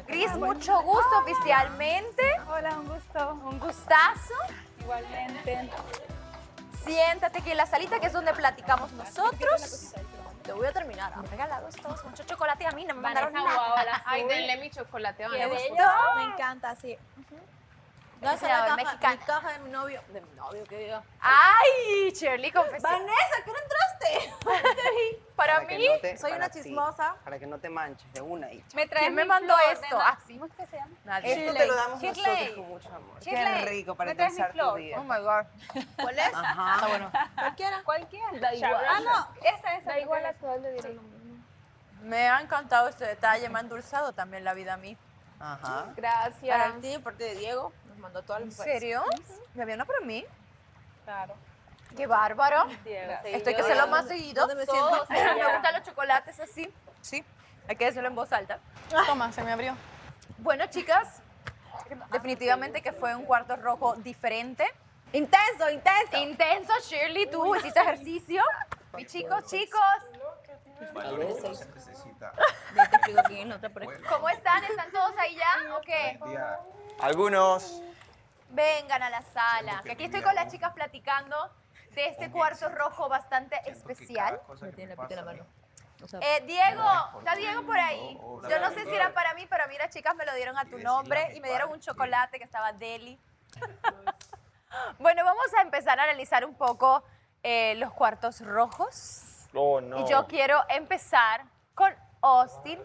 Gris, mucho gusto oficialmente. Hola, un gusto. Un gustazo. Igualmente. Siéntate aquí en la salita, que es donde platicamos nosotros. Te voy a terminar. Me regalados todos mucho chocolate y a mí no me mandaron Vanessa, nada. guau, ay, denle mi chocolate, Qué Vanessa. bello. Me encanta, sí. No, Esa es la caja de mi novio. De mi novio, que diga. Ay, Shirley, confesé. Vanessa, ¿qué no entraste? Para que mí, no te- soy para una ti, chismosa. Para que no te manches de una y ¿Me ¿quién me mandó esto? ¿Cómo es que se llama? Nadie. Esto te lo damos Shirley. nosotros con mucho amor. Qué Shirley, rico para ¿me traes mi empezar tu flor? día. Oh my God. ¿Cuál es? Ajá. Está bueno. Cualquiera. Cualquiera. Da igual. Ah, no. Esa. Da igual, a todos le dieron lo mismo. Me ha encantado este detalle, me ha endulzado también la vida a mí. Ajá. Gracias. Para el tío, parte de Diego, nos mandó todas ¿En las serio? ¿Me había una para mí? Claro. ¡Qué bárbaro! Diego, Esto hay que hacerlo más seguido. ¿Dónde me siento? Todos. Me gustan los chocolates así. Sí, hay que decirlo en voz alta. Toma, se me abrió. Bueno, chicas, definitivamente que fue un cuarto rojo diferente. Intenso, intenso. Intenso, Shirley, tú hiciste ejercicio. Mis chicos, ¿cómo están? ¿Están todos ahí ya? ¿O qué? Algunos. Vengan a la sala, que aquí estoy con las chicas platicando de este cuarto rojo bastante especial. Diego, ¿está Diego por ahí? Yo no sé si era para mí, pero a mí las chicas me lo dieron a tu nombre y me dieron un chocolate que estaba deli. Bueno, vamos a empezar a analizar un poco los cuartos rojos. Oh, no. Y yo quiero empezar con Austin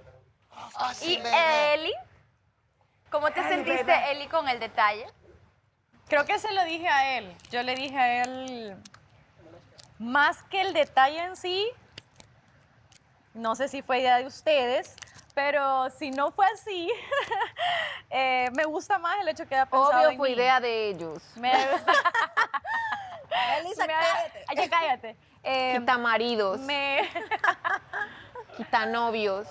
y Eli. ¿Cómo te sentiste, Eli, con el detalle? Creo que se lo dije a él. Yo le dije a él, más que el detalle en sí, no sé si fue idea de ustedes, pero si no fue así, me gusta más el hecho que haya pensado Obvio en fue mí. idea de ellos. Elisa, cállate. Ay, cállate. Quita maridos, Me... quita novios.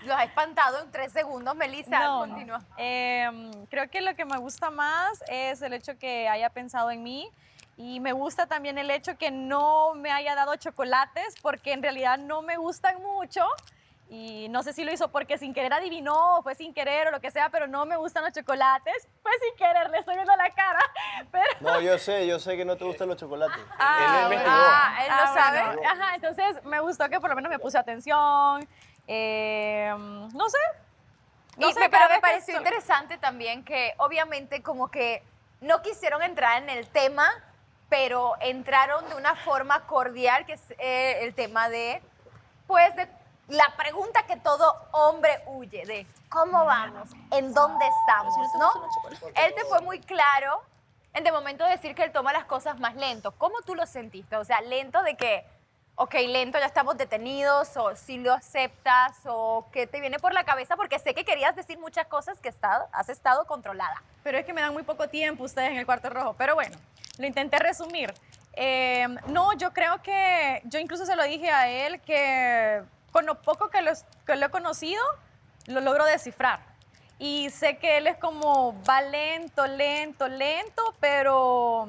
Los ha espantado en 3 segundos, Melissa. No, Continúa. creo que lo que me gusta más es el hecho que haya pensado en mí y me gusta también el hecho que no me haya dado chocolates porque en realidad no me gustan mucho y no sé si lo hizo porque sin querer adivinó o fue sin querer o lo que sea, pero no me gustan los chocolates. Fue sin querer, le estoy viendo la cara. Pero... No, yo sé que no te gustan los chocolates. él lo sabe. Bueno. Ajá, entonces me gustó que por lo menos me puse atención. No sé. Pero me pareció interesante también que obviamente como que no quisieron entrar en el tema, pero entraron de una forma cordial, que es el tema de, pues, de la pregunta que todo hombre huye, de cómo vamos, en dónde estamos, ¿no? Él te fue muy claro en de momento decir que él toma las cosas más lento. ¿Cómo tú lo sentiste? O sea, lento de que, ok, lento, ya estamos detenidos, o si lo aceptas, o qué te viene por la cabeza, porque sé que querías decir muchas cosas que has estado controlada. Pero es que me dan muy poco tiempo ustedes en el cuarto rojo. Pero bueno, lo intenté resumir. No, yo creo que, yo incluso se lo dije a él, que con lo poco que lo he conocido, lo logro descifrar. Y sé que él es como, va lento, pero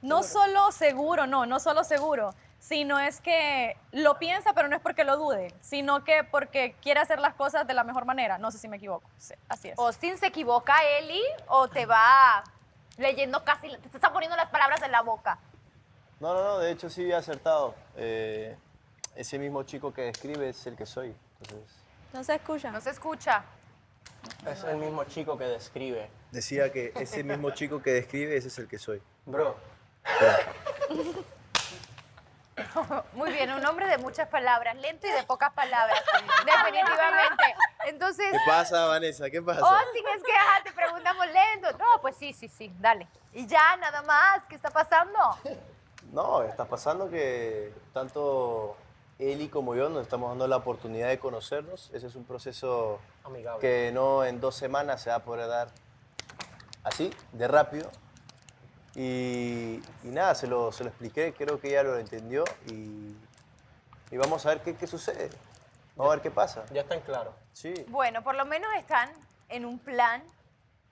no solo seguro, no solo seguro, sino es que lo piensa, pero no es porque lo dude, sino que porque quiere hacer las cosas de la mejor manera. No sé si me equivoco. Sí, así es. ¿Austin se equivoca, Eli, o te va leyendo casi, te está poniendo las palabras en la boca? No, de hecho sí había acertado. Ese mismo chico que describe es el que soy. Entonces, No se escucha. No se escucha. Es el mismo chico que describe. decía que ese mismo chico que describe, ese es el que soy. Bro. Muy bien, un hombre de muchas palabras, lento y de pocas palabras, definitivamente. Entonces, ¿Qué pasa, Vanessa? ¿Qué pasa? Austin, es que te preguntamos lento. No, pues sí, dale. Y ya, nada más, ¿qué está pasando? No, está pasando que tanto Eli como yo nos estamos dando la oportunidad de conocernos. Ese es un proceso Amigable. que no en 2 semanas se va a poder dar así, de rápido. Y nada, se lo expliqué, creo que ella lo entendió y Y vamos a ver qué sucede. Vamos a ver qué pasa. Ya está en claro. Sí. Bueno, por lo menos están en un plan,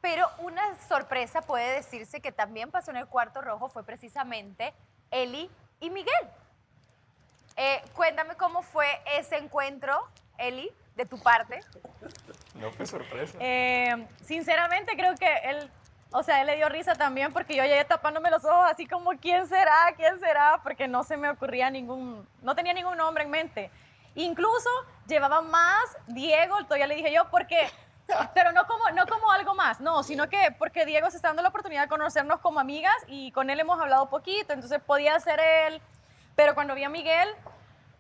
pero una sorpresa puede decirse que también pasó en el cuarto rojo fue precisamente Eli y Miguel. Cuéntame cómo fue ese encuentro, Eli, de tu parte. No fue sorpresa. Sinceramente creo que él, o sea, él le dio risa también porque yo llegué tapándome los ojos así como ¿quién será? ¿Quién será? Porque no se me ocurría no tenía ningún nombre en mente. Incluso llevaba más Diego, todavía le dije yo, porque, pero no como algo más, no, sino que porque Diego se está dando la oportunidad de conocernos como amigas y con él hemos hablado poquito, entonces podía ser él, pero cuando vi a Miguel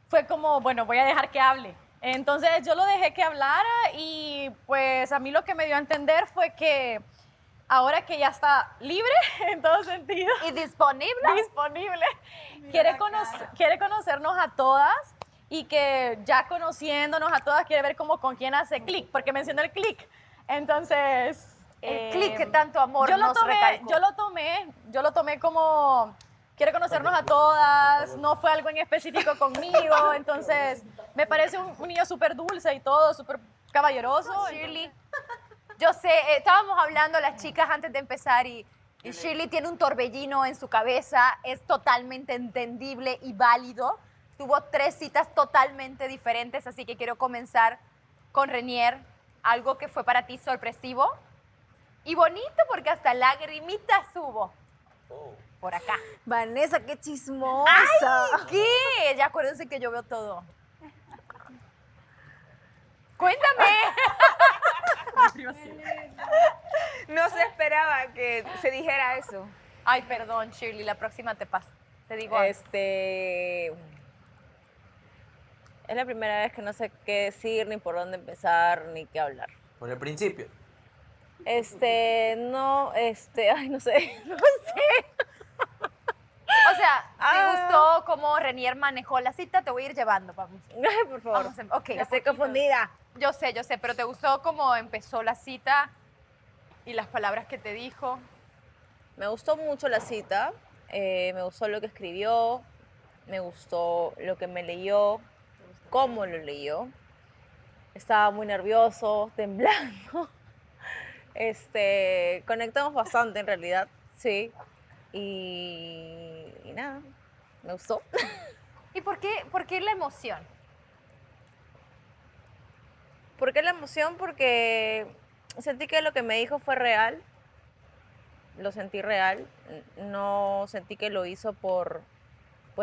fue como, bueno, voy a dejar que hable. Entonces yo lo dejé que hablara y pues a mí lo que me dio a entender fue que ahora que ya está libre en todo sentido. ¿Y disponible? Disponible. Quiere conocernos a todas y que ya conociéndonos a todas quiere ver como con quién hace clic, porque mencionó el clic. Entonces... El clic que tanto amor yo nos recalcó. Yo lo tomé como... Quiere conocernos a todas, no fue algo en específico conmigo, entonces me parece un niño súper dulce y todo, súper caballeroso. Shirley, yo sé, estábamos hablando las chicas antes de empezar y Shirley tiene un torbellino en su cabeza, es totalmente entendible y válido. Tuvo 3 citas totalmente diferentes, así que quiero comenzar con Renier, algo que fue para ti sorpresivo y bonito porque hasta lagrimitas hubo. Por acá. Vanessa, qué chismosa. ¡Ay! ¿Qué? Ya acuérdense que yo veo todo. Cuéntame. No se esperaba que se dijera eso. Ay, perdón, Shirley, la próxima te pasa. Te digo. Es la primera vez que no sé qué decir, ni por dónde empezar, ni qué hablar. Por el principio. No, ay, no sé, no sé. O sea, ¿te gustó cómo Renier manejó la cita? Te voy a ir llevando, vamos. Ay, por favor. Ok. Estoy confundida. Yo sé, pero ¿te gustó cómo empezó la cita y las palabras que te dijo? Me gustó mucho la cita, me gustó lo que escribió, me gustó lo que me leyó, cómo lo leyó. Estaba muy nervioso, temblando. Conectamos bastante en realidad, sí. Y nada, me gustó. ¿Y por qué la emoción? ¿Por qué la emoción? Porque sentí que lo que me dijo fue real. Lo sentí real. No sentí que lo hizo por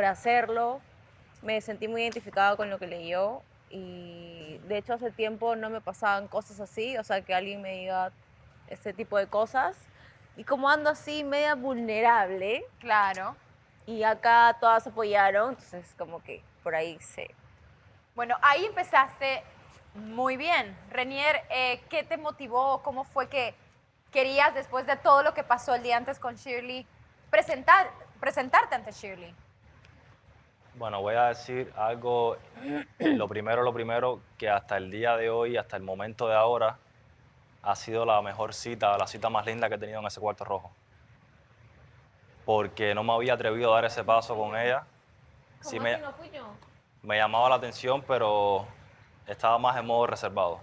hacerlo. Me sentí muy identificada con lo que leyó. Y de hecho hace tiempo no me pasaban cosas así. O sea, que alguien me diga este tipo de cosas. Y como ando así, media vulnerable. Claro. Y acá todas apoyaron, entonces como que por ahí sí. Bueno, ahí empezaste muy bien. Renier, ¿qué te motivó? ¿Cómo fue que querías, después de todo lo que pasó el día antes con Shirley, presentarte ante Shirley? Bueno, voy a decir algo, lo primero, que hasta el día de hoy, hasta el momento de ahora, ha sido la mejor cita, la cita más linda que he tenido en ese cuarto rojo. Porque no me había atrevido a dar ese paso con ella. Sí ¿Cómo así no fui yo? me llamaba la atención, pero estaba más en modo reservado.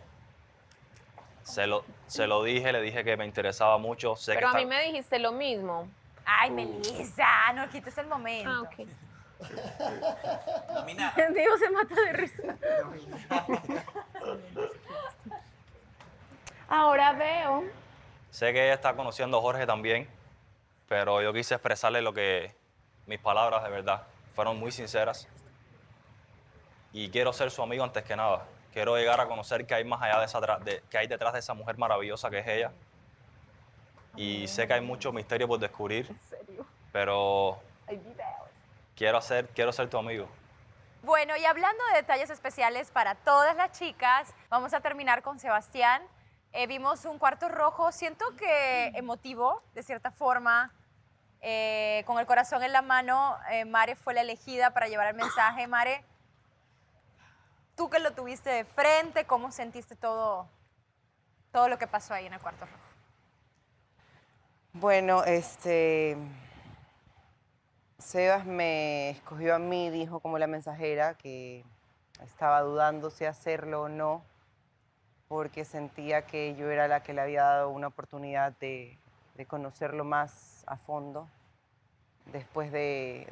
Se lo dije, le dije que me interesaba mucho. Sé Pero que a mí me dijiste lo mismo. Ay, Melissa, no quites el momento. Ah, ok. Diego se mata de risa. Ahora veo. Sé que ella está conociendo a Jorge también, pero yo quise expresarle mis palabras de verdad fueron muy sinceras. Y quiero ser su amigo antes que nada. Quiero llegar a conocer qué hay más allá qué hay detrás de esa mujer maravillosa que es ella. Y sé que hay mucho misterio por descubrir. ¿En serio? Pero Hay videos. quiero ser tu amigo. Bueno, y hablando de detalles especiales para todas las chicas, vamos a terminar con Sebastián. Vimos un cuarto rojo, siento que emotivo, de cierta forma. Con el corazón en la mano, Mare fue la elegida para llevar el mensaje. Mare, tú que lo tuviste de frente, ¿cómo sentiste todo lo que pasó ahí en el cuarto rojo? Sebas me escogió a mí, dijo como la mensajera, que estaba dudando si hacerlo o no, porque sentía que yo era la que le había dado una oportunidad de conocerlo más a fondo, después de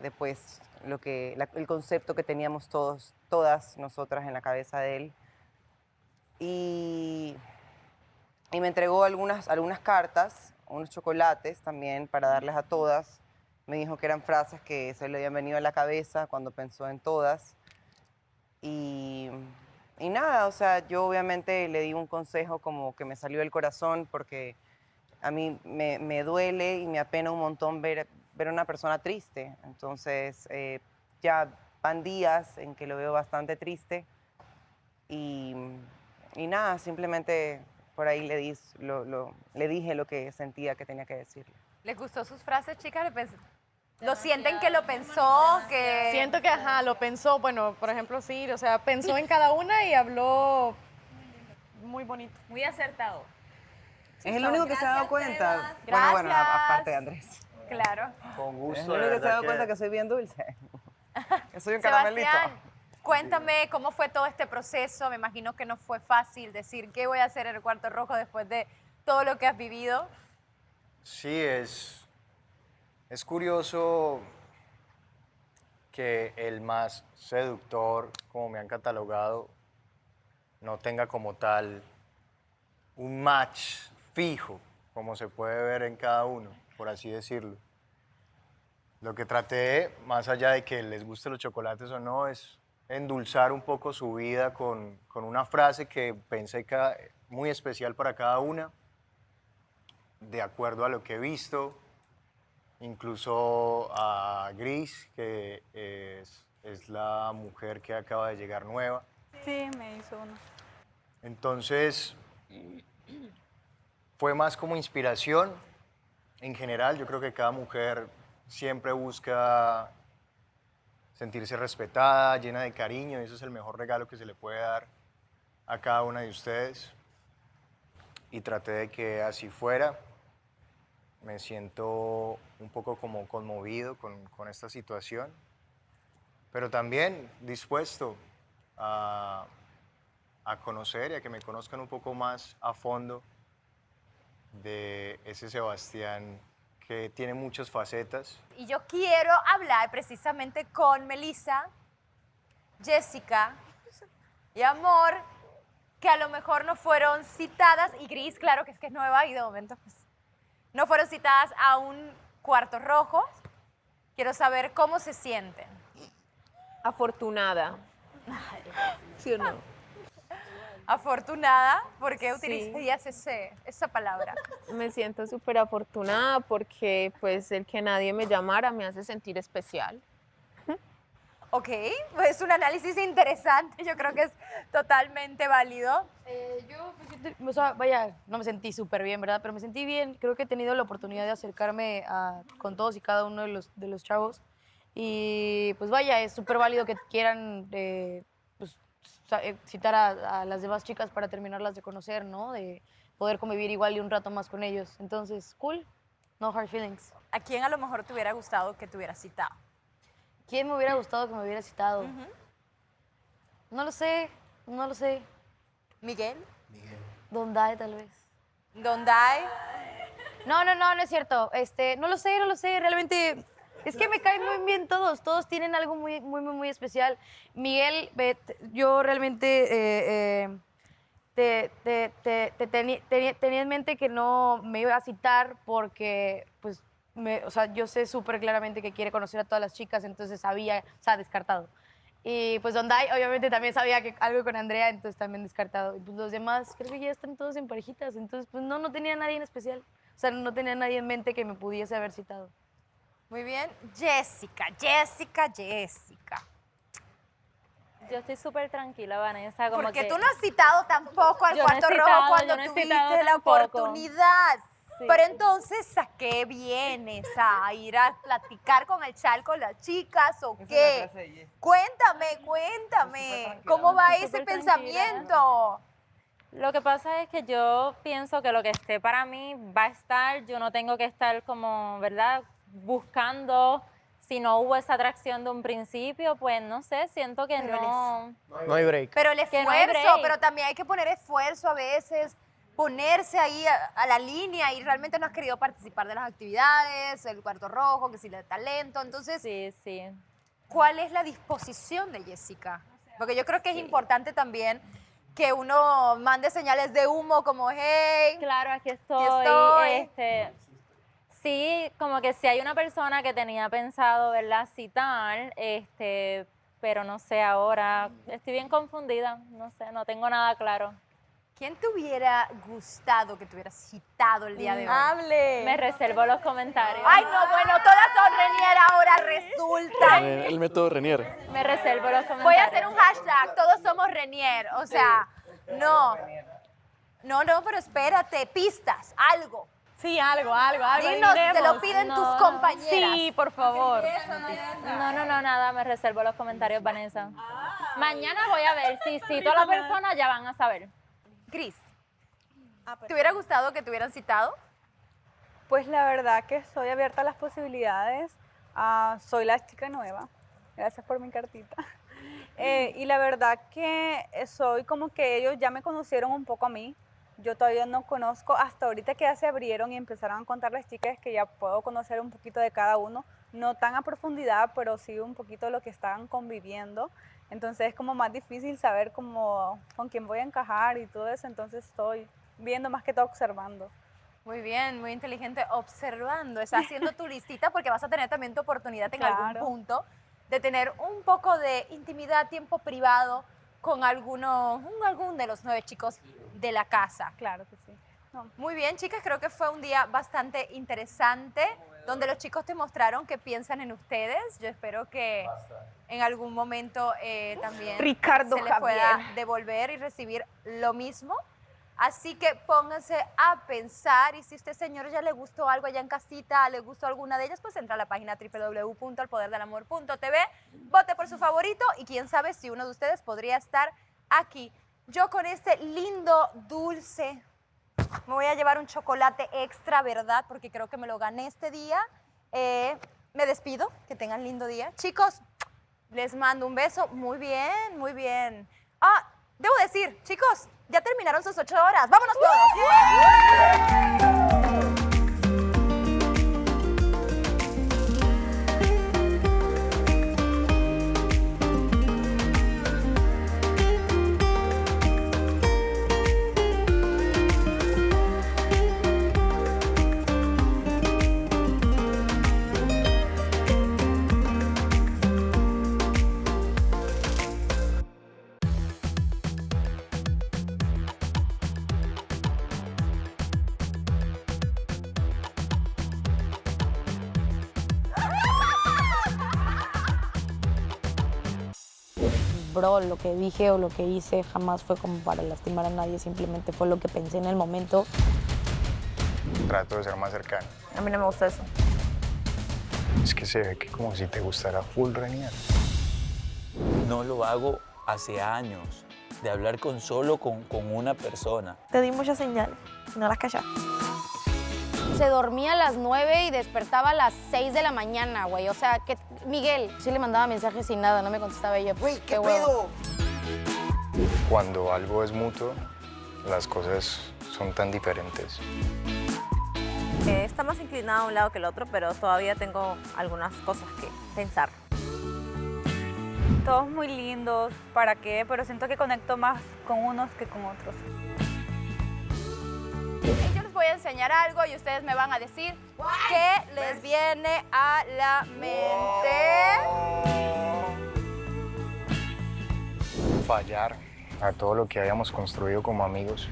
el concepto que teníamos todas nosotras en la cabeza de él. Y me entregó algunas cartas, unos chocolates también para darles a todas. Me dijo que eran frases que se le habían venido a la cabeza cuando pensó en todas. Y nada, o sea, yo obviamente le di un consejo como que me salió del corazón, porque a mí me duele y me apena un montón ver a una persona triste. Entonces, ya van días en que lo veo bastante triste. Y nada, simplemente por ahí le dije lo que sentía que tenía que decirle. ¿Les gustó sus frases, chicas? ¿Lo sienten que lo pensó? Que... Siento que, lo pensó. Bueno, por ejemplo, sí, o sea, pensó en cada una y habló muy bonito. Muy acertado. Es el único que se ha dado cuenta. Gracias. Bueno, aparte de Andrés. Claro. Con gusto. Es el único que se ha dado cuenta que soy bien dulce. Que soy un caramelito. Sebastián, cuéntame cómo fue todo este proceso. Me imagino que no fue fácil decir qué voy a hacer en el cuarto rojo después de todo lo que has vivido. Sí, es curioso que el más seductor, como me han catalogado, no tenga como tal un match fijo, como se puede ver en cada uno, por así decirlo. Lo que traté, más allá de que les guste los chocolates o no, es endulzar un poco su vida con una frase que pensé que muy especial para cada una, de acuerdo a lo que he visto, incluso a Gris, que es la mujer que acaba de llegar nueva. Sí, me hizo uno. Entonces, fue más como inspiración. En general, yo creo que cada mujer siempre busca sentirse respetada, llena de cariño, y eso es el mejor regalo que se le puede dar a cada una de ustedes. Y traté de que así fuera. Me siento un poco como conmovido con esta situación, pero también dispuesto a conocer y a que me conozcan un poco más a fondo de ese Sebastián que tiene muchas facetas. Y yo quiero hablar precisamente con Melissa, Jessica y Amor, que a lo mejor no fueron citadas, y Gris, claro que es nueva y de momento pues no fueron citadas a un cuarto rojo. Quiero saber cómo se sienten. Afortunada. ¿Sí o no? Afortunada, ¿por qué Sí. utilizarías esa palabra? Me siento súper afortunada porque pues el que nadie me llamara me hace sentir especial. Ok, pues es un análisis interesante, yo creo que es totalmente válido. Yo me siento, o sea, vaya, no me sentí súper bien, ¿verdad? Pero me sentí bien. Creo que he tenido la oportunidad de acercarme con todos y cada uno de los chavos. Y pues vaya, es súper válido que quieran pues, citar a las demás chicas para terminarlas de conocer, ¿no? De poder convivir igual y un rato más con ellos. Entonces, cool, no hard feelings. ¿A quién a lo mejor te hubiera gustado que te hubiera citado? ¿Quién me hubiera gustado que me hubiera citado? No lo sé, no lo sé. ¿Miguel? Don Dae, tal vez. ¿Don Dae? No es cierto. No lo sé. Realmente, es que me caen muy bien todos. Todos tienen algo muy especial. Miguel, yo realmente tenía en mente que no me iba a citar porque, pues, o sea, yo sé súper claramente que quiere conocer a todas las chicas, entonces descartado. Y pues Don Dae, obviamente, también sabía que algo con Andrea, entonces también descartado. Y pues los demás, creo que ya están todos en parejitas, entonces pues no tenía nadie en especial. O sea, no tenía nadie en mente que me pudiese haber citado. Muy bien. Jessica. Yo estoy súper tranquila, Vanessa. Como Porque que tú no has citado tampoco al Yo no he cuarto rojo citado, cuando yo no he tuviste citado la tampoco. oportunidad. Sí. Pero entonces, ¿a qué vienes? ¿A ir a platicar con el chal con las chicas o qué? Cuéntame. ¿Cómo va ese Súper pensamiento? Lo que pasa es que yo pienso que lo que esté para mí va a estar, yo no tengo que estar como, ¿verdad? Buscando si no hubo esa atracción de un principio, pues no sé, siento que no. No hay break. Pero el Que no hay esfuerzo, break. pero también hay que poner esfuerzo a veces, ponerse ahí a la línea y realmente no has querido participar de las actividades, el cuarto rojo, que si le da talento. Entonces, sí. ¿Cuál es la disposición de Jessica? Porque yo creo que es importante también que uno mande señales de humo como, hey, claro, aquí estoy. Sí, como que si hay una persona que tenía pensado, ¿verdad?, citar, pero no sé ahora, estoy bien confundida, no sé, no tengo nada claro. ¿Quién te hubiera gustado que te hubieras citado el día de hoy? ¡Hable! Me reservo los comentarios. Ay, no, bueno, todas son Renier ahora, resulta. El método Renier. Me reservo los comentarios. Voy a hacer un hashtag, todos somos Renier, o sea, no, pero espérate, pistas, algo. Sí, algo. Dinos, te lo piden tus compañeras. Sí, por favor. No, nada, me reservo los comentarios, Vanessa. Mañana voy a ver, si cito a la persona ya van a saber. Cris, ¿te hubiera gustado que te hubieran citado? Pues la verdad que estoy abierta a las posibilidades. Soy la chica nueva. Gracias por mi cartita. Y la verdad que soy como que ellos ya me conocieron un poco a mí. Yo todavía no conozco, hasta ahorita que ya se abrieron y empezaron a contar las chicas, que ya puedo conocer un poquito de cada uno. No tan a profundidad, pero sí un poquito de lo que estaban conviviendo. Entonces es como más difícil saber cómo, con quién voy a encajar y todo eso. Entonces estoy viendo más que todo observando. Muy bien, muy inteligente, observando. Estás haciendo tu listita porque vas a tener también tu oportunidad en algún punto de tener un poco de intimidad, tiempo privado con algún de los 9 chicos de la casa. Claro que sí. No. Muy bien, chicas, creo que fue un día bastante interesante, donde los chicos te mostraron que piensan en ustedes. Yo espero que en algún momento también Ricardo se les pueda devolver y recibir lo mismo. Así que pónganse a pensar, y si a usted, señor, ya le gustó algo allá en casita, le gustó alguna de ellas, pues entra a la página www.alpoderdelamor.tv, vote por su favorito y quién sabe si uno de ustedes podría estar aquí. Yo con este lindo dulce me voy a llevar un chocolate extra, ¿verdad? Porque creo que me lo gané este día. Me despido, que tengan lindo día. Chicos, les mando un beso. Muy bien, muy bien. Debo decir, chicos, ya terminaron sus 8 horas. ¡Vámonos todos! Bro, lo que dije o lo que hice jamás fue como para lastimar a nadie, simplemente fue lo que pensé en el momento. Trato de ser más cercano. A mí no me gusta eso. Es que se ve que como si te gustara full Renier. No lo hago hace años, de hablar solo con una persona. Te di muchas señales, no las cachaste. Se dormía a las 9 y despertaba a las 6 de la mañana, güey. O sea, que Miguel sí le mandaba mensajes sin nada, no me contestaba ella. Güey, ¿qué pedo? Cuando algo es mutuo, las cosas son tan diferentes. Está más inclinado a un lado que el otro, pero todavía tengo algunas cosas que pensar. Todos muy lindos, ¿para qué? Pero siento que conecto más con unos que con otros. Yo les voy a enseñar algo y ustedes me van a decir qué les viene a la mente. Fallar a todo lo que habíamos construido como amigos.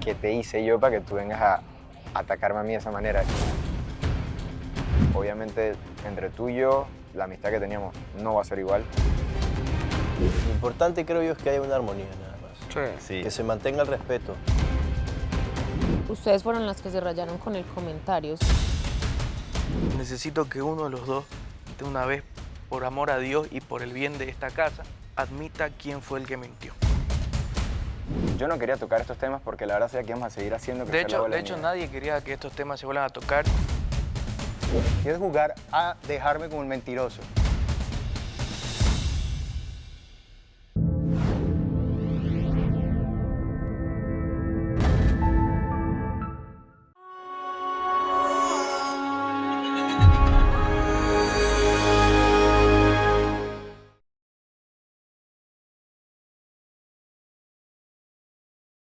¿Qué te hice yo para que tú vengas a atacarme a mí de esa manera? Obviamente, entre tú y yo, la amistad que teníamos no va a ser igual. Lo importante, creo yo, es que haya una armonía nada más. Sí. Que se mantenga el respeto. Ustedes fueron las que se rayaron con el comentario. Necesito que uno de los dos, de una vez, por amor a Dios y por el bien de esta casa, admita quién fue el que mintió. Yo no quería tocar estos temas porque la verdad sabía que íbamos a seguir haciendo De hecho, nadie quería que estos temas se vuelvan a tocar. ¿Quieres jugar a dejarme como el mentiroso?